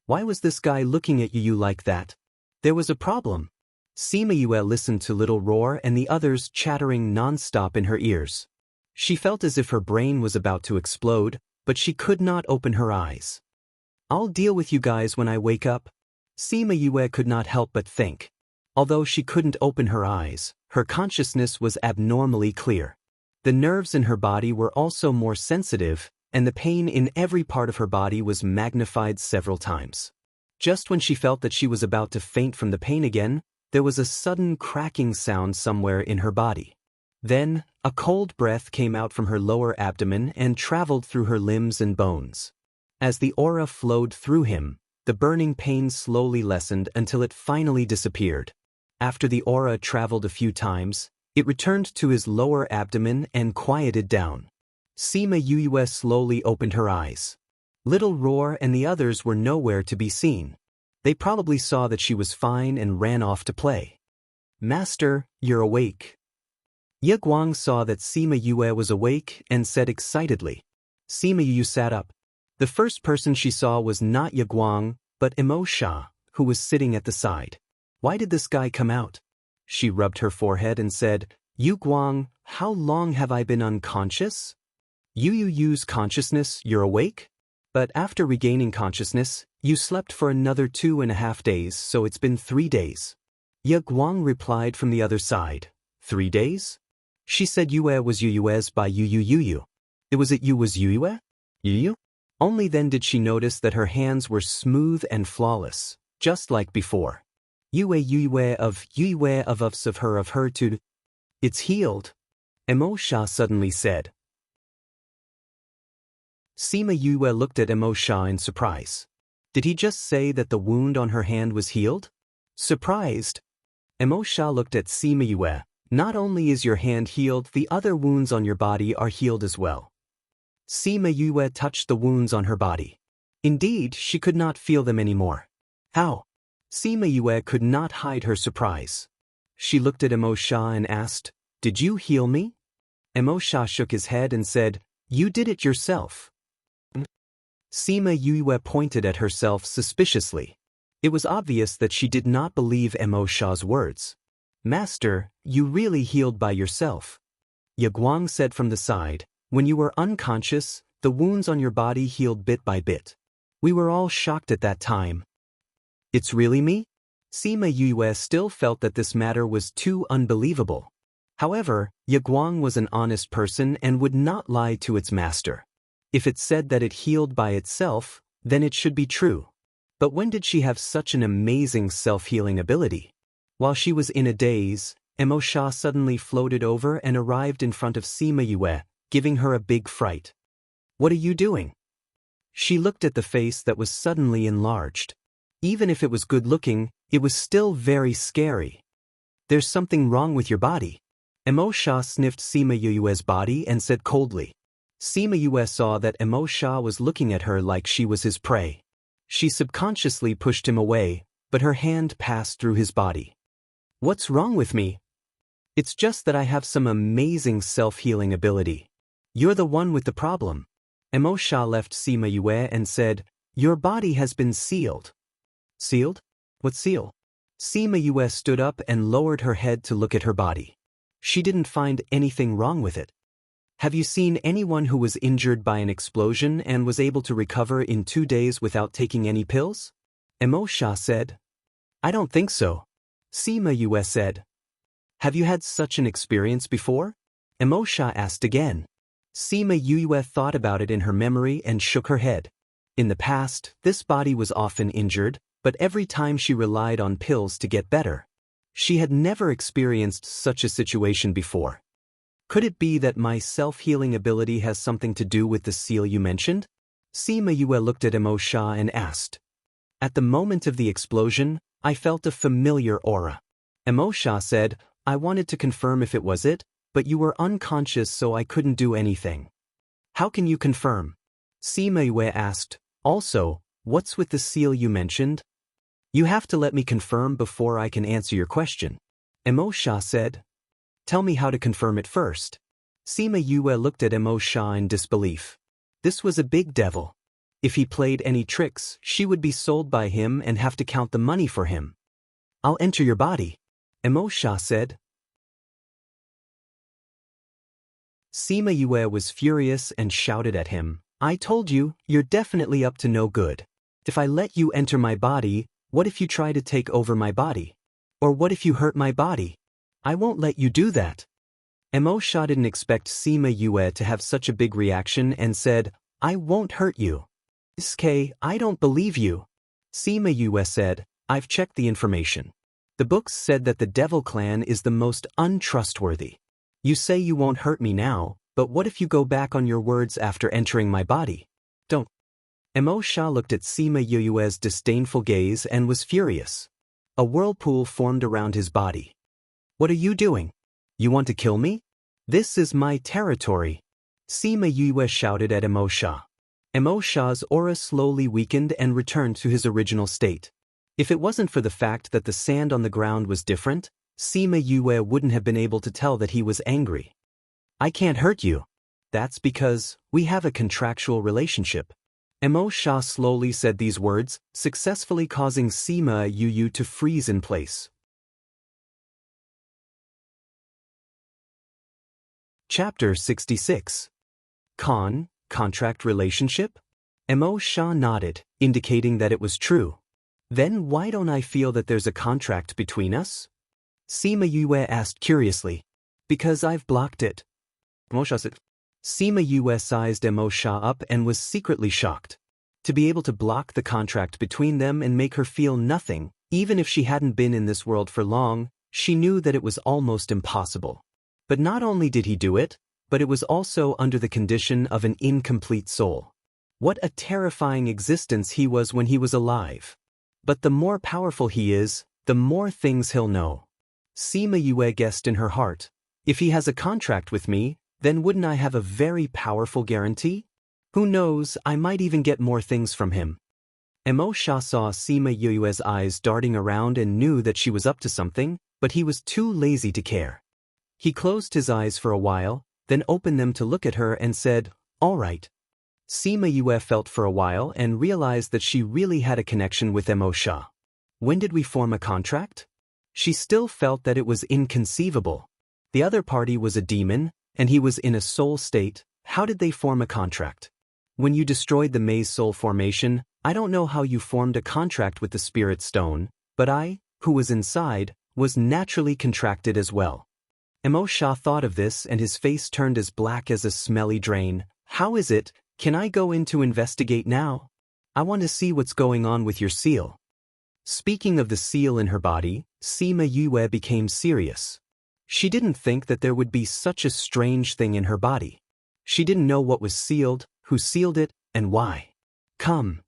Why was this guy looking at Yu like that? There was a problem. Sima Yue listened to Little Roar and the others chattering non-stop in her ears. She felt as if her brain was about to explode, but she could not open her eyes. I'll deal with you guys when I wake up. Sima Yue could not help but think. Although she couldn't open her eyes, her consciousness was abnormally clear. The nerves in her body were also more sensitive, and the pain in every part of her body was magnified several times. Just when she felt that she was about to faint from the pain again, there was a sudden cracking sound somewhere in her body. Then, a cold breath came out from her lower abdomen and traveled through her limbs and bones. As the aura flowed through him, the burning pain slowly lessened until it finally disappeared. After the aura traveled a few times, it returned to his lower abdomen and quieted down. Sima Yue slowly opened her eyes. Little Roar and the others were nowhere to be seen. They probably saw that she was fine and ran off to play. Master, you're awake. Ye Guang saw that Sima Yue was awake and said excitedly. Sima Yue sat up. The first person she saw was not Ye Guang, but Emo Sha, who was sitting at the side. Why did this guy come out? She rubbed her forehead and said, Yu Guang, how long have I been unconscious? Yu's consciousness, you're awake? But after regaining consciousness, you slept for another 2.5 days, so it's been 3 days. Ye Guang replied from the other side. 3 days? She said Yue was Yu's by Yu. It was it you was Yue? Yu? Only then did she notice that her hands were smooth and flawless, just like before. of her to. It's healed. Emosha suddenly said. Sima Yue looked at Emosha in surprise. Did he just say that the wound on her hand was healed? Surprised, Emosha looked at Sima Yue. Not only is your hand healed, the other wounds on your body are healed as well. Sima Yue touched the wounds on her body. Indeed, she could not feel them anymore. How? Sima Yue could not hide her surprise. She looked at Emosha and asked, Did you heal me? Emosha shook his head and said, You did it yourself. Sima Yue pointed at herself suspiciously. It was obvious that she did not believe Emosha's words. Master, you really healed by yourself. Yaguang said from the side, When you were unconscious, the wounds on your body healed bit by bit. We were all shocked at that time. It's really me? Sima Yue still felt that this matter was too unbelievable. However, Yaguang was an honest person and would not lie to its master. If it said that it healed by itself, then it should be true. But when did she have such an amazing self-healing ability? While she was in a daze, Emosha suddenly floated over and arrived in front of Sima Yue, giving her a big fright. What are you doing? She looked at the face that was suddenly enlarged. Even if it was good-looking, it was still very scary. There's something wrong with your body. Emosha sniffed Sima Yue's body and said coldly. Sima Yue saw that Emosha was looking at her like she was his prey. She subconsciously pushed him away, but her hand passed through his body. What's wrong with me? It's just that I have some amazing self-healing ability. You're the one with the problem. Emosha left Sima Yue and said, Your body has been sealed. Sealed? What seal? Sima Yue stood up and lowered her head to look at her body. She didn't find anything wrong with it. Have you seen anyone who was injured by an explosion and was able to recover in 2 days without taking any pills? Emosha said. I don't think so. Sima Yue said. Have you had such an experience before? Emosha asked again. Sima Yue thought about it in her memory and shook her head. In the past, this body was often injured, but every time she relied on pills to get better. She had never experienced such a situation before. Could it be that my self-healing ability has something to do with the seal you mentioned? Sima Yue looked at Emosha and asked. At the moment of the explosion, I felt a familiar aura. Emosha said, I wanted to confirm if it was it, but you were unconscious so I couldn't do anything. How can you confirm? Sima Yue asked, also, what's with the seal you mentioned? You have to let me confirm before I can answer your question. Emosha said. Tell me how to confirm it first. Sima Yue looked at Emosha in disbelief. This was a big devil. If he played any tricks, she would be sold by him and have to count the money for him. I'll enter your body, Emosha said. Sima Yue was furious and shouted at him. I told you, you're definitely up to no good. If I let you enter my body, what if you try to take over my body? Or what if you hurt my body? I won't let you do that. Emosha didn't expect Sima Yue to have such a big reaction and said, I won't hurt you. SK, I don't believe you. Sima Yue said, I've checked the information. The books said that the Devil Clan is the most untrustworthy. You say you won't hurt me now, but what if you go back on your words after entering my body? Don't. Emosha looked at Sima Yue's disdainful gaze and was furious. A whirlpool formed around his body. What are you doing? You want to kill me? This is my territory. Sima Yue shouted at Emosha. Emosha's aura slowly weakened and returned to his original state. If it wasn't for the fact that the sand on the ground was different, Sima Yue wouldn't have been able to tell that he was angry. I can't hurt you. That's because we have a contractual relationship. Emosha slowly said these words, successfully causing Sima Yue to freeze in place. Chapter 66. Contract relationship? Emosha nodded, indicating that it was true. Then why don't I feel that there's a contract between us? Sima Yue asked curiously. Because I've blocked it. Emosha said. Sima Yue sized Emosha up and was secretly shocked. To be able to block the contract between them and make her feel nothing, Even if she hadn't been in this world for long, she knew that it was almost impossible. But not only did he do it, but it was also under the condition of an incomplete soul. What a terrifying existence he was when he was alive. But the more powerful he is, the more things he'll know. Sima Yue guessed in her heart, if he has a contract with me, then wouldn't I have a very powerful guarantee? Who knows, I might even get more things from him. Emo Sha saw Sima Yue's eyes darting around and knew that she was up to something, but he was too lazy to care. He closed his eyes for a while, then opened them to look at her and said, all right. Sima Yue felt for a while and realized that she really had a connection with Emo Sha. When did we form a contract? She still felt that it was inconceivable. The other party was a demon, and he was in a soul state. How did they form a contract? When you destroyed the maze soul formation, I don't know how you formed a contract with the spirit stone, but I, who was inside, was naturally contracted as well. Emo Sha thought of this and his face turned as black as a smelly drain. How is it? Can I go in to investigate now? I want to see what's going on with your seal. Speaking of the seal in her body, Sima Yue became serious. She didn't think that there would be such a strange thing in her body. She didn't know what was sealed, who sealed it, and why. Come.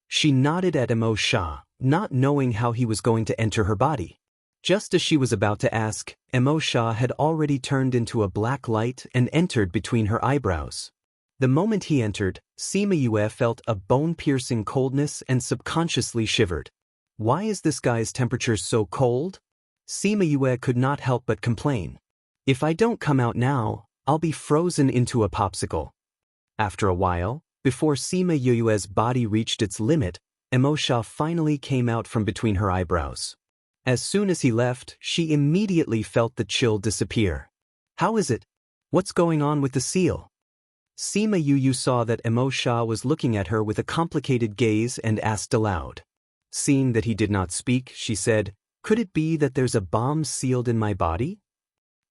She nodded at Emo Sha, not knowing how he was going to enter her body. Just as she was about to ask, Emo Sha had already turned into a black light and entered between her eyebrows. The moment he entered, Sima Yue felt a bone-piercing coldness and subconsciously shivered. Why is this guy's temperature so cold? Sima Yue could not help but complain. If I don't come out now, I'll be frozen into a popsicle. After a while, before Sima Yue's body reached its limit, Emo Sha finally came out from between her eyebrows. As soon as he left, she immediately felt the chill disappear. How is it? What's going on with the seal? Sima Yu saw that Emo Sha was looking at her with a complicated gaze and asked aloud. Seeing that he did not speak, she said, could it be that there's a bomb sealed in my body?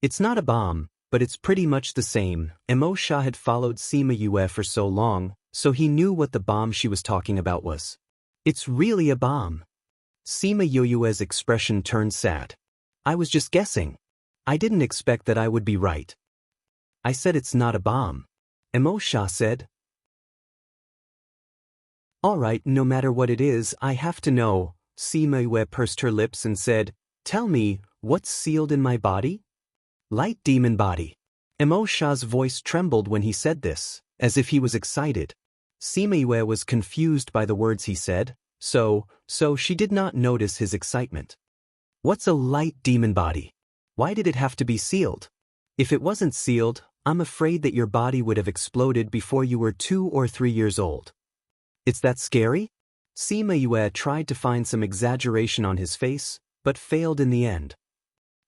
It's not a bomb, but it's pretty much the same. Emo Sha had followed Sima Yue for so long, so he knew what the bomb she was talking about was. It's really a bomb. Sima Yue's expression turned sad. I was just guessing. I didn't expect that I would be right. I said it's not a bomb. Emo Sha said. All right, no matter what it is, I have to know. Sima Yue pursed her lips and said, tell me, what's sealed in my body? Light demon body. Emo Sha's voice trembled when he said this, as if he was excited. Sima Yue was confused by the words he said, so she did not notice his excitement. What's a light demon body? Why did it have to be sealed? If it wasn't sealed, I'm afraid that your body would have exploded before you were 2 or 3 years old. It's that scary? Sima Yue tried to find some exaggeration on his face, but failed in the end.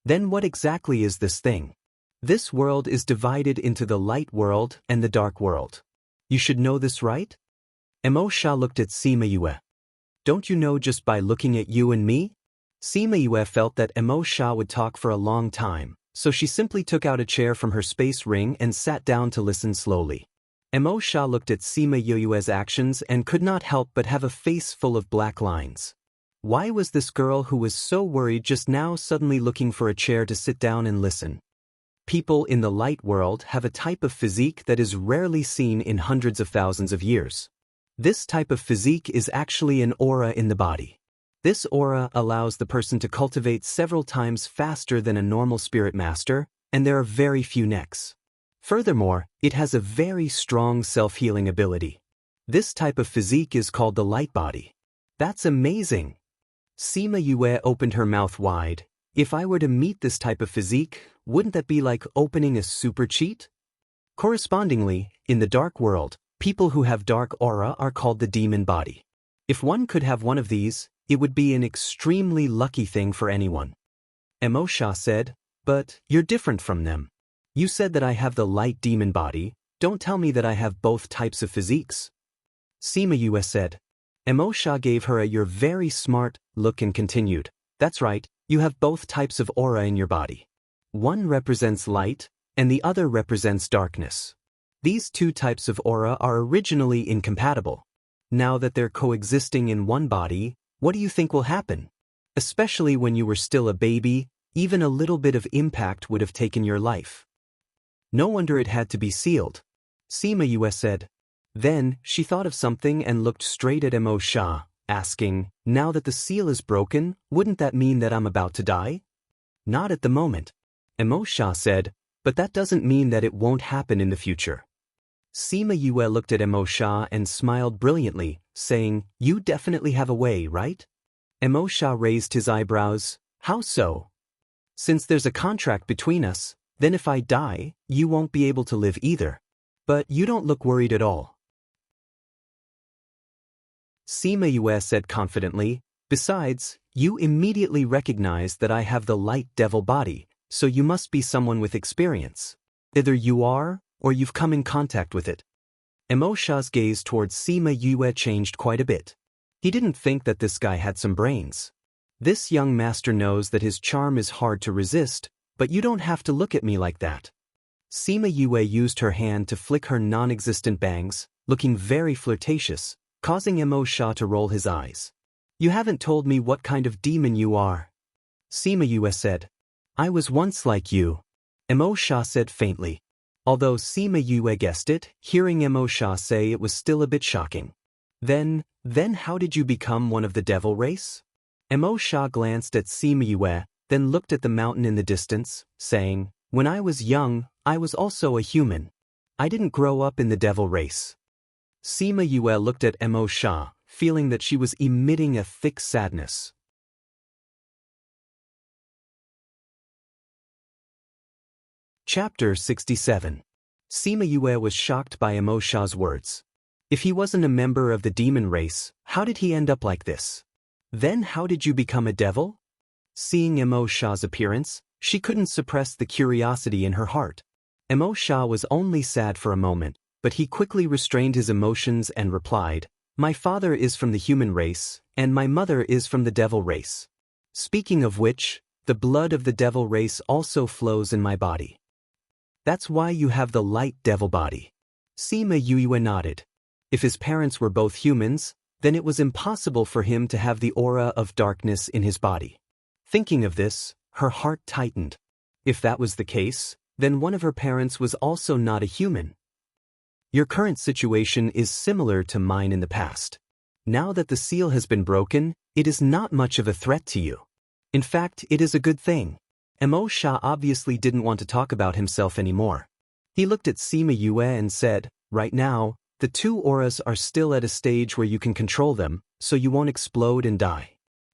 Then what exactly is this thing? This world is divided into the light world and the dark world. You should know this, right? Emo Sha looked at Sima Yue. Don't you know just by looking at you and me? Sima Yue felt that Emo Sha would talk for a long time, so she simply took out a chair from her space ring and sat down to listen slowly. Emo Sha looked at Sima Yue's actions and could not help but have a face full of black lines. Why was this girl who was so worried just now suddenly looking for a chair to sit down and listen? People in the light world have a type of physique that is rarely seen in hundreds of thousands of years. This type of physique is actually an aura in the body. This aura allows the person to cultivate several times faster than a normal spirit master, and there are very few necks. Furthermore, it has a very strong self-healing ability. This type of physique is called the light body. That's amazing. Sima Yue opened her mouth wide. If I were to meet this type of physique, wouldn't that be like opening a super cheat? Correspondingly, in the dark world, people who have dark aura are called the demon body. If one could have one of these, it would be an extremely lucky thing for anyone. Emo Sha said, but you're different from them. You said that I have the light demon body, don't tell me that I have both types of physiques. Sima Yue said. Emo Sha gave her a "you're very smart" look and continued. That's right, you have both types of aura in your body. One represents light, and the other represents darkness. These two types of aura are originally incompatible. Now that they're coexisting in one body, what do you think will happen? Especially when you were still a baby, even a little bit of impact would have taken your life. No wonder it had to be sealed. Seema Yue said. Then, she thought of something and looked straight at Emo Shah, asking, now that the seal is broken, wouldn't that mean that I'm about to die? Not at the moment. Emo Shah said, but that doesn't mean that it won't happen in the future. Seema Yue looked at Emo Shah and smiled brilliantly, saying, you definitely have a way, right? Emo Shah raised his eyebrows. How so? Since there's a contract between us, then if I die, you won't be able to live either. But you don't look worried at all. Seema Yue said confidently, besides, you immediately recognized that I have the light devil body, so you must be someone with experience. Either you are, or you've come in contact with it. Emo Shah's gaze towards Seema Yue changed quite a bit. He didn't think that this guy had some brains. This young master knows that his charm is hard to resist, but you don't have to look at me like that. Seema Yue used her hand to flick her non-existent bangs, looking very flirtatious, causing Emo Shah to roll his eyes. You haven't told me what kind of demon you are. Seema Yue said. I was once like you. Emo Shah said faintly. Although Seema Yue guessed it, hearing Emo Shah say it was still a bit shocking. Then how did you become one of the devil race? Emo Shah glanced at Seema Yue, then looked at the mountain in the distance, saying, when I was young, I was also a human. I didn't grow up in the devil race. Seema Yue looked at Emo Shah, feeling that she was emitting a thick sadness. Chapter 67. Seema Yue was shocked by Emo Shah's words. If he wasn't a member of the demon race, how did he end up like this? Then how did you become a devil? Seeing Emo Shah's appearance, she couldn't suppress the curiosity in her heart. Emo Shah was only sad for a moment, but he quickly restrained his emotions and replied, my father is from the human race, and my mother is from the devil race. Speaking of which, the blood of the devil race also flows in my body. That's why you have the light devil body. Seema Yue nodded. If his parents were both humans, then it was impossible for him to have the aura of darkness in his body. Thinking of this, her heart tightened. If that was the case, then one of her parents was also not a human. Your current situation is similar to mine in the past. Now that the seal has been broken, it is not much of a threat to you. In fact, it is a good thing. Emo Shah obviously didn't want to talk about himself anymore. He looked at Seema Yue and said, right now, the two auras are still at a stage where you can control them, so you won't explode and die.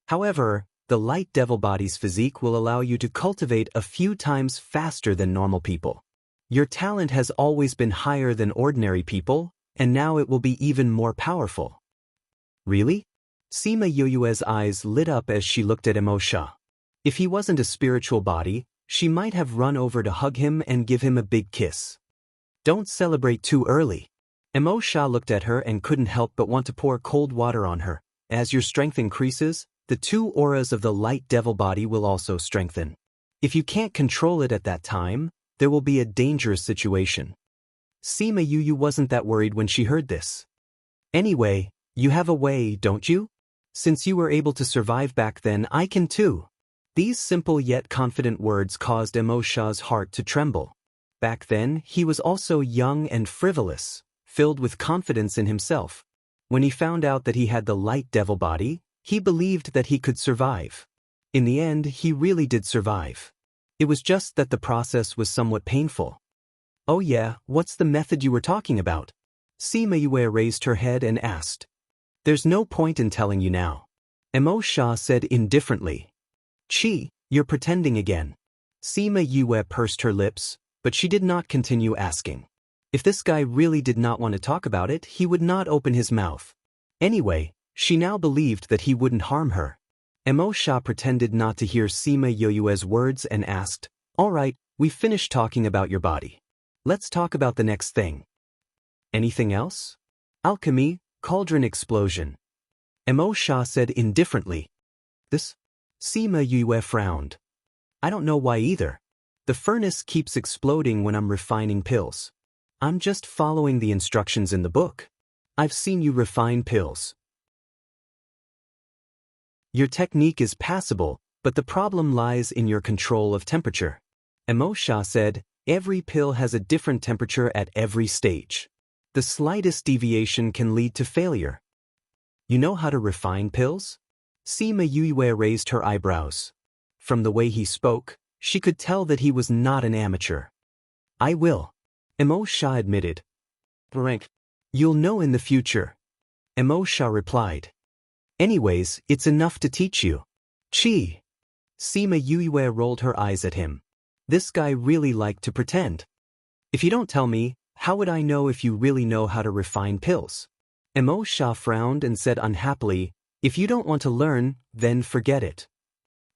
However, the light devil body's physique will allow you to cultivate a few times faster than normal people. Your talent has always been higher than ordinary people, and now it will be even more powerful. Really? Seema Yue's eyes lit up as she looked at Emo Shah. If he wasn't a spiritual body, she might have run over to hug him and give him a big kiss. Don't celebrate too early. Emo Shah looked at her and couldn't help but want to pour cold water on her. As your strength increases, the two auras of the light devil body will also strengthen. If you can't control it at that time, there will be a dangerous situation. Seema Yue wasn't that worried when she heard this. Anyway, you have a way, don't you? Since you were able to survive back then, I can too. These simple yet confident words caused Emo Shah's heart to tremble. Back then, he was also young and frivolous, filled with confidence in himself. When he found out that he had the light devil body, he believed that he could survive. In the end, he really did survive. It was just that the process was somewhat painful. Oh yeah, what's the method you were talking about? Seema Yue raised her head and asked. There's no point in telling you now. Emo Shah said indifferently. Chi, you're pretending again. Seema Yue pursed her lips, but she did not continue asking. If this guy really did not want to talk about it, he would not open his mouth. Anyway, she now believed that he wouldn't harm her. Emo Shah pretended not to hear Seema Yue's words and asked, all right, we've finished talking about your body. Let's talk about the next thing. Anything else? Alchemy, cauldron explosion. Emo Shah said indifferently. This? Seema Yue frowned. I don't know why either. The furnace keeps exploding when I'm refining pills. I'm just following the instructions in the book. I've seen you refine pills. Your technique is passable, but the problem lies in your control of temperature. Emosha said, every pill has a different temperature at every stage. The slightest deviation can lead to failure. You know how to refine pills? Sima Yue raised her eyebrows. From the way he spoke, she could tell that he was not an amateur. I will. Emosha admitted. Rank. You'll know in the future. Emosha replied. Anyways, it's enough to teach you. Chi. Sima Yue rolled her eyes at him. This guy really liked to pretend. If you don't tell me, how would I know if you really know how to refine pills? Emosha frowned and said unhappily, if you don't want to learn, then forget it.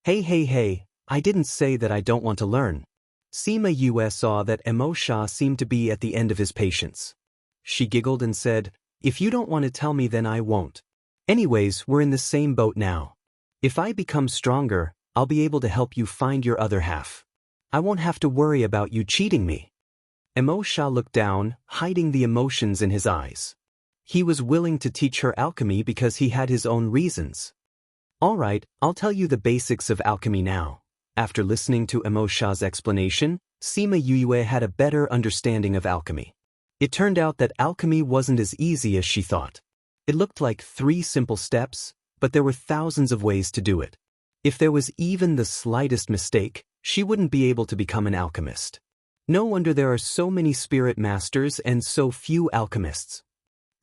Hey, I didn't say that I don't want to learn. Sima Yue saw that Emosha seemed to be at the end of his patience. She giggled and said, if you don't want to tell me then I won't. Anyways, we're in the same boat now. If I become stronger, I'll be able to help you find your other half. I won't have to worry about you cheating me. Emosha looked down, hiding the emotions in his eyes. He was willing to teach her alchemy because he had his own reasons. All right, I'll tell you the basics of alchemy now. After listening to Emosha's explanation, Sima Yue had a better understanding of alchemy. It turned out that alchemy wasn't as easy as she thought. It looked like 3 simple steps, but there were thousands of ways to do it. If there was even the slightest mistake, she wouldn't be able to become an alchemist. No wonder there are so many spirit masters and so few alchemists.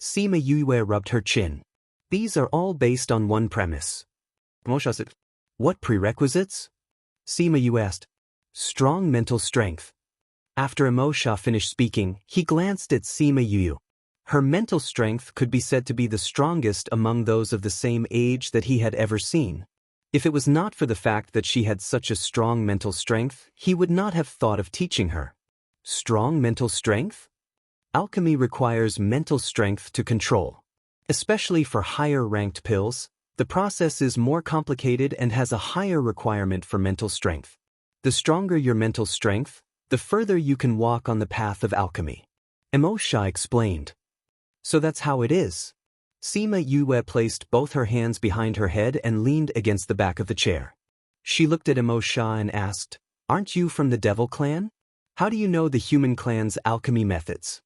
Sima Yue rubbed her chin. These are all based on one premise. Emosha said, what prerequisites? Sima Yue asked. Strong mental strength. After Emosha finished speaking, he glanced at Sima Yue. Her mental strength could be said to be the strongest among those of the same age that he had ever seen. If it was not for the fact that she had such a strong mental strength, he would not have thought of teaching her. Strong mental strength? Alchemy requires mental strength to control. Especially for higher-ranked pills, the process is more complicated and has a higher requirement for mental strength. The stronger your mental strength, the further you can walk on the path of alchemy. Emosha explained. So that's how it is. Sima Yue placed both her hands behind her head and leaned against the back of the chair. She looked at Emosha and asked, aren't you from the Devil Clan? How do you know the Human Clan's alchemy methods?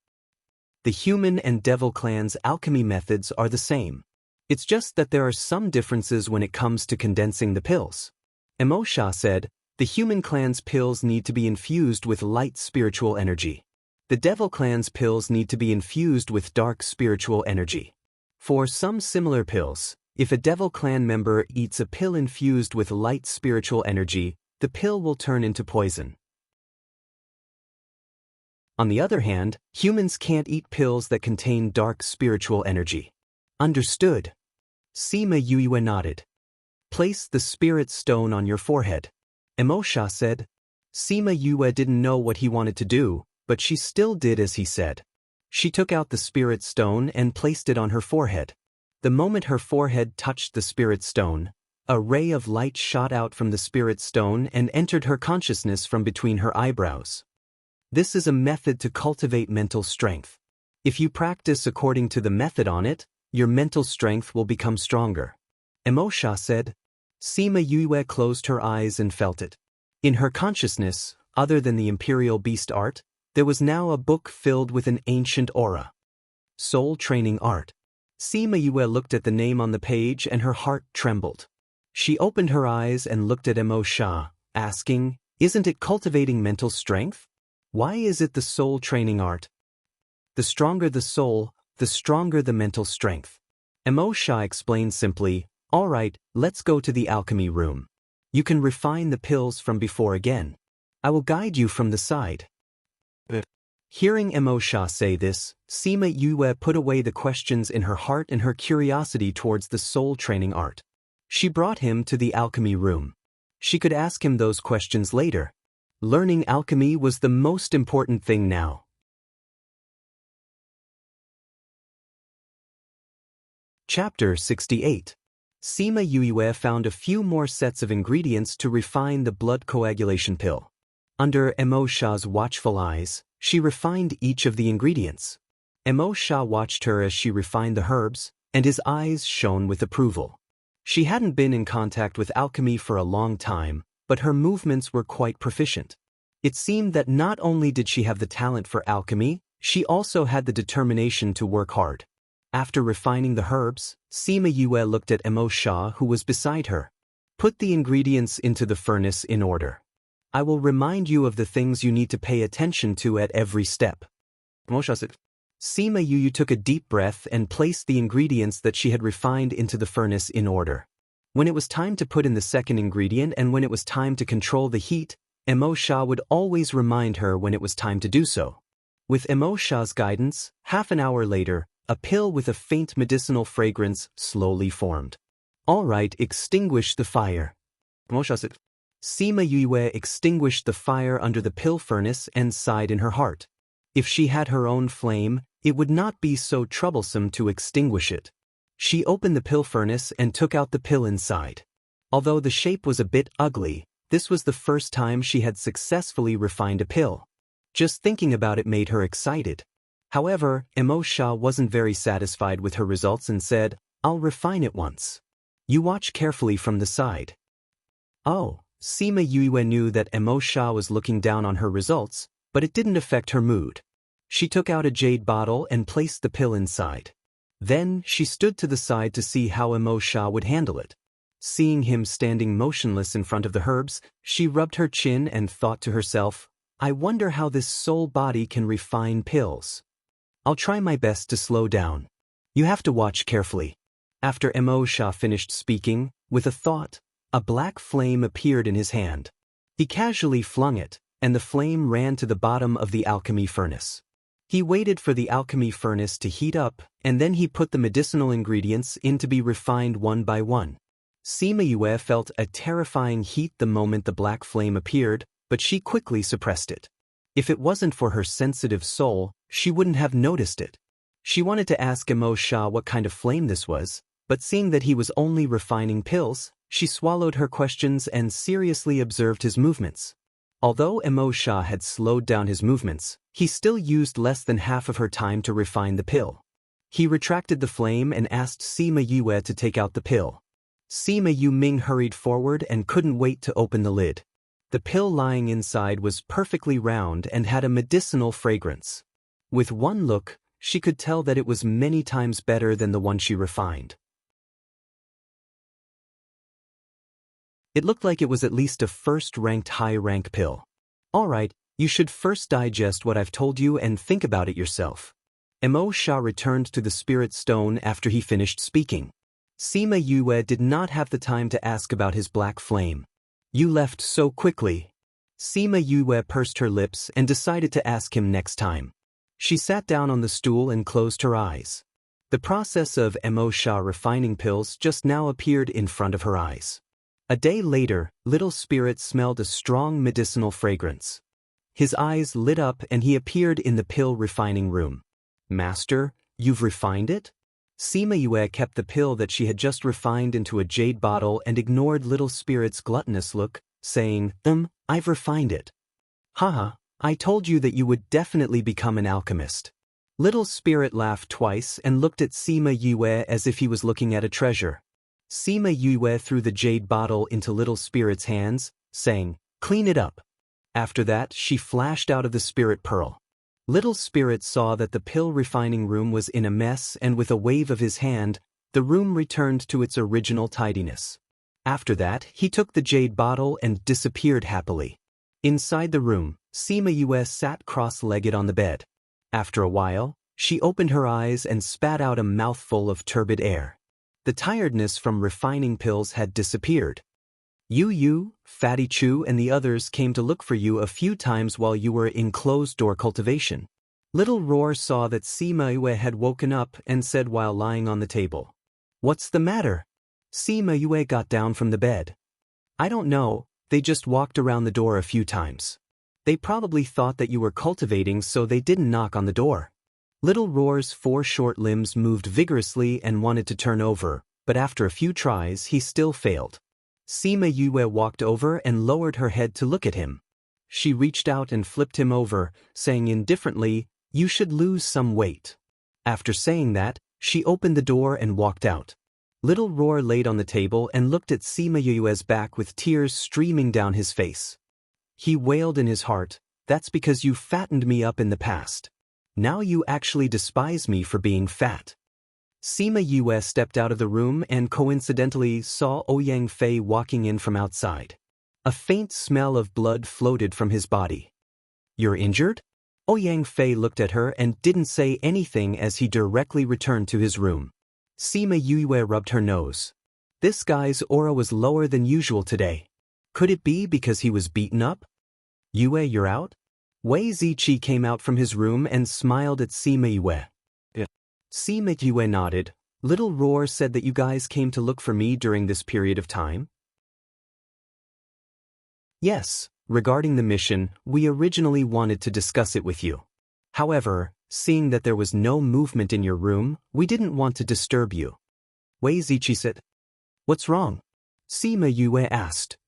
The Human and Devil Clan's alchemy methods are the same. It's just that there are some differences when it comes to condensing the pills. Emosha said, the Human Clan's pills need to be infused with light spiritual energy. The Devil Clan's pills need to be infused with dark spiritual energy. For some similar pills, if a Devil Clan member eats a pill infused with light spiritual energy, the pill will turn into poison. On the other hand, humans can't eat pills that contain dark spiritual energy. Understood. Sima Yue nodded. Place the spirit stone on your forehead. Emosha said. Sima Yue didn't know what he wanted to do, but she still did as he said. She took out the spirit stone and placed it on her forehead. The moment her forehead touched the spirit stone, a ray of light shot out from the spirit stone and entered her consciousness from between her eyebrows. This is a method to cultivate mental strength. If you practice according to the method on it, your mental strength will become stronger. Emosha said. Sima Yue closed her eyes and felt it. In her consciousness, other than the Imperial Beast art, there was now a book filled with an ancient aura. Soul Training Art. Sima Yue looked at the name on the page and her heart trembled. She opened her eyes and looked at Emosha, asking, isn't it cultivating mental strength? Why is it the soul training art? The stronger the soul, the stronger the mental strength. Emosha explained simply, all right, let's go to the alchemy room. You can refine the pills from before again. I will guide you from the side. Hearing Emosha say this, Sima Yue put away the questions in her heart and her curiosity towards the soul training art. She brought him to the alchemy room. She could ask him those questions later. Learning alchemy was the most important thing now. Chapter 68. Sima Yue found a few more sets of ingredients to refine the blood coagulation pill. Under Emosha's watchful eyes, she refined each of the ingredients. Emosha watched her as she refined the herbs, and his eyes shone with approval. She hadn't been in contact with alchemy for a long time, but her movements were quite proficient. It seemed that not only did she have the talent for alchemy, she also had the determination to work hard. After refining the herbs, Sima Yue looked at Emo Sha, who was beside her. Put the ingredients into the furnace in order. I will remind you of the things you need to pay attention to at every step. Emo Sha said. Sima Yue took a deep breath and placed the ingredients that she had refined into the furnace in order. When it was time to put in the second ingredient and when it was time to control the heat, Emo Sha would always remind her when it was time to do so. With Emo Sha's guidance, half an hour later, a pill with a faint medicinal fragrance slowly formed. All right, extinguish the fire. Emo Sha said. Sima Yue extinguished the fire under the pill furnace and sighed in her heart. If she had her own flame, it would not be so troublesome to extinguish it. She opened the pill furnace and took out the pill inside. Although the shape was a bit ugly, this was the first time she had successfully refined a pill. Just thinking about it made her excited. However, Emo Sha wasn't very satisfied with her results and said, I'll refine it once. You watch carefully from the side. Oh, Sima Yue knew that Emo Sha was looking down on her results, but it didn't affect her mood. She took out a jade bottle and placed the pill inside. Then, she stood to the side to see how Emo Sha would handle it. Seeing him standing motionless in front of the herbs, she rubbed her chin and thought to herself, I wonder how this soul body can refine pills. I'll try my best to slow down. You have to watch carefully. After Emo Sha finished speaking, with a thought, a black flame appeared in his hand. He casually flung it, and the flame ran to the bottom of the alchemy furnace. He waited for the alchemy furnace to heat up, and then he put the medicinal ingredients in to be refined one by one. Sima Yue felt a terrifying heat the moment the black flame appeared, but she quickly suppressed it. If it wasn't for her sensitive soul, she wouldn't have noticed it. She wanted to ask Emo Sha what kind of flame this was, but seeing that he was only refining pills, she swallowed her questions and seriously observed his movements. Although Emo Sha had slowed down his movements, he still used less than half of her time to refine the pill. He retracted the flame and asked Sima Yue to take out the pill. Sima Yue hurried forward and couldn't wait to open the lid. The pill lying inside was perfectly round and had a medicinal fragrance. With one look, she could tell that it was many times better than the one she refined. It looked like it was at least a first-ranked high-rank pill. All right, you should first digest what I've told you and think about it yourself. Emo Sha returned to the spirit stone after he finished speaking. Sima Yue did not have the time to ask about his black flame. You left so quickly. Sima Yue pursed her lips and decided to ask him next time. She sat down on the stool and closed her eyes. The process of Emo Sha refining pills just now appeared in front of her eyes. A day later, Little Spirit smelled a strong medicinal fragrance. His eyes lit up and he appeared in the pill refining room. Master, you've refined it? Sima Yue kept the pill that she had just refined into a jade bottle and ignored Little Spirit's gluttonous look, saying, I've refined it. Haha, I told you that you would definitely become an alchemist. Little Spirit laughed twice and looked at Sima Yue as if he was looking at a treasure. Sima Yue threw the jade bottle into Little Spirit's hands, saying, Clean it up. After that, she flashed out of the spirit pearl. Little Spirit saw that the pill refining room was in a mess, and with a wave of his hand, the room returned to its original tidiness. After that, he took the jade bottle and disappeared happily. Inside the room, Sima Yue sat cross-legged on the bed. After a while, she opened her eyes and spat out a mouthful of turbid air. The tiredness from refining pills had disappeared. You, Fatty Chu and the others came to look for you a few times while you were in closed-door cultivation. Little Roar saw that Sima Yue had woken up and said while lying on the table. What's the matter? Sima Yue got down from the bed. I don't know, they just walked around the door a few times. They probably thought that you were cultivating, so they didn't knock on the door. Little Roar's 4 short limbs moved vigorously and wanted to turn over, but after a few tries he still failed. Sima Yue walked over and lowered her head to look at him. She reached out and flipped him over, saying indifferently, You should lose some weight. After saying that, she opened the door and walked out. Little Roar laid on the table and looked at Sima Yue's back with tears streaming down his face. He wailed in his heart, "That's because you fattened me up in the past. Now you actually despise me for being fat." Sima Yue stepped out of the room and coincidentally saw Ouyang Fei walking in from outside. A faint smell of blood floated from his body. "You're injured?" Ouyang Fei looked at her and didn't say anything as he directly returned to his room. Sima Yue rubbed her nose. This guy's aura was lower than usual today. Could it be because he was beaten up? "Yue, you're out?" Wei Ziqi came out from his room and smiled at Sima Yue. Yeah. Sima Yue nodded. "Little Roar said that you guys came to look for me during this period of time?" "Yes, regarding the mission, we originally wanted to discuss it with you. However, seeing that there was no movement in your room, we didn't want to disturb you." Wei Ziqi said. "What's wrong?" Sima Yue asked.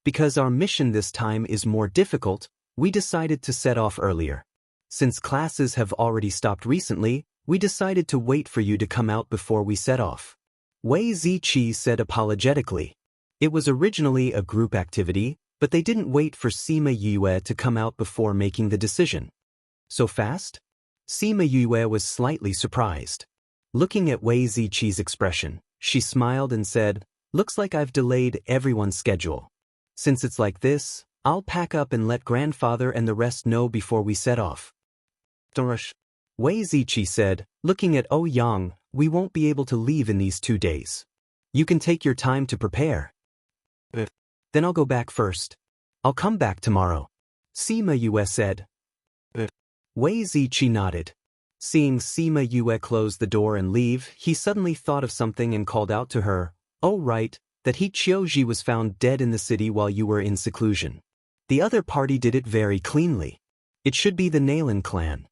"Because our mission this time is more difficult, we decided to set off earlier. Since classes have already stopped recently, we decided to wait for you to come out before we set off." Wei Ziqi said apologetically. It was originally a group activity, but they didn't wait for Sima Yue to come out before making the decision. "So fast?" Sima Yue was slightly surprised. Looking at Wei Ziqi's expression, she smiled and said, "Looks like I've delayed everyone's schedule. Since it's like this, I'll pack up and let grandfather and the rest know before we set off." "Don't rush," Wei Ziqi said, looking at Ouyang. "We won't be able to leave in these 2 days. You can take your time to prepare." "Then I'll go back first. I'll come back tomorrow," Sima Yue said. Wei Ziqi nodded. Seeing Sima Yue close the door and leave, he suddenly thought of something and called out to her, "Oh right, that He Qiuji was found dead in the city while you were in seclusion. The other party did it very cleanly. It should be the Nailin clan."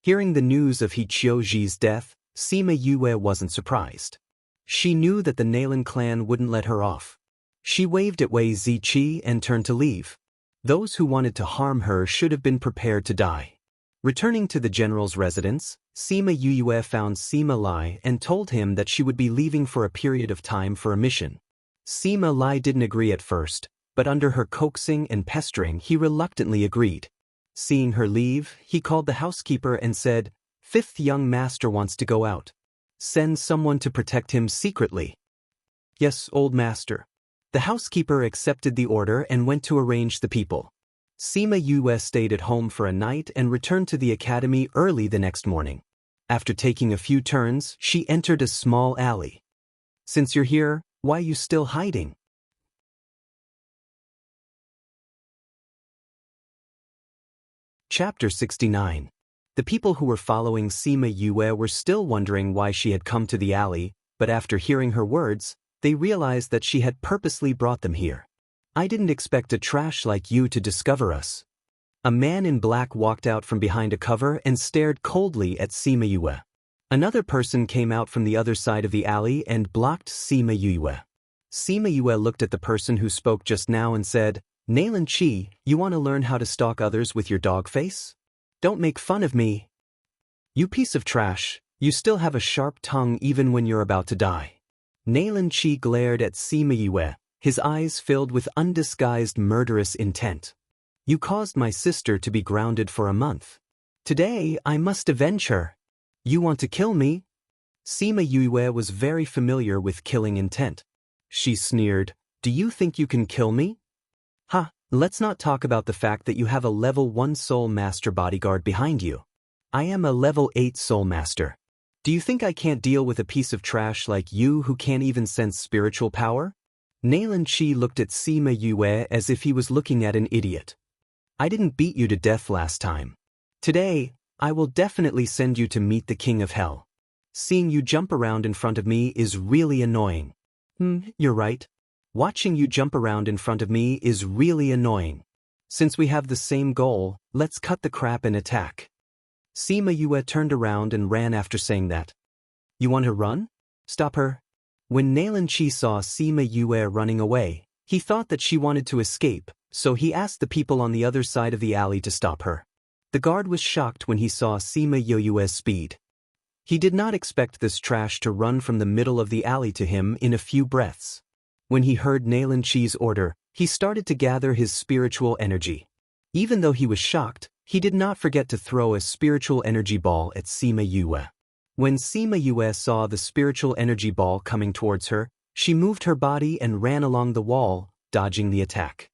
Hearing the news of He Qiuji's death, Sima Yue wasn't surprised. She knew that the Nailin clan wouldn't let her off. She waved at Wei Ziqi and turned to leave. Those who wanted to harm her should have been prepared to die. Returning to the general's residence, Sima Yue found Sima Lai and told him that she would be leaving for a period of time for a mission. Sima Lai didn't agree at first, but under her coaxing and pestering he reluctantly agreed. Seeing her leave, he called the housekeeper and said, "Fifth young master wants to go out. Send someone to protect him secretly." "Yes, old master." The housekeeper accepted the order and went to arrange the people. Sima Yue stayed at home for a night and returned to the academy early the next morning. After taking a few turns, she entered a small alley. "Since you're here, why are you still hiding?" Chapter 69. The people who were following Sima Yue were still wondering why she had come to the alley, but after hearing her words, they realized that she had purposely brought them here. "I didn't expect a trash like you to discover us." A man in black walked out from behind a cover and stared coldly at Sima Yue. Another person came out from the other side of the alley and blocked Sima Yue. Sima Yue looked at the person who spoke just now and said, "Nailin Qi, you want to learn how to stalk others with your dog face? Don't make fun of me. You piece of trash, you still have a sharp tongue even when you're about to die." Nailin Qi glared at Sima Yue, his eyes filled with undisguised murderous intent. "You caused my sister to be grounded for a month. Today, I must avenge her. You want to kill me?" Sima Yue was very familiar with killing intent. She sneered, "Do you think you can kill me? Ha, let's not talk about the fact that you have a level 1 soul master bodyguard behind you. I am a level 8 soul master. Do you think I can't deal with a piece of trash like you who can't even sense spiritual power?" Nailin Qi looked at Sima Yue as if he was looking at an idiot. "I didn't beat you to death last time. Today, I will definitely send you to meet the King of Hell. Seeing you jump around in front of me is really annoying." You're right. Watching you jump around in front of me is really annoying. Since we have the same goal, let's cut the crap and attack." Sima Yue turned around and ran after saying that. "You want to run? Stop her." When Nailin Qi saw Sima Yue running away, he thought that she wanted to escape, so he asked the people on the other side of the alley to stop her. The guard was shocked when he saw Sima Yue's speed. He did not expect this trash to run from the middle of the alley to him in a few breaths. When he heard Nalan Chi's order, he started to gather his spiritual energy. Even though he was shocked, he did not forget to throw a spiritual energy ball at Sima Yue. When Sima Yue saw the spiritual energy ball coming towards her, she moved her body and ran along the wall, dodging the attack.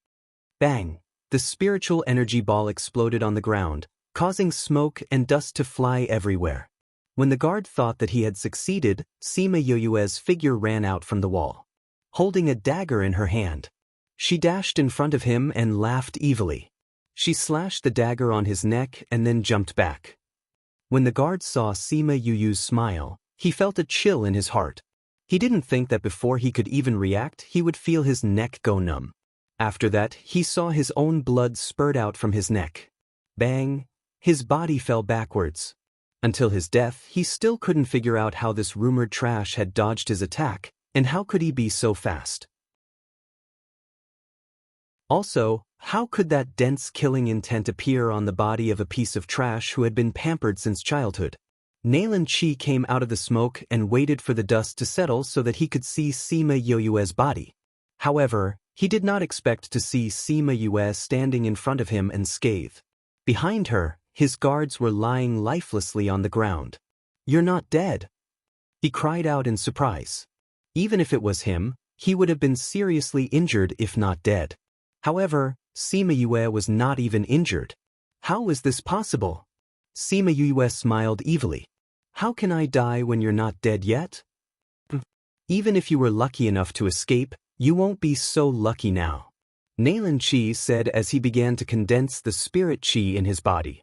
Bang! The spiritual energy ball exploded on the ground, causing smoke and dust to fly everywhere. When the guard thought that he had succeeded, Sima Yue's figure ran out from the wall, holding a dagger in her hand. She dashed in front of him and laughed evilly. She slashed the dagger on his neck and then jumped back. When the guard saw Sima Yue's smile, he felt a chill in his heart. He didn't think that before he could even react, he would feel his neck go numb. After that, he saw his own blood spurt out from his neck. Bang! His body fell backwards. Until his death, he still couldn't figure out how this rumored trash had dodged his attack, and how could he be so fast? Also, how could that dense killing intent appear on the body of a piece of trash who had been pampered since childhood? Nalan Chi came out of the smoke and waited for the dust to settle so that he could see Sima Yue's body. However, he did not expect to see Sima Yue standing in front of him and scathe. Behind her, his guards were lying lifelessly on the ground. "You're not dead," he cried out in surprise. Even if it was him, he would have been seriously injured if not dead. However, Sima Yue was not even injured. How is this possible? Sima Yue smiled evilly. "How can I die when you're not dead yet? Even if you were lucky enough to escape, you won't be so lucky now," Nalan Chi said as he began to condense the spirit chi in his body.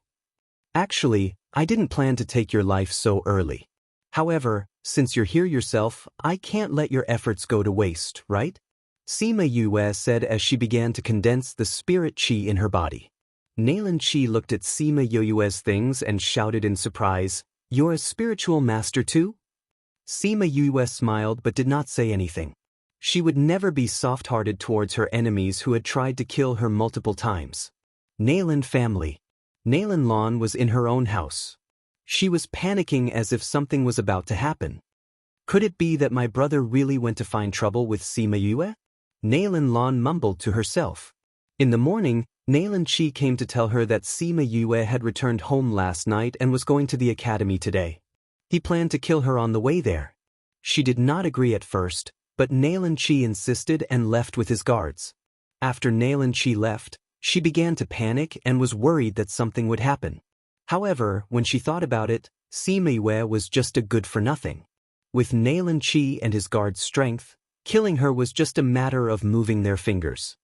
"Actually, I didn't plan to take your life so early. However, since you're here yourself, I can't let your efforts go to waste, right?" Sima Yue said as she began to condense the spirit chi in her body. Nalan Chi looked at Sima Yue's things and shouted in surprise, "You're a spiritual master too?" Sima Yue smiled but did not say anything. She would never be soft-hearted towards her enemies who had tried to kill her multiple times. Nalan family. Nalan Lan was in her own house. She was panicking as if something was about to happen. Could it be that my brother really went to find trouble with Sima Yue? Nalan Lan mumbled to herself. In the morning, Nalan Chi came to tell her that Sima Yue had returned home last night and was going to the academy today. He planned to kill her on the way there. She did not agree at first, but Nalan Chi insisted and left with his guards. After Nalan Chi left, she began to panic and was worried that something would happen. However, when she thought about it, Sima Yue was just a good-for-nothing. With Nalan Chi and his guards' strength, killing her was just a matter of moving their fingers.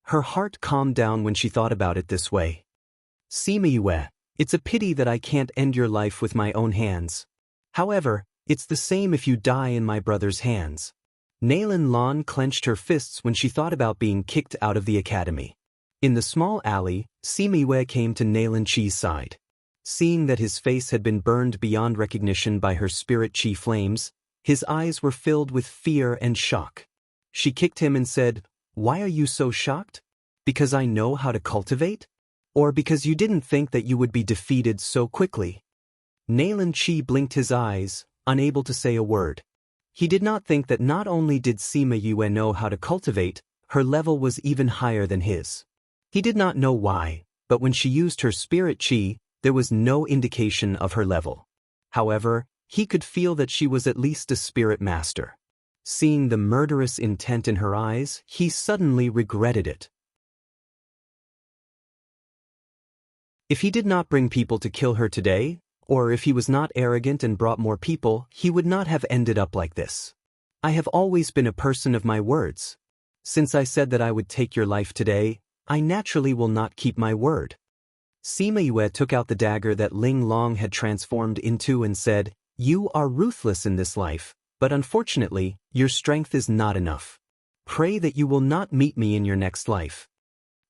Her heart calmed down when she thought about it this way. "Sima Yue, it's a pity that I can't end your life with my own hands. However, it's the same if you die in my brother's hands." Nalan Lan clenched her fists when she thought about being kicked out of the academy. In the small alley, Sima Yue came to Nalan Chi's side. Seeing that his face had been burned beyond recognition by her spirit chi flames, his eyes were filled with fear and shock. She kicked him and said, "Why are you so shocked? Because I know how to cultivate? Or because you didn't think that you would be defeated so quickly?" Nalan Chi blinked his eyes, unable to say a word. He did not think that not only did Sima Yue know how to cultivate, her level was even higher than his. He did not know why, but when she used her spirit chi, there was no indication of her level. However, he could feel that she was at least a spirit master. Seeing the murderous intent in her eyes, he suddenly regretted it. If he did not bring people to kill her today, or if he was not arrogant and brought more people, he would not have ended up like this. I have always been a person of my words. Since I said that I would take your life today, I naturally will not keep my word. Sima Yue took out the dagger that Ling Long had transformed into and said, "You are ruthless in this life, but unfortunately, your strength is not enough. Pray that you will not meet me in your next life."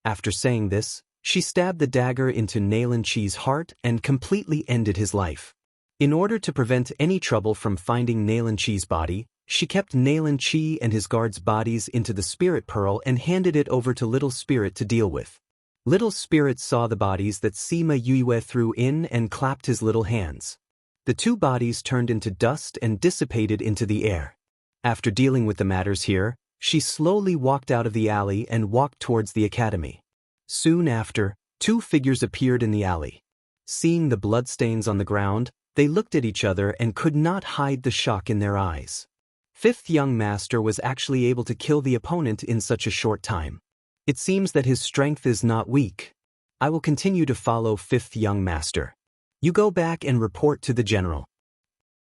After saying this, she stabbed the dagger into Nalan Chi's heart and completely ended his life. In order to prevent any trouble from finding Nalan Chi's body, she kept Nalan Chi and his guards' bodies into the spirit pearl and handed it over to Little Spirit to deal with. Little Spirit saw the bodies that Sima Yue threw in and clapped his little hands. The two bodies turned into dust and dissipated into the air. After dealing with the matters here, she slowly walked out of the alley and walked towards the academy. Soon after, two figures appeared in the alley. Seeing the bloodstains on the ground, they looked at each other and could not hide the shock in their eyes. Fifth young master was actually able to kill the opponent in such a short time. It seems that his strength is not weak. I will continue to follow fifth young master. You go back and report to the general.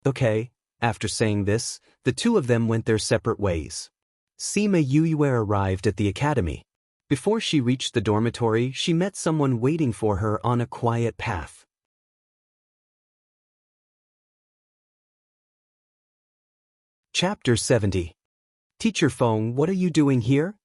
Okay. After saying this, the two of them went their separate ways. Sima Yue arrived at the academy. Before she reached the dormitory, she met someone waiting for her on a quiet path. Chapter 70. Teacher Feng, what are you doing here?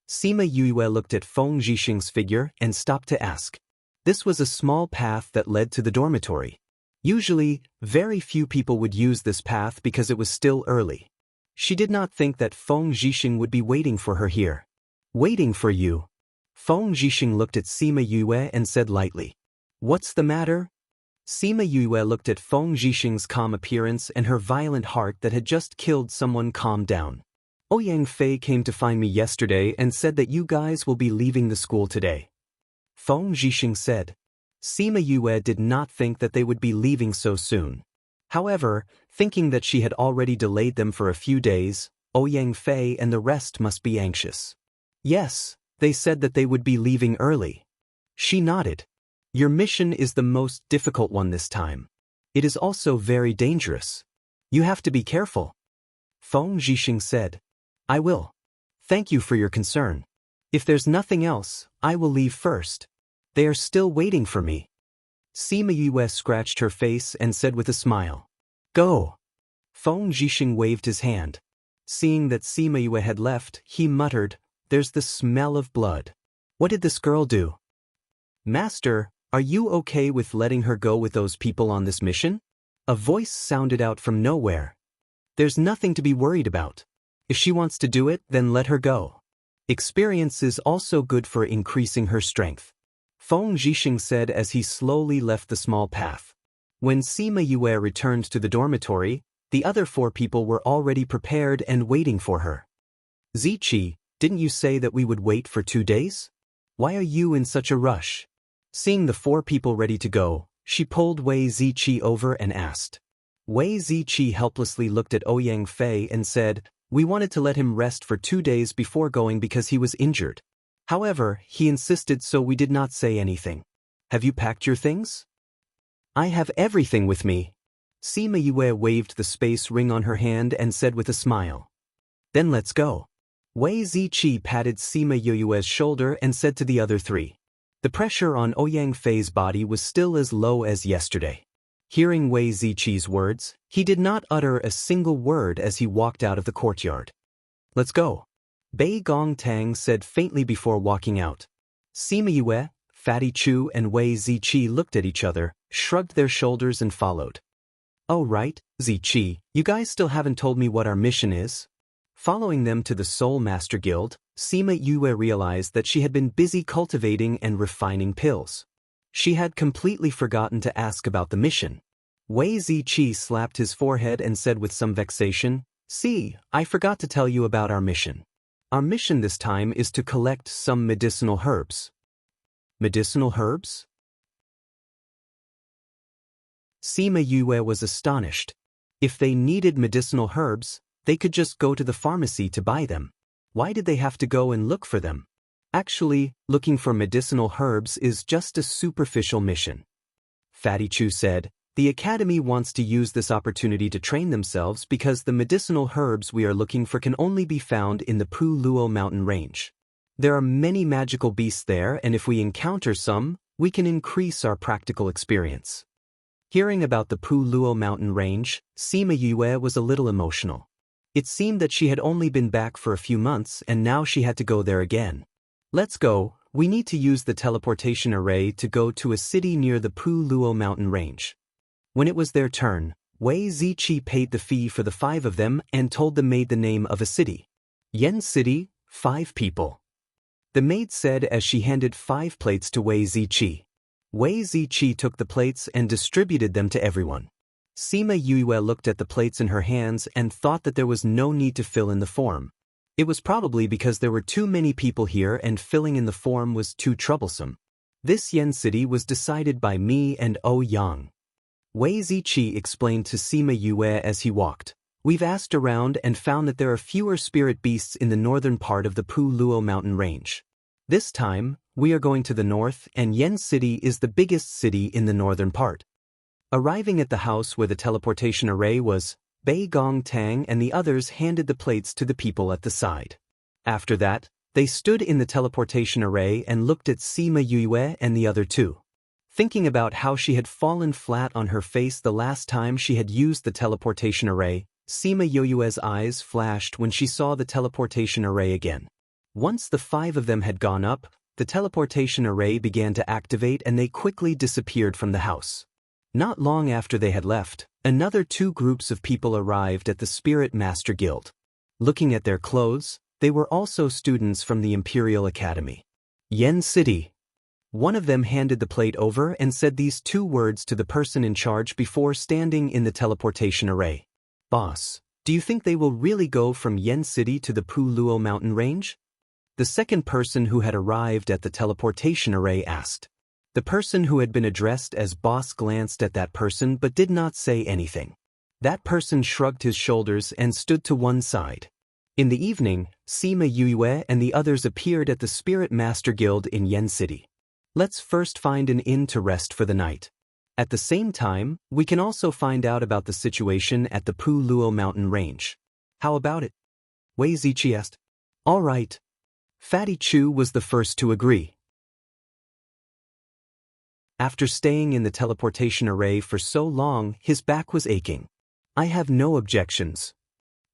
Sima Yue looked at Feng Zhixing's figure and stopped to ask. This was a small path that led to the dormitory. Usually, very few people would use this path because it was still early. She did not think that Feng Zhixing would be waiting for her here. Waiting for you? Feng Zhixing looked at Sima Yue and said lightly. What's the matter? Sima Yue looked at Feng Zhixing's calm appearance and her violent heart that had just killed someone calmed down. Ouyang Fei came to find me yesterday and said that you guys will be leaving the school today. Feng Zhixing said. Sima Yue did not think that they would be leaving so soon. However, thinking that she had already delayed them for a few days, Ouyang Fei and the rest must be anxious. Yes, they said that they would be leaving early. She nodded. Your mission is the most difficult one this time. It is also very dangerous. You have to be careful. Feng Zhixing said. I will. Thank you for your concern. If there's nothing else, I will leave first. They are still waiting for me. Sima Yue scratched her face and said with a smile. Go. Feng Zhixing waved his hand. Seeing that Sima Yue had left, he muttered, There's the smell of blood. What did this girl do? Master, are you okay with letting her go with those people on this mission? A voice sounded out from nowhere. There's nothing to be worried about. If she wants to do it, then let her go. Experience is also good for increasing her strength. Feng Zhixing said as he slowly left the small path. When Sima Yue returned to the dormitory, the other four people were already prepared and waiting for her. Ziqi, didn't you say that we would wait for 2 days? Why are you in such a rush? Seeing the four people ready to go, she pulled Wei Ziqi over and asked. Wei Ziqi helplessly looked at Ouyang Fei and said, We wanted to let him rest for 2 days before going because he was injured. However, he insisted, so we did not say anything. Have you packed your things? I have everything with me. Sima Yue waved the space ring on her hand and said with a smile. Then let's go. Wei Ziqi patted Sima Yue's shoulder and said to the other three. The pressure on Ouyang Fei's body was still as low as yesterday. Hearing Wei Ziqi's words, he did not utter a single word as he walked out of the courtyard. Let's go. Bei Gongtang said faintly before walking out. Sima Yue, Fatty Chu and Wei Ziqi looked at each other, shrugged their shoulders and followed. Oh right, Ziqi, you guys still haven't told me what our mission is? Following them to the Soul Master Guild, Sima Yue realized that she had been busy cultivating and refining pills. She had completely forgotten to ask about the mission. Wei Ziqi slapped his forehead and said with some vexation, See, I forgot to tell you about our mission. Our mission this time is to collect some medicinal herbs. Medicinal herbs? Sima Yue was astonished. If they needed medicinal herbs, they could just go to the pharmacy to buy them. Why did they have to go and look for them? Actually, looking for medicinal herbs is just a superficial mission. Fatty Chu said, The Academy wants to use this opportunity to train themselves because the medicinal herbs we are looking for can only be found in the Pu Luo mountain range. There are many magical beasts there, and if we encounter some, we can increase our practical experience. Hearing about the Pu Luo mountain range, Sima Yue was a little emotional. It seemed that she had only been back for a few months and now she had to go there again. Let's go, we need to use the teleportation array to go to a city near the Pu Luo mountain range. When it was their turn, Wei Ziqi paid the fee for the 5 of them and told the maid the name of a city. Yen City, 5 people. The maid said as she handed 5 plates to Wei Ziqi. Wei Ziqi took the plates and distributed them to everyone. Sima Yue looked at the plates in her hands and thought that there was no need to fill in the form. It was probably because there were too many people here and filling in the form was too troublesome. This Yen City was decided by me and Oh Yang. Wei Ziqi explained to Sima Yue as he walked. We've asked around and found that there are fewer spirit beasts in the northern part of the Pu Luo mountain range. This time, we are going to the north, and Yen City is the biggest city in the northern part. Arriving at the house where the teleportation array was, Bei Gong Tang and the others handed the plates to the people at the side. After that, they stood in the teleportation array and looked at Sima Yue and the other two. Thinking about how she had fallen flat on her face the last time she had used the teleportation array, Sima Yue's eyes flashed when she saw the teleportation array again. Once the 5 of them had gone up, the teleportation array began to activate and they quickly disappeared from the house. Not long after they had left, another 2 groups of people arrived at the Spirit Master Guild. Looking at their clothes, they were also students from the Imperial Academy. Yen City. One of them handed the plate over and said these 2 words to the person in charge before standing in the teleportation array. Boss, do you think they will really go from Yen City to the Pu Luo mountain range? The second person who had arrived at the teleportation array asked. The person who had been addressed as boss glanced at that person but did not say anything. That person shrugged his shoulders and stood to one side. In the evening, Sima Yue and the others appeared at the Spirit Master Guild in Yen City. Let's first find an inn to rest for the night. At the same time, we can also find out about the situation at the Pu Luo mountain range. How about it? Wei Ziqi asked. All right. Fatty Chu was the first to agree. After staying in the teleportation array for so long, his back was aching. I have no objections.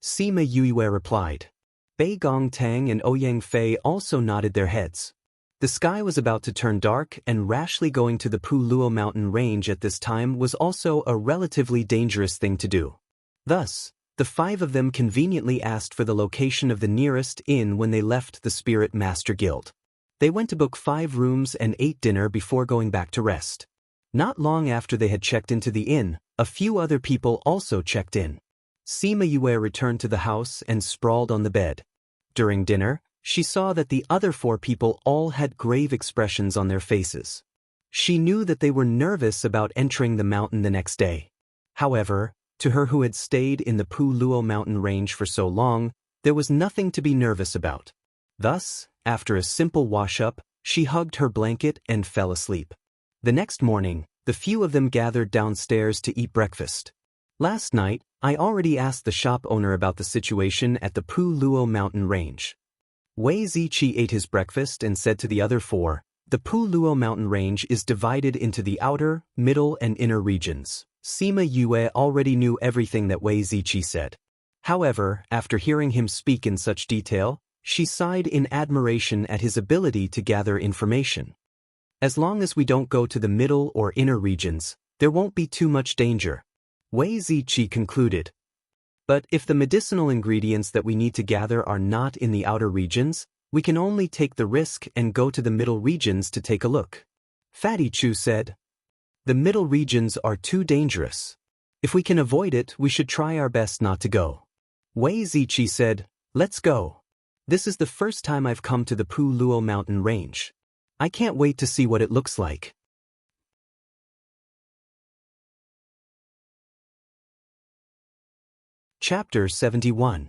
Sima Yue replied. Bei Gong Tang and Ouyang Fei also nodded their heads. The sky was about to turn dark, and rashly going to the Pu Luo mountain range at this time was also a relatively dangerous thing to do. Thus, the 5 of them conveniently asked for the location of the nearest inn when they left the Spirit Master Guild. They went to book 5 rooms and ate dinner before going back to rest. Not long after they had checked into the inn, a few other people also checked in. Sima Yue returned to the house and sprawled on the bed. During dinner, she saw that the other 4 people all had grave expressions on their faces. She knew that they were nervous about entering the mountain the next day. However, to her who had stayed in the Pu Luo mountain range for so long, there was nothing to be nervous about. Thus, after a simple wash-up, she hugged her blanket and fell asleep. The next morning, the few of them gathered downstairs to eat breakfast. Last night, I already asked the shop owner about the situation at the Pu Luo mountain range. Wei Ziqi ate his breakfast and said to the other 4, the Pu Luo mountain range is divided into the outer, middle and inner regions. Sima Yue already knew everything that Wei Ziqi said. However, after hearing him speak in such detail, she sighed in admiration at his ability to gather information. As long as we don't go to the middle or inner regions, there won't be too much danger. Wei Ziqi concluded. But if the medicinal ingredients that we need to gather are not in the outer regions, we can only take the risk and go to the middle regions to take a look. Fatty Chu said. The middle regions are too dangerous. If we can avoid it, we should try our best not to go. Wei Ziqi said, let's go. This is the first time I've come to the Pu Luo mountain range. I can't wait to see what it looks like. Chapter 71.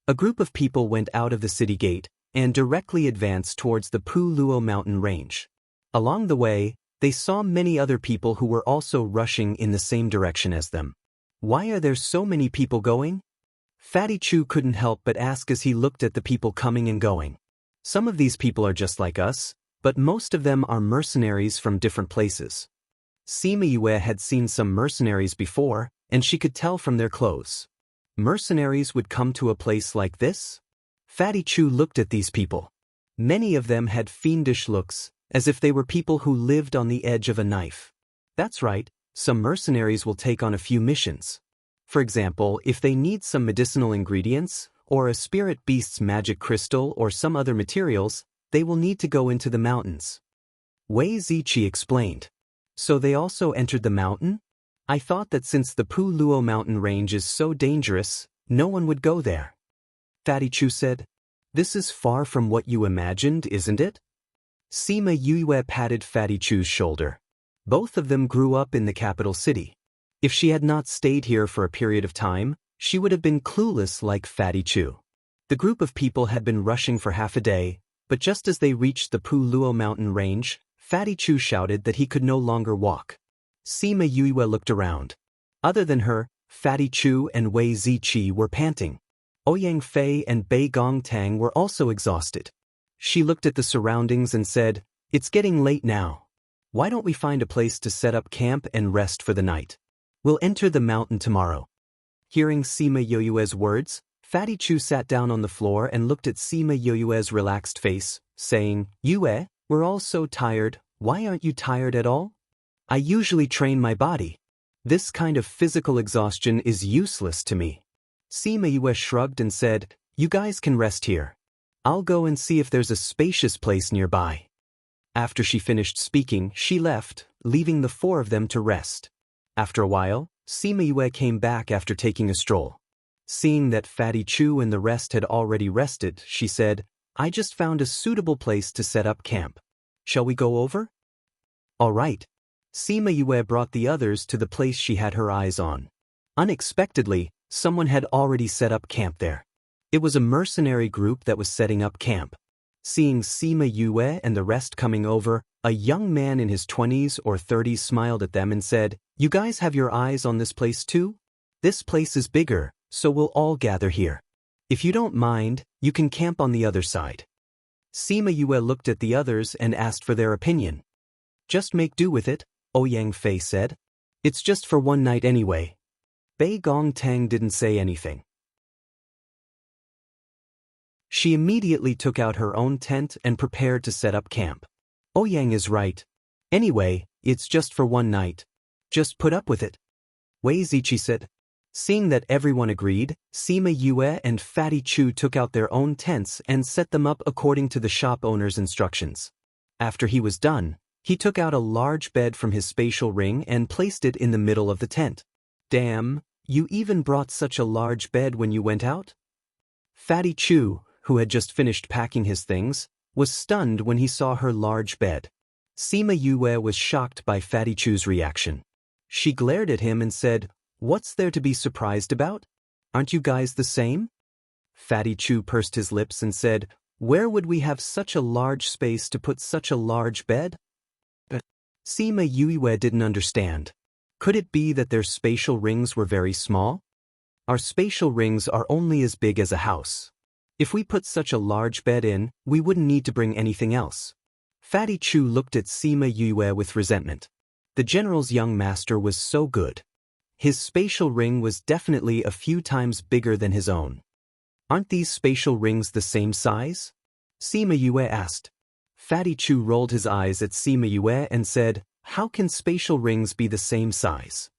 A group of people went out of the city gate and directly advanced towards the Pu Luo mountain range. Along the way, they saw many other people who were also rushing in the same direction as them. Why are there so many people going? Fatty Chu couldn't help but ask as he looked at the people coming and going. Some of these people are just like us, but most of them are mercenaries from different places. Sima Yue had seen some mercenaries before, and she could tell from their clothes. Mercenaries would come to a place like this? Fatty Chu looked at these people. Many of them had fiendish looks, as if they were people who lived on the edge of a knife. That's right, some mercenaries will take on a few missions. For example, if they need some medicinal ingredients, or a spirit beast's magic crystal or some other materials, they will need to go into the mountains. Wei Ziqi explained. So they also entered the mountain? I thought that since the Pu Luo mountain range is so dangerous, no one would go there. Fatty Chu said. This is far from what you imagined, isn't it? Sima Yue patted Fatty Chu's shoulder. Both of them grew up in the capital city. If she had not stayed here for a period of time, she would have been clueless like Fatty Chu. The group of people had been rushing for half a day, but just as they reached the Pu Luo mountain range, Fatty Chu shouted that he could no longer walk. Sima Yue looked around. Other than her, Fatty Chu and Wei Ziqi were panting. Ouyang Fei and Bei Gongtang were also exhausted. She looked at the surroundings and said, "It's getting late now. Why don't we find a place to set up camp and rest for the night? We'll enter the mountain tomorrow." Hearing Sima Yue's words, Fatty Chu sat down on the floor and looked at Sima Yue's relaxed face, saying, "Yue, we're all so tired. Why aren't you tired at all? I usually train my body. This kind of physical exhaustion is useless to me." Sima Yue shrugged and said, "You guys can rest here. I'll go and see if there's a spacious place nearby." After she finished speaking, she left, leaving the four of them to rest. After a while, Sima Yue came back after taking a stroll. Seeing that Fatty Chu and the rest had already rested, she said, "I just found a suitable place to set up camp. Shall we go over?" "All right." Sima Yue brought the others to the place she had her eyes on. Unexpectedly, someone had already set up camp there. It was a mercenary group that was setting up camp. Seeing Sima Yue and the rest coming over, a young man in his 20s or 30s smiled at them and said, "You guys have your eyes on this place too? This place is bigger, so we'll all gather here. If you don't mind, you can camp on the other side." Sima Yue looked at the others and asked for their opinion. "Just make do with it," Ouyang Fei said. "It's just for one night anyway." Bei Gongtang didn't say anything. She immediately took out her own tent and prepared to set up camp. "Ouyang is right. Anyway, it's just for one night. Just put up with it," Wei Ziqi said. Seeing that everyone agreed, Sima Yue and Fatty Chu took out their own tents and set them up according to the shop owner's instructions. After he was done, he took out a large bed from his spatial ring and placed it in the middle of the tent. "Damn, you even brought such a large bed when you went out?" Fatty Chu, who had just finished packing his things, was stunned when he saw her large bed. Sima Yue was shocked by Fatty Chu's reaction. She glared at him and said, "What's there to be surprised about? Aren't you guys the same?" Fatty Chu pursed his lips and said, "Where would we have such a large space to put such a large bed?" But Sima Yue didn't understand. Could it be that their spatial rings were very small? Our spatial rings are only as big as a house. If we put such a large bed in, we wouldn't need to bring anything else. Fatty Chu looked at Sima Yue with resentment. The general's young master was so good. His spatial ring was definitely a few times bigger than his own. "Aren't these spatial rings the same size?" Sima Yue asked. Fatty Chu rolled his eyes at Sima Yue and said, "How can spatial rings be the same size?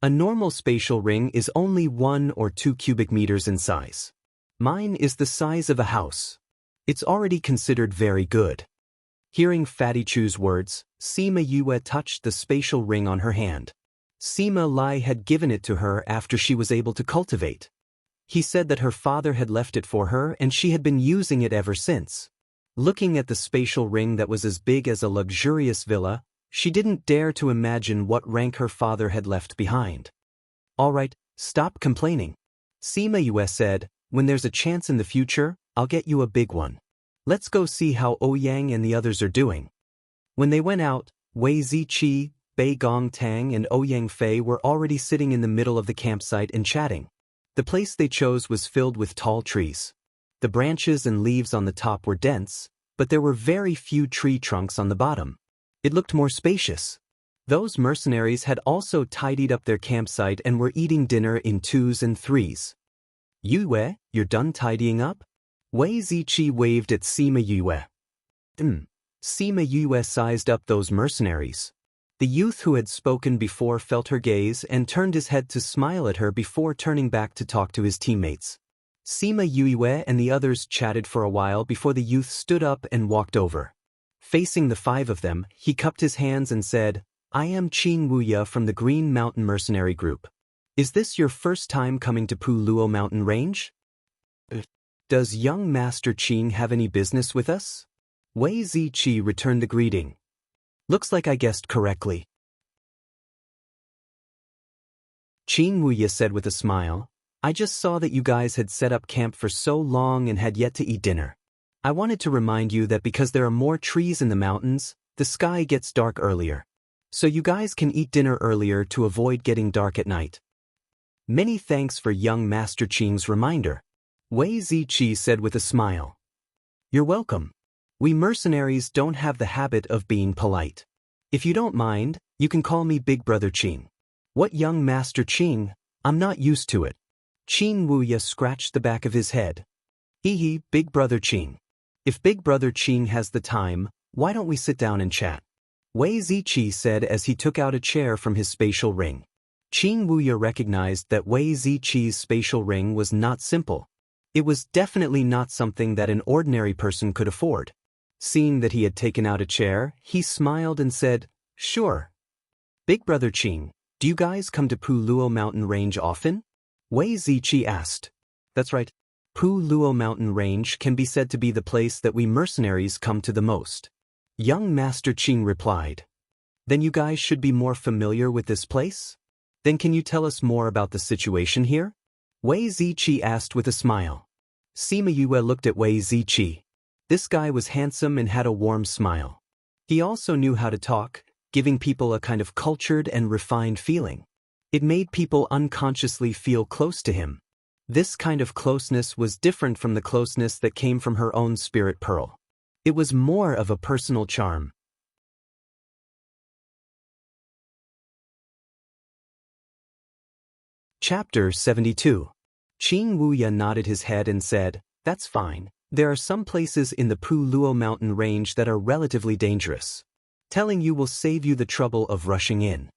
A normal spatial ring is only 1 or 2 cubic meters in size. Mine is the size of a house. It's already considered very good." Hearing Fatty Chu's words, Sima Yue touched the spatial ring on her hand. Sima Lai had given it to her after she was able to cultivate. He said that her father had left it for her and she had been using it ever since. Looking at the spatial ring that was as big as a luxurious villa, she didn't dare to imagine what rank her father had left behind. "All right, stop complaining," Sima Yue said. "When there's a chance in the future, I'll get you a big one. Let's go see how Ouyang and the others are doing." When they went out, Wei Ziqi, Bei Gongtang and Ouyang Fei were already sitting in the middle of the campsite and chatting. The place they chose was filled with tall trees. The branches and leaves on the top were dense, but there were very few tree trunks on the bottom. It looked more spacious. Those mercenaries had also tidied up their campsite and were eating dinner in 2s and 3s. "Yue, you're done tidying up?" Wei Ziqi waved at Sima Yue. Sima Yue sized up those mercenaries. The youth who had spoken before felt her gaze and turned his head to smile at her before turning back to talk to his teammates. Sima Yue and the others chatted for a while before the youth stood up and walked over. Facing the 5 of them, he cupped his hands and said, I am Qing Wuya from the Green Mountain Mercenary Group. Is this your first time coming to Luo Mountain Range? Does young Master Qing have any business with us? Wei Ziqi returned the greeting. Looks like I guessed correctly. Qing Wuya said with a smile, I just saw that you guys had set up camp for so long and had yet to eat dinner. I wanted to remind you that because there are more trees in the mountains, the sky gets dark earlier. So you guys can eat dinner earlier to avoid getting dark at night. Many thanks for young Master Qing's reminder, Wei Ziqi said with a smile. You're welcome. We mercenaries don't have the habit of being polite. If you don't mind, you can call me Big Brother Qing. What, young Master Qing? I'm not used to it. Qing Wuya scratched the back of his head. Hee, Big Brother Qing. If Big Brother Qing has the time, why don't we sit down and chat? Wei Ziqi said as he took out a chair from his spatial ring. Qing Wuya recognized that Wei Ziqi's spatial ring was not simple. It was definitely not something that an ordinary person could afford. Seeing that he had taken out a chair, he smiled and said, Sure. Big Brother Qing, do you guys come to Luo Mountain Range often? Wei Ziqi asked. That's right. Luo Mountain Range can be said to be the place that we mercenaries come to the most. Young Master Qing replied. Then you guys should be more familiar with this place? Then can you tell us more about the situation here? Wei Ziqi asked with a smile. Sima Yue looked at Wei Ziqi. This guy was handsome and had a warm smile. He also knew how to talk, giving people a kind of cultured and refined feeling. It made people unconsciously feel close to him. This kind of closeness was different from the closeness that came from her own spirit pearl. It was more of a personal charm. Chapter 72. Qing Wuya nodded his head and said, That's fine. There are some places in the Luo Mountain Range that are relatively dangerous. Telling you will save you the trouble of rushing in.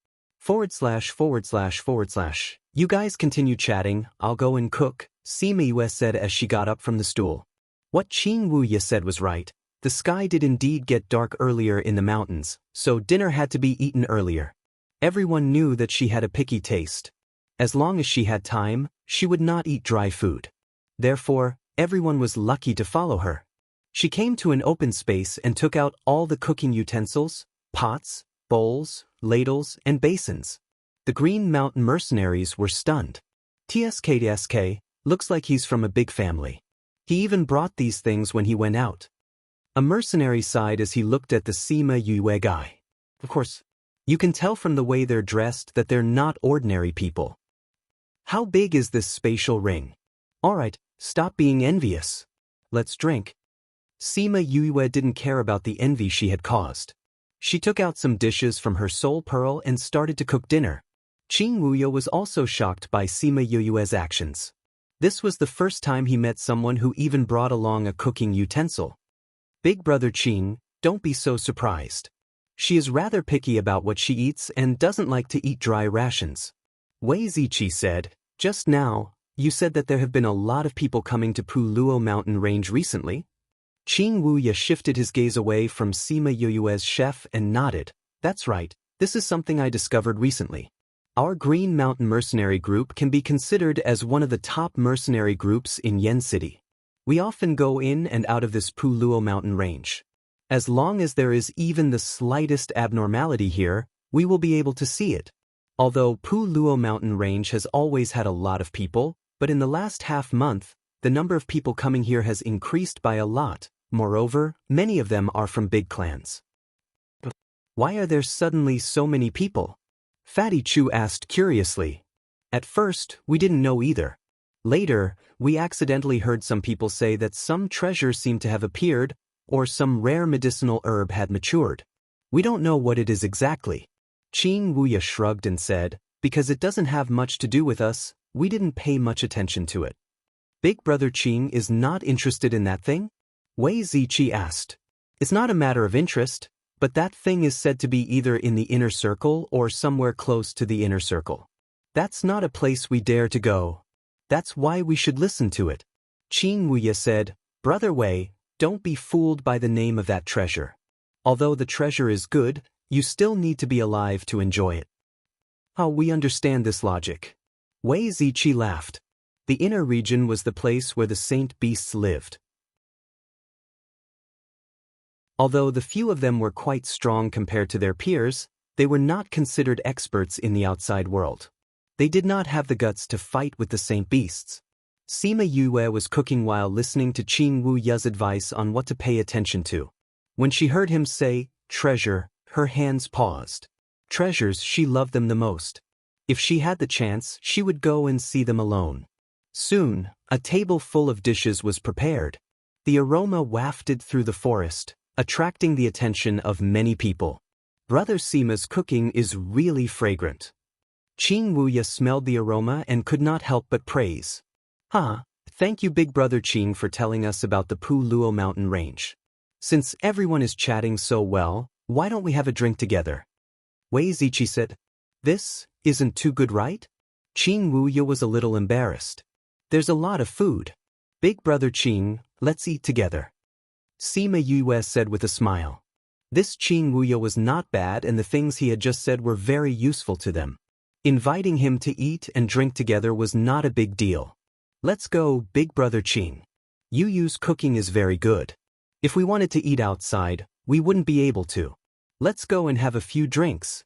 /////. You guys continue chatting, I'll go and cook, Sima Yue said as she got up from the stool. What Qing Wuya said was right. The sky did indeed get dark earlier in the mountains, so dinner had to be eaten earlier. Everyone knew that she had a picky taste. As long as she had time, she would not eat dry food. Therefore, everyone was lucky to follow her. She came to an open space and took out all the cooking utensils, pots, bowls, ladles, and basins. The Green Mountain mercenaries were stunned. TSK, looks like he's from a big family. He even brought these things when he went out. A mercenary sighed as he looked at the Sima Yue guy. Of course, you can tell from the way they're dressed that they're not ordinary people. How big is this spatial ring? Alright, stop being envious. Let's drink. Sima Yue didn't care about the envy she had caused. She took out some dishes from her soul pearl and started to cook dinner. Qing Wuya was also shocked by Sima Yue's actions. This was the first time he met someone who even brought along a cooking utensil. Big Brother Qing, don't be so surprised. She is rather picky about what she eats and doesn't like to eat dry rations. Wei Ziqi said, Just now, you said that there have been a lot of people coming to Luo Mountain Range recently? Qing Wuya shifted his gaze away from Sima Yue's chef and nodded. That's right, this is something I discovered recently. Our Green Mountain Mercenary Group can be considered as one of the top mercenary groups in Yen City. We often go in and out of this Luo Mountain Range. As long as there is even the slightest abnormality here, we will be able to see it. Although Luo Mountain Range has always had a lot of people, but in the last half-month, the number of people coming here has increased by a lot. Moreover, many of them are from big clans. Why are there suddenly so many people? Fatty Chu asked curiously. At first, we didn't know either. Later, we accidentally heard some people say that some treasure seemed to have appeared, or some rare medicinal herb had matured. We don't know what it is exactly. Qing Wuya shrugged and said, Because it doesn't have much to do with us, we didn't pay much attention to it. Big Brother Qing is not interested in that thing? Wei Ziqi asked. It's not a matter of interest, but that thing is said to be either in the inner circle or somewhere close to the inner circle. That's not a place we dare to go. That's why we should listen to it. Qing Wuya said, Brother Wei, don't be fooled by the name of that treasure. Although the treasure is good, You still need to be alive to enjoy it. Oh, we understand this logic. Wei Ziqi laughed. The inner region was the place where the saint beasts lived. Although the few of them were quite strong compared to their peers, they were not considered experts in the outside world. They did not have the guts to fight with the saint beasts. Sima Yue was cooking while listening to Qing Wu Yu's advice on what to pay attention to. When she heard him say, treasure, her hands paused. Treasures, she loved them the most. If she had the chance, she would go and see them alone. Soon, a table full of dishes was prepared. The aroma wafted through the forest, attracting the attention of many people. Brother Sima's cooking is really fragrant. Qing Wuya smelled the aroma and could not help but praise. Thank you Big Brother Qing for telling us about the Pu Luo mountain range. Since everyone is chatting so well, why don't we have a drink together? Wei Ziqi said. This isn't too good, right? Qing Wuya was a little embarrassed. There's a lot of food. Big Brother Qing, let's eat together. Sima Yue said with a smile. This Qing Wuya was not bad and the things he had just said were very useful to them. Inviting him to eat and drink together was not a big deal. Let's go, Big Brother Qing. Yu's cooking is very good. If we wanted to eat outside, we wouldn't be able to. Let's go and have a few drinks.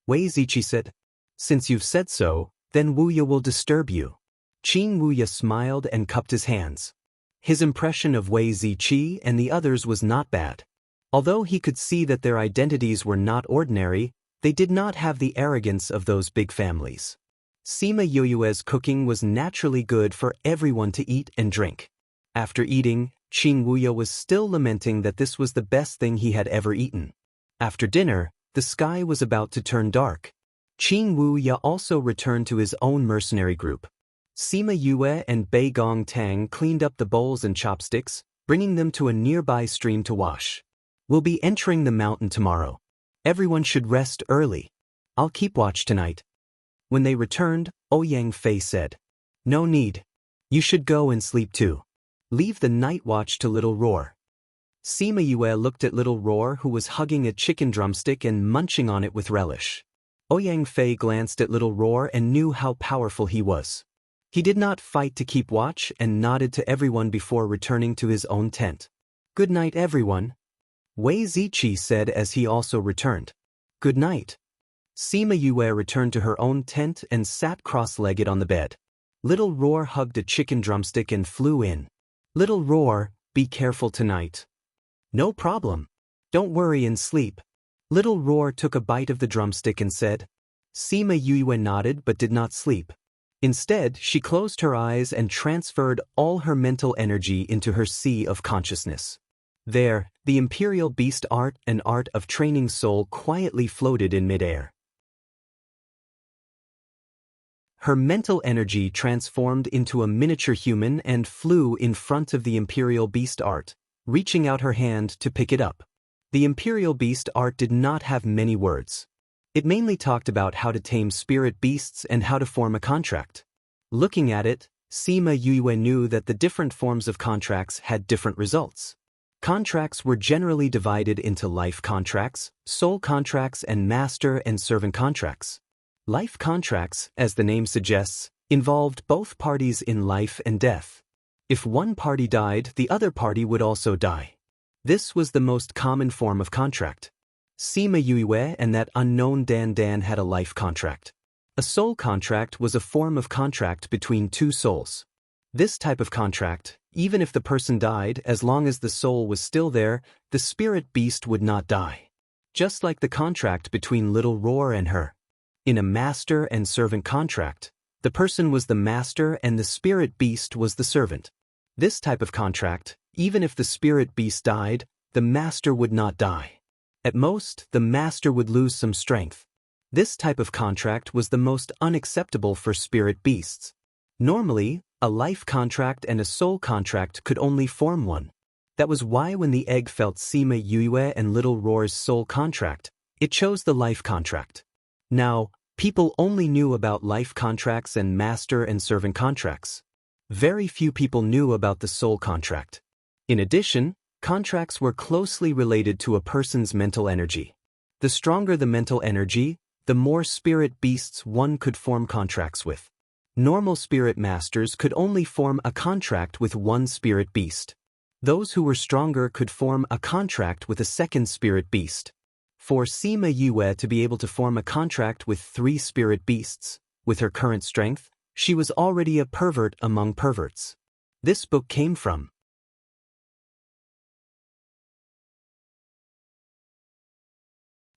Wei Ziqi said. Since you've said so, then Wuya will disturb you. Qing Wuya smiled and cupped his hands. His impression of Wei Ziqi and the others was not bad. Although he could see that their identities were not ordinary, they did not have the arrogance of those big families. Sima Yue's cooking was naturally good for everyone to eat and drink. After eating, Qing Wuya was still lamenting that this was the best thing he had ever eaten. After dinner, the sky was about to turn dark. Qing Wuya also returned to his own mercenary group. Sima Yue and Bei Gong Tang cleaned up the bowls and chopsticks, bringing them to a nearby stream to wash. We'll be entering the mountain tomorrow. Everyone should rest early. I'll keep watch tonight. When they returned, Ouyang Fei said, no need. You should go and sleep too. Leave the night watch to Little Roar. Sima Yue looked at Little Roar who was hugging a chicken drumstick and munching on it with relish. Ouyang Fei glanced at Little Roar and knew how powerful he was. He did not fight to keep watch and nodded to everyone before returning to his own tent. Good night everyone. Wei Ziqi said as he also returned. Good night. Sima Yue returned to her own tent and sat cross-legged on the bed. Little Roar hugged a chicken drumstick and flew in. Little Roar, be careful tonight. No problem. Don't worry and sleep. Little Roar took a bite of the drumstick and said. Sima Yue nodded but did not sleep. Instead, she closed her eyes and transferred all her mental energy into her sea of consciousness. There, the Imperial Beast art and art of training soul quietly floated in midair. Her mental energy transformed into a miniature human and flew in front of the Imperial Beast art, reaching out her hand to pick it up. The Imperial Beast art did not have many words. It mainly talked about how to tame spirit beasts and how to form a contract. Looking at it, Sima Yue knew that the different forms of contracts had different results. Contracts were generally divided into life contracts, soul contracts, and master and servant contracts. Life contracts, as the name suggests, involved both parties in life and death. If one party died, the other party would also die. This was the most common form of contract. Sima Yue and that unknown Dan Dan had a life contract. A soul contract was a form of contract between two souls. This type of contract, even if the person died, as long as the soul was still there, the spirit beast would not die. Just like the contract between Little Roar and her. In a master and servant contract, the person was the master and the spirit beast was the servant. This type of contract, even if the spirit beast died, the master would not die. At most, the master would lose some strength. This type of contract was the most unacceptable for spirit beasts. Normally, a life contract and a soul contract could only form one. That was why when the egg felt Sima Yue and Little Roar's soul contract, it chose the life contract. Now, people only knew about life contracts and master and servant contracts. Very few people knew about the soul contract. In addition, contracts were closely related to a person's mental energy. The stronger the mental energy, the more spirit beasts one could form contracts with. Normal spirit masters could only form a contract with one spirit beast. Those who were stronger could form a contract with a second spirit beast. For Sima Yue to be able to form a contract with 3 spirit beasts, with her current strength, she was already a pervert among perverts. This book came from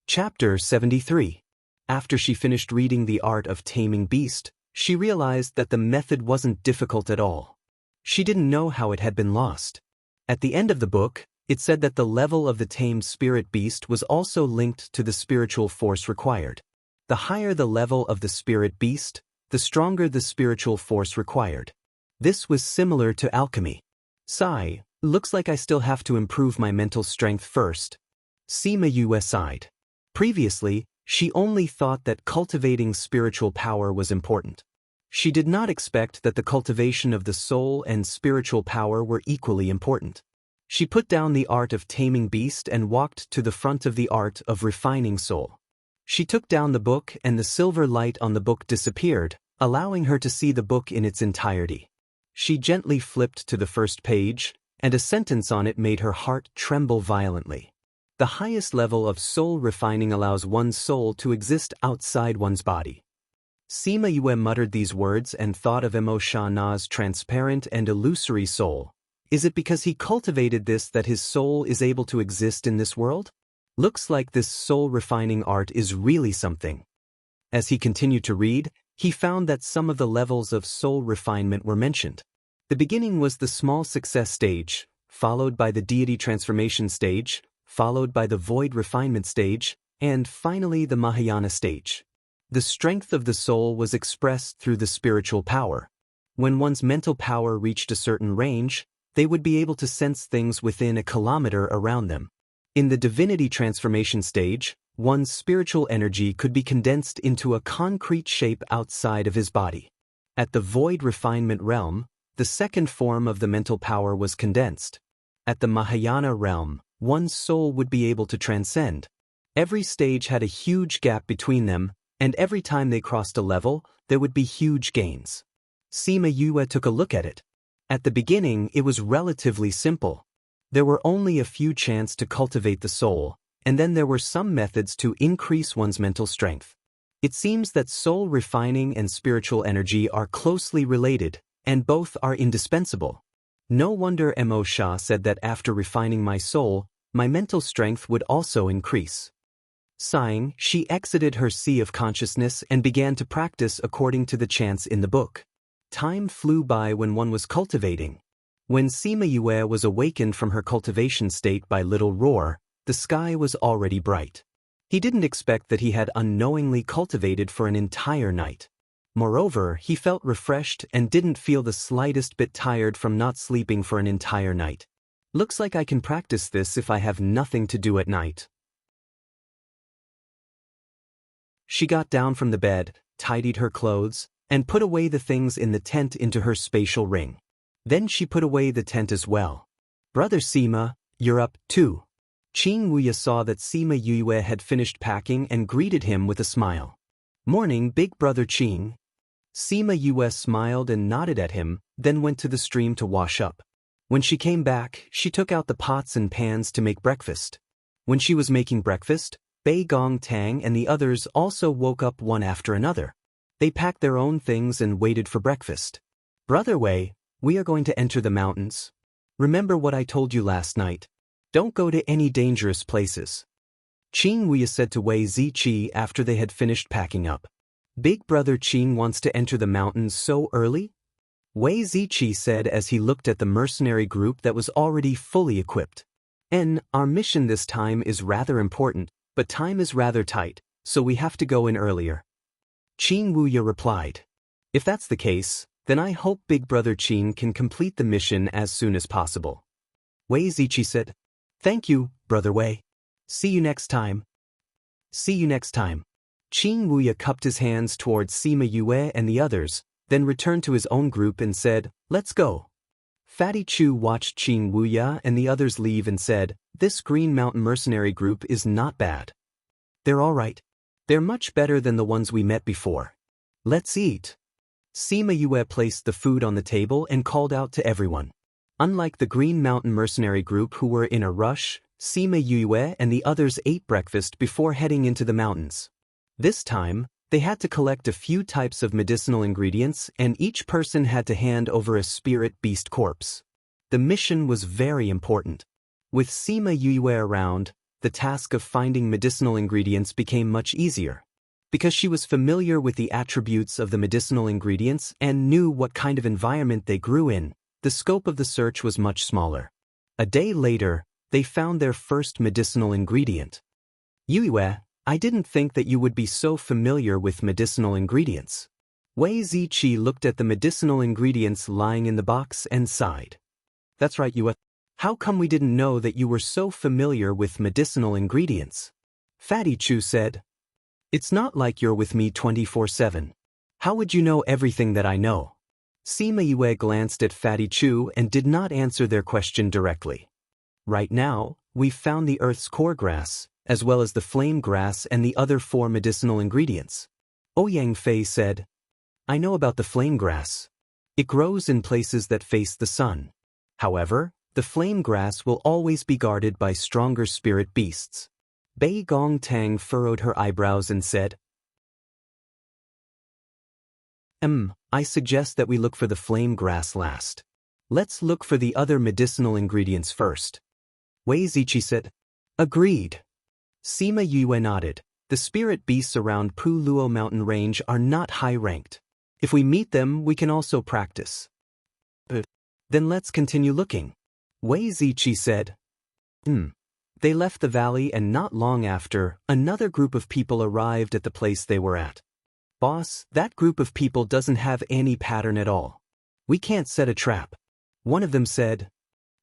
Chapter 73. After she finished reading The Art of Taming Beast, she realized that the method wasn't difficult at all. She didn't know how it had been lost. At the end of the book, it said that the level of the tamed spirit beast was also linked to the spiritual force required. The higher the level of the spirit beast, the stronger the spiritual force required. This was similar to alchemy. Sigh, looks like I still have to improve my mental strength first. Sima Yue sighed. Previously, she only thought that cultivating spiritual power was important. She did not expect that the cultivation of the soul and spiritual power were equally important. She put down The Art of Taming Beast and walked to the front of The Art of Refining Soul. She took down the book and the silver light on the book disappeared, allowing her to see the book in its entirety. She gently flipped to the first page, and a sentence on it made her heart tremble violently. The highest level of soul refining allows one's soul to exist outside one's body. Sima Yue muttered these words and thought of Emo Shana's transparent and illusory soul. Is it because he cultivated this that his soul is able to exist in this world? Looks like this soul refining art is really something. As he continued to read, he found that some of the levels of soul refinement were mentioned. The beginning was the small success stage, followed by the deity transformation stage, followed by the void refinement stage, and finally the Mahayana stage. The strength of the soul was expressed through the spiritual power. When one's mental power reached a certain range, they would be able to sense things within a kilometer around them. In the divinity transformation stage, one's spiritual energy could be condensed into a concrete shape outside of his body. At the void refinement realm, the second form of the mental power was condensed. At the Mahayana realm, one's soul would be able to transcend. Every stage had a huge gap between them, and every time they crossed a level, there would be huge gains. Sima Yue took a look at it. At the beginning, it was relatively simple. There were only a few chances to cultivate the soul, and then there were some methods to increase one's mental strength. It seems that soul refining and spiritual energy are closely related, and both are indispensable. No wonder Mo Sha said that after refining my soul, my mental strength would also increase. Sighing, she exited her sea of consciousness and began to practice according to the chants in the book. Time flew by when one was cultivating. When Sima Yue was awakened from her cultivation state by Little Roar, the sky was already bright. He didn't expect that he had unknowingly cultivated for an entire night. Moreover, he felt refreshed and didn't feel the slightest bit tired from not sleeping for an entire night. Looks like I can practice this if I have nothing to do at night. She got down from the bed, tidied her clothes, and put away the things in the tent into her spatial ring. Then she put away the tent as well. Brother Sima, you're up, too. Qing Wuya saw that Sima Yue had finished packing and greeted him with a smile. Morning, big brother Qing. Sima Yue smiled and nodded at him, then went to the stream to wash up. When she came back, she took out the pots and pans to make breakfast. When she was making breakfast, Bei Gong Tang and the others also woke up one after another. They packed their own things and waited for breakfast. Brother Wei, we are going to enter the mountains. Remember what I told you last night. Don't go to any dangerous places. Qing Wuya said to Wei Ziqi after they had finished packing up. Big brother Qing wants to enter the mountains so early? Wei Ziqi said as he looked at the mercenary group that was already fully equipped. Our mission this time is rather important, but time is rather tight, so we have to go in earlier. Qing Wuya replied. If that's the case, then I hope Big Brother Qing can complete the mission as soon as possible. Wei Ziqi said. Thank you, Brother Wei. See you next time. See you next time. Qing Wuya cupped his hands towards Sima Yue and the others, then returned to his own group and said, Let's go. Fatty Chu watched Qing Wuya and the others leave and said, This Green Mountain mercenary group is not bad. They're all right. They're much better than the ones we met before. Let's eat. Sima Yue placed the food on the table and called out to everyone. Unlike the Green Mountain mercenary group who were in a rush, Sima Yue and the others ate breakfast before heading into the mountains. This time, they had to collect a few types of medicinal ingredients and each person had to hand over a spirit beast corpse. The mission was very important. With Sima Yue around, the task of finding medicinal ingredients became much easier. Because she was familiar with the attributes of the medicinal ingredients and knew what kind of environment they grew in, the scope of the search was much smaller. A day later, they found their first medicinal ingredient. Yue, I didn't think that you would be so familiar with medicinal ingredients. Wei Ziqi looked at the medicinal ingredients lying in the box and sighed. That's right, Yue. How come we didn't know that you were so familiar with medicinal ingredients? Fatty Chu said. It's not like you're with me 24/7. How would you know everything that I know? Sima Yue glanced at Fatty Chu and did not answer their question directly. Right now, we've found the earth's core grass, as well as the flame grass and the other 4 medicinal ingredients. Ouyang Fei said, I know about the flame grass. It grows in places that face the sun. However, the flame grass will always be guarded by stronger spirit beasts. Bei Gong Tang furrowed her eyebrows and said, I suggest that we look for the flame grass last. Let's look for the other medicinal ingredients first. Wei Ziqi said, Agreed. Sima Yue nodded. The spirit beasts around Pu Luo mountain range are not high-ranked. If we meet them, we can also practice. Then let's continue looking. Wei Ziqi said, They left the valley and not long after, another group of people arrived at the place they were at. Boss, that group of people doesn't have any pattern at all. We can't set a trap. One of them said,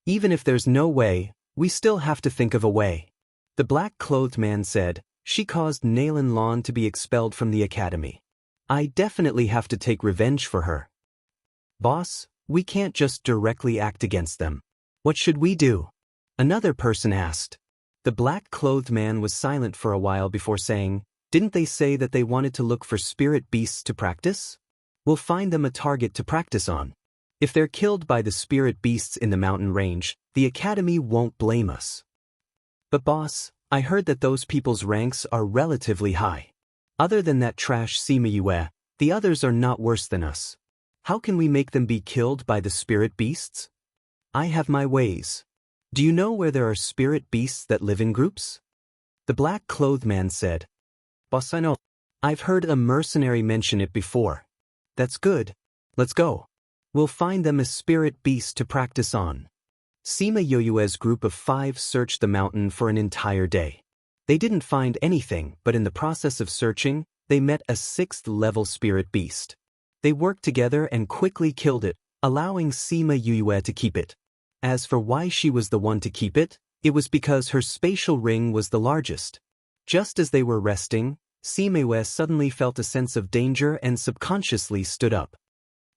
Even if there's no way, we still have to think of a way. The black-clothed man said, She caused Nailin Lan to be expelled from the academy. I definitely have to take revenge for her. Boss, we can't just directly act against them. What should we do? Another person asked. The black-clothed man was silent for a while before saying, Didn't they say that they wanted to look for spirit beasts to practice? We'll find them a target to practice on. If they're killed by the spirit beasts in the mountain range, the academy won't blame us. But boss, I heard that those people's ranks are relatively high. Other than that trash Sima Yue, the others are not worse than us. How can we make them be killed by the spirit beasts? I have my ways. Do you know where there are spirit beasts that live in groups? The black-clothed man said, Boss, I know. I've heard a mercenary mention it before. That's good. Let's go. We'll find them a spirit beast to practice on. Sima Yue's group of 5 searched the mountain for an entire day. They didn't find anything, but in the process of searching, they met a 6th-level spirit beast. They worked together and quickly killed it, allowing Sima Yue to keep it. As for why she was the one to keep it, it was because her spatial ring was the largest. Just as they were resting, Sima Yue suddenly felt a sense of danger and subconsciously stood up.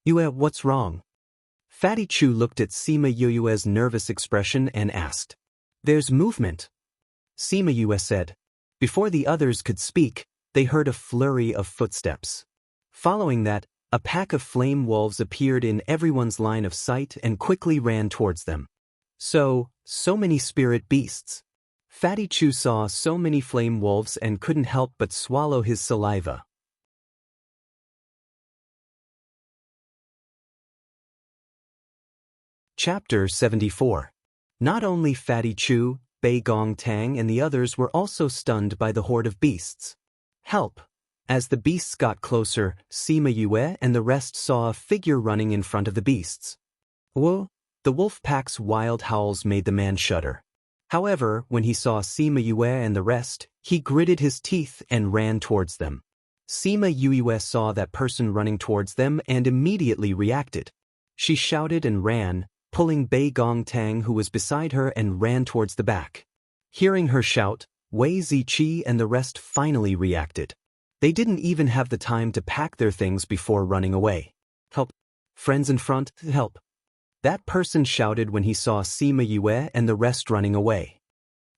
Yue, what's wrong? Fatty Chu looked at Sima Yue's nervous expression and asked. There's movement. Sima Yue said. Before the others could speak, they heard a flurry of footsteps. Following that, a pack of flame wolves appeared in everyone's line of sight and quickly ran towards them. So many spirit beasts. Fatty Chu saw so many flame wolves and couldn't help but swallow his saliva. Chapter 74. Not only Fatty Chu, Bei Gong Tang and the others were also stunned by the horde of beasts. Help! As the beasts got closer, Sima Yue and the rest saw a figure running in front of the beasts. Whoa! The wolf pack's wild howls made the man shudder. However, when he saw Sima Yue and the rest, he gritted his teeth and ran towards them. Sima Yue saw that person running towards them and immediately reacted. She shouted and ran, pulling Bei Gong Tang who was beside her and ran towards the back. Hearing her shout, Wei Ziqi and the rest finally reacted. They didn't even have the time to pack their things before running away. Help! Friends in front, help! That person shouted when he saw Sima Yue and the rest running away.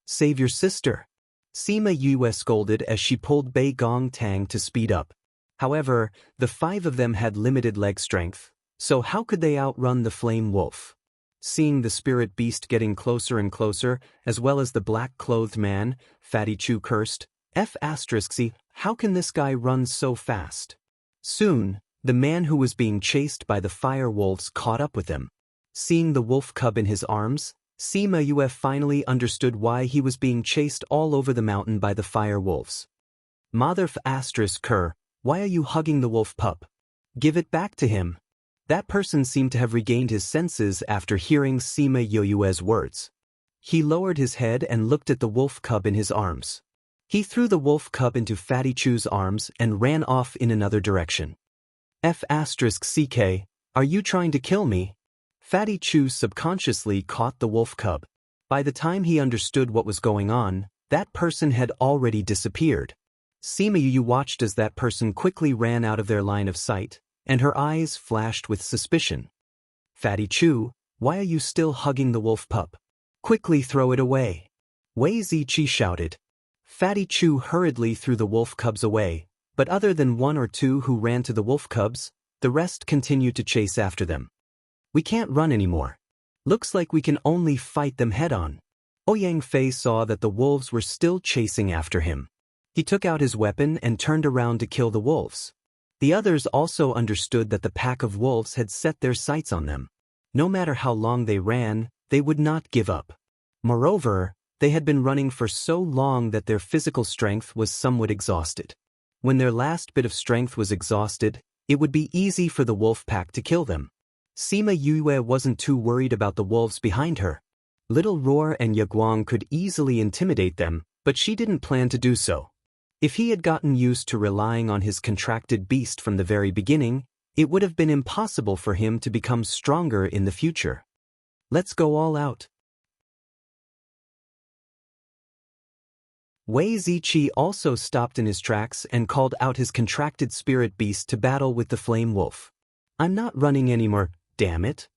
Save your sister! Sima Yue scolded as she pulled Bei Gong Tang to speed up. However, the 5 of them had limited leg strength, so how could they outrun the flame wolf? Seeing the spirit beast getting closer and closer, as well as the black-clothed man, Fatty Chu cursed, F***, how can this guy run so fast? Soon, the man who was being chased by the fire wolves caught up with him. Seeing the wolf cub in his arms, Sima Yue finally understood why he was being chased all over the mountain by the fire wolves. Mother F***, why are you hugging the wolf pup? Give it back to him. That person seemed to have regained his senses after hearing Sima Yue's words. He lowered his head and looked at the wolf cub in his arms. He threw the wolf cub into Fatty Chu's arms and ran off in another direction. F***, are you trying to kill me? Fatty Chu subconsciously caught the wolf cub. By the time he understood what was going on, that person had already disappeared. Sima Yue watched as that person quickly ran out of their line of sight, and her eyes flashed with suspicion. Fatty Chu, why are you still hugging the wolf pup? Quickly throw it away. Wei Ziqi shouted. Fatty Chu hurriedly threw the wolf cubs away, but other than 1 or 2 who ran to the wolf cubs, the rest continued to chase after them. We can't run anymore. Looks like we can only fight them head-on. Ouyang Fei saw that the wolves were still chasing after him. He took out his weapon and turned around to kill the wolves. The others also understood that the pack of wolves had set their sights on them. No matter how long they ran, they would not give up. Moreover, they had been running for so long that their physical strength was somewhat exhausted. When their last bit of strength was exhausted, it would be easy for the wolf pack to kill them. Sima Yue wasn't too worried about the wolves behind her. Little Roar and Yaguang could easily intimidate them, but she didn't plan to do so. If he had gotten used to relying on his contracted beast from the very beginning, it would have been impossible for him to become stronger in the future. Let's go all out. Wei Ziqi also stopped in his tracks and called out his contracted spirit beast to battle with the flame wolf. I'm not running anymore, damn it.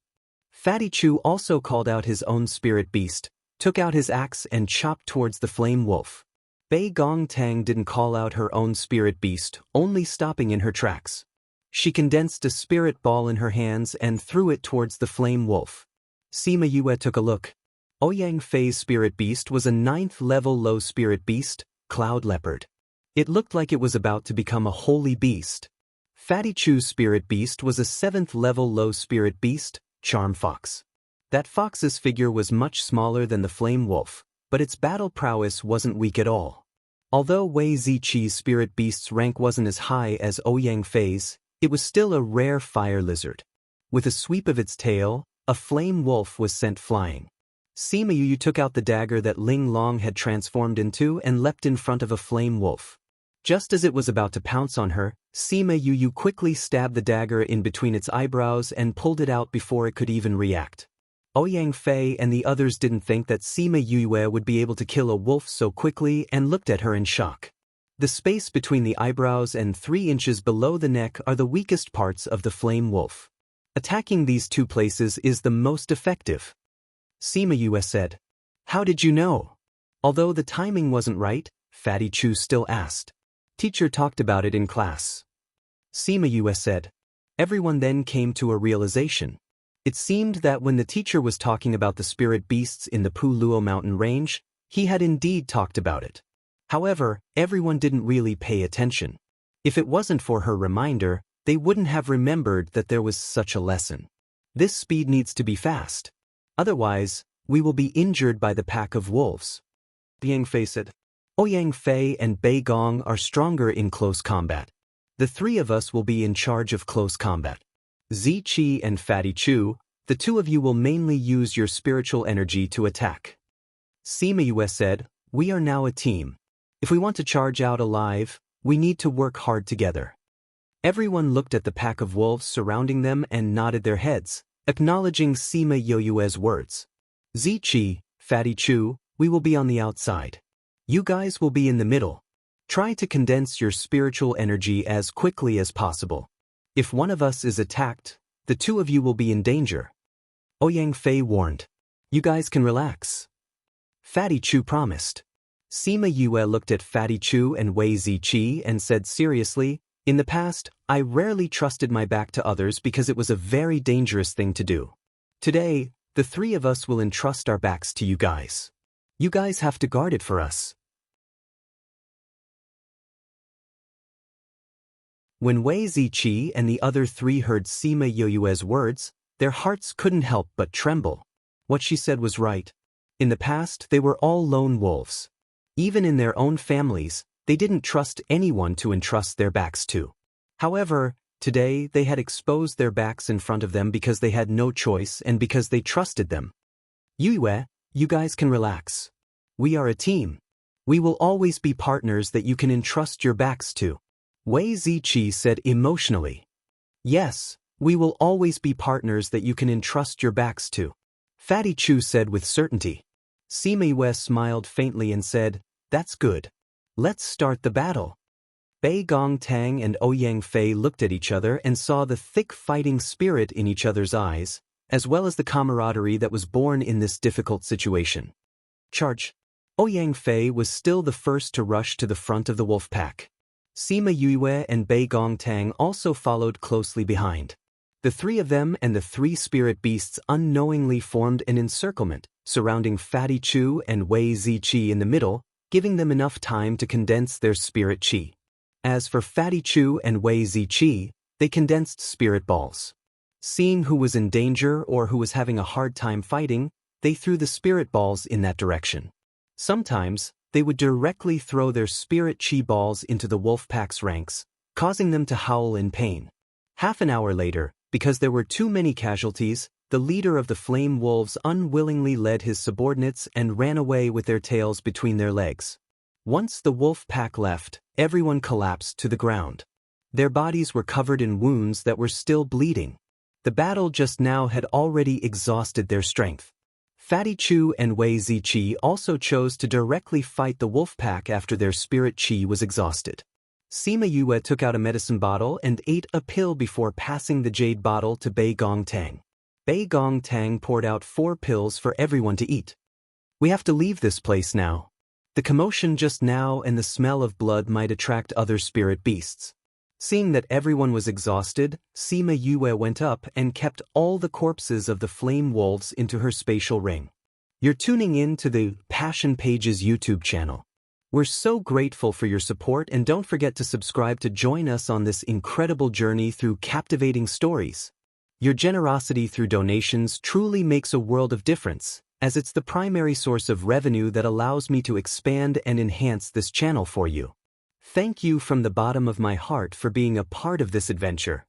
Fatty Chu also called out his own spirit beast, took out his axe and chopped towards the flame wolf. Bei Gong Tang didn't call out her own spirit beast, only stopping in her tracks. She condensed a spirit ball in her hands and threw it towards the flame wolf. Sima Yue took a look. Ouyang Fei's spirit beast was a 9th level low spirit beast, Cloud Leopard. It looked like it was about to become a holy beast. Fatty Chu's spirit beast was a 7th level low spirit beast, Charm Fox. That fox's figure was much smaller than the flame wolf, but its battle prowess wasn't weak at all. Although Wei Ziqi's spirit beast's rank wasn't as high as Ouyang Fei's, it was still a rare fire lizard. With a sweep of its tail, a flame wolf was sent flying. Sima Yue took out the dagger that Ling Long had transformed into and leapt in front of a flame wolf. Just as it was about to pounce on her, Sima Yue quickly stabbed the dagger in between its eyebrows and pulled it out before it could even react. Ouyang Fei and the others didn't think that Sima Yue would be able to kill a wolf so quickly and looked at her in shock. The space between the eyebrows and 3 inches below the neck are the weakest parts of the flame wolf. Attacking these 2 places is the most effective. Sima Yue said. How did you know? Although the timing wasn't right, Fatty Chu still asked. Teacher talked about it in class. Sima Yue said. Everyone then came to a realization. It seemed that when the teacher was talking about the spirit beasts in the Puluo mountain range, he had indeed talked about it. However, everyone didn't really pay attention. If it wasn't for her reminder, they wouldn't have remembered that there was such a lesson. This speed needs to be fast. Otherwise, we will be injured by the pack of wolves. Yang Fei said. Ouyang Fei and Bei Gong are stronger in close combat. The 3 of us will be in charge of close combat. Ziqi and Fatty Chu, the 2 of you will mainly use your spiritual energy to attack. Sima Yue said, we are now a team. If we want to charge out alive, we need to work hard together. Everyone looked at the pack of wolves surrounding them and nodded their heads, acknowledging Sima Yue's words. Ziqi, Fatty Chu, we will be on the outside. You guys will be in the middle. Try to condense your spiritual energy as quickly as possible. If one of us is attacked, the 2 of you will be in danger. Ouyang Fei warned. You guys can relax. Fatty Chu promised. Sima Yue looked at Fatty Chu and Wei Ziqi and said seriously, "In the past, I rarely trusted my back to others because it was a very dangerous thing to do. Today, the three of us will entrust our backs to you guys. You guys have to guard it for us." When Wei Ziqi and the other three heard Sima Yue's words, their hearts couldn't help but tremble. What she said was right. In the past, they were all lone wolves. Even in their own families, they didn't trust anyone to entrust their backs to. However, today they had exposed their backs in front of them because they had no choice and because they trusted them. "Yue, you guys can relax. We are a team. We will always be partners that you can entrust your backs to," Wei Ziqi said emotionally. "Yes, we will always be partners that you can entrust your backs to," Fatty Chu said with certainty. Sima Yue smiled faintly and said, "That's good. Let's start the battle." Bei Gong Tang and Ouyang Fei looked at each other and saw the thick fighting spirit in each other's eyes, as well as the camaraderie that was born in this difficult situation. Charge! Ouyang Fei was still the first to rush to the front of the wolf pack. Sima Yue and Bei Gong Tang also followed closely behind. The three of them and the three spirit beasts unknowingly formed an encirclement, surrounding Fatty Chu and Wei Ziqi in the middle, giving them enough time to condense their spirit qi. As for Fatty Chu and Wei Ziqi, they condensed spirit balls. Seeing who was in danger or who was having a hard time fighting, they threw the spirit balls in that direction. Sometimes, they would directly throw their spirit qi balls into the wolf pack's ranks, causing them to howl in pain. Half an hour later, because there were too many casualties, the leader of the flame wolves unwillingly led his subordinates and ran away with their tails between their legs. Once the wolf pack left, everyone collapsed to the ground. Their bodies were covered in wounds that were still bleeding. The battle just now had already exhausted their strength. Fatty Chu and Wei Ziqi also chose to directly fight the wolf pack after their spirit qi was exhausted. Sima Yue took out a medicine bottle and ate a pill before passing the jade bottle to Bei Gong Tang. Bei Gong Tang poured out 4 pills for everyone to eat. "We have to leave this place now. The commotion just now and the smell of blood might attract other spirit beasts." Seeing that everyone was exhausted, Sima Yue went up and kept all the corpses of the flame wolves into her spatial ring. You're tuning in to the Passion Pages YouTube channel. We're so grateful for your support, and don't forget to subscribe to join us on this incredible journey through captivating stories. Your generosity through donations truly makes a world of difference, as it's the primary source of revenue that allows me to expand and enhance this channel for you. Thank you from the bottom of my heart for being a part of this adventure.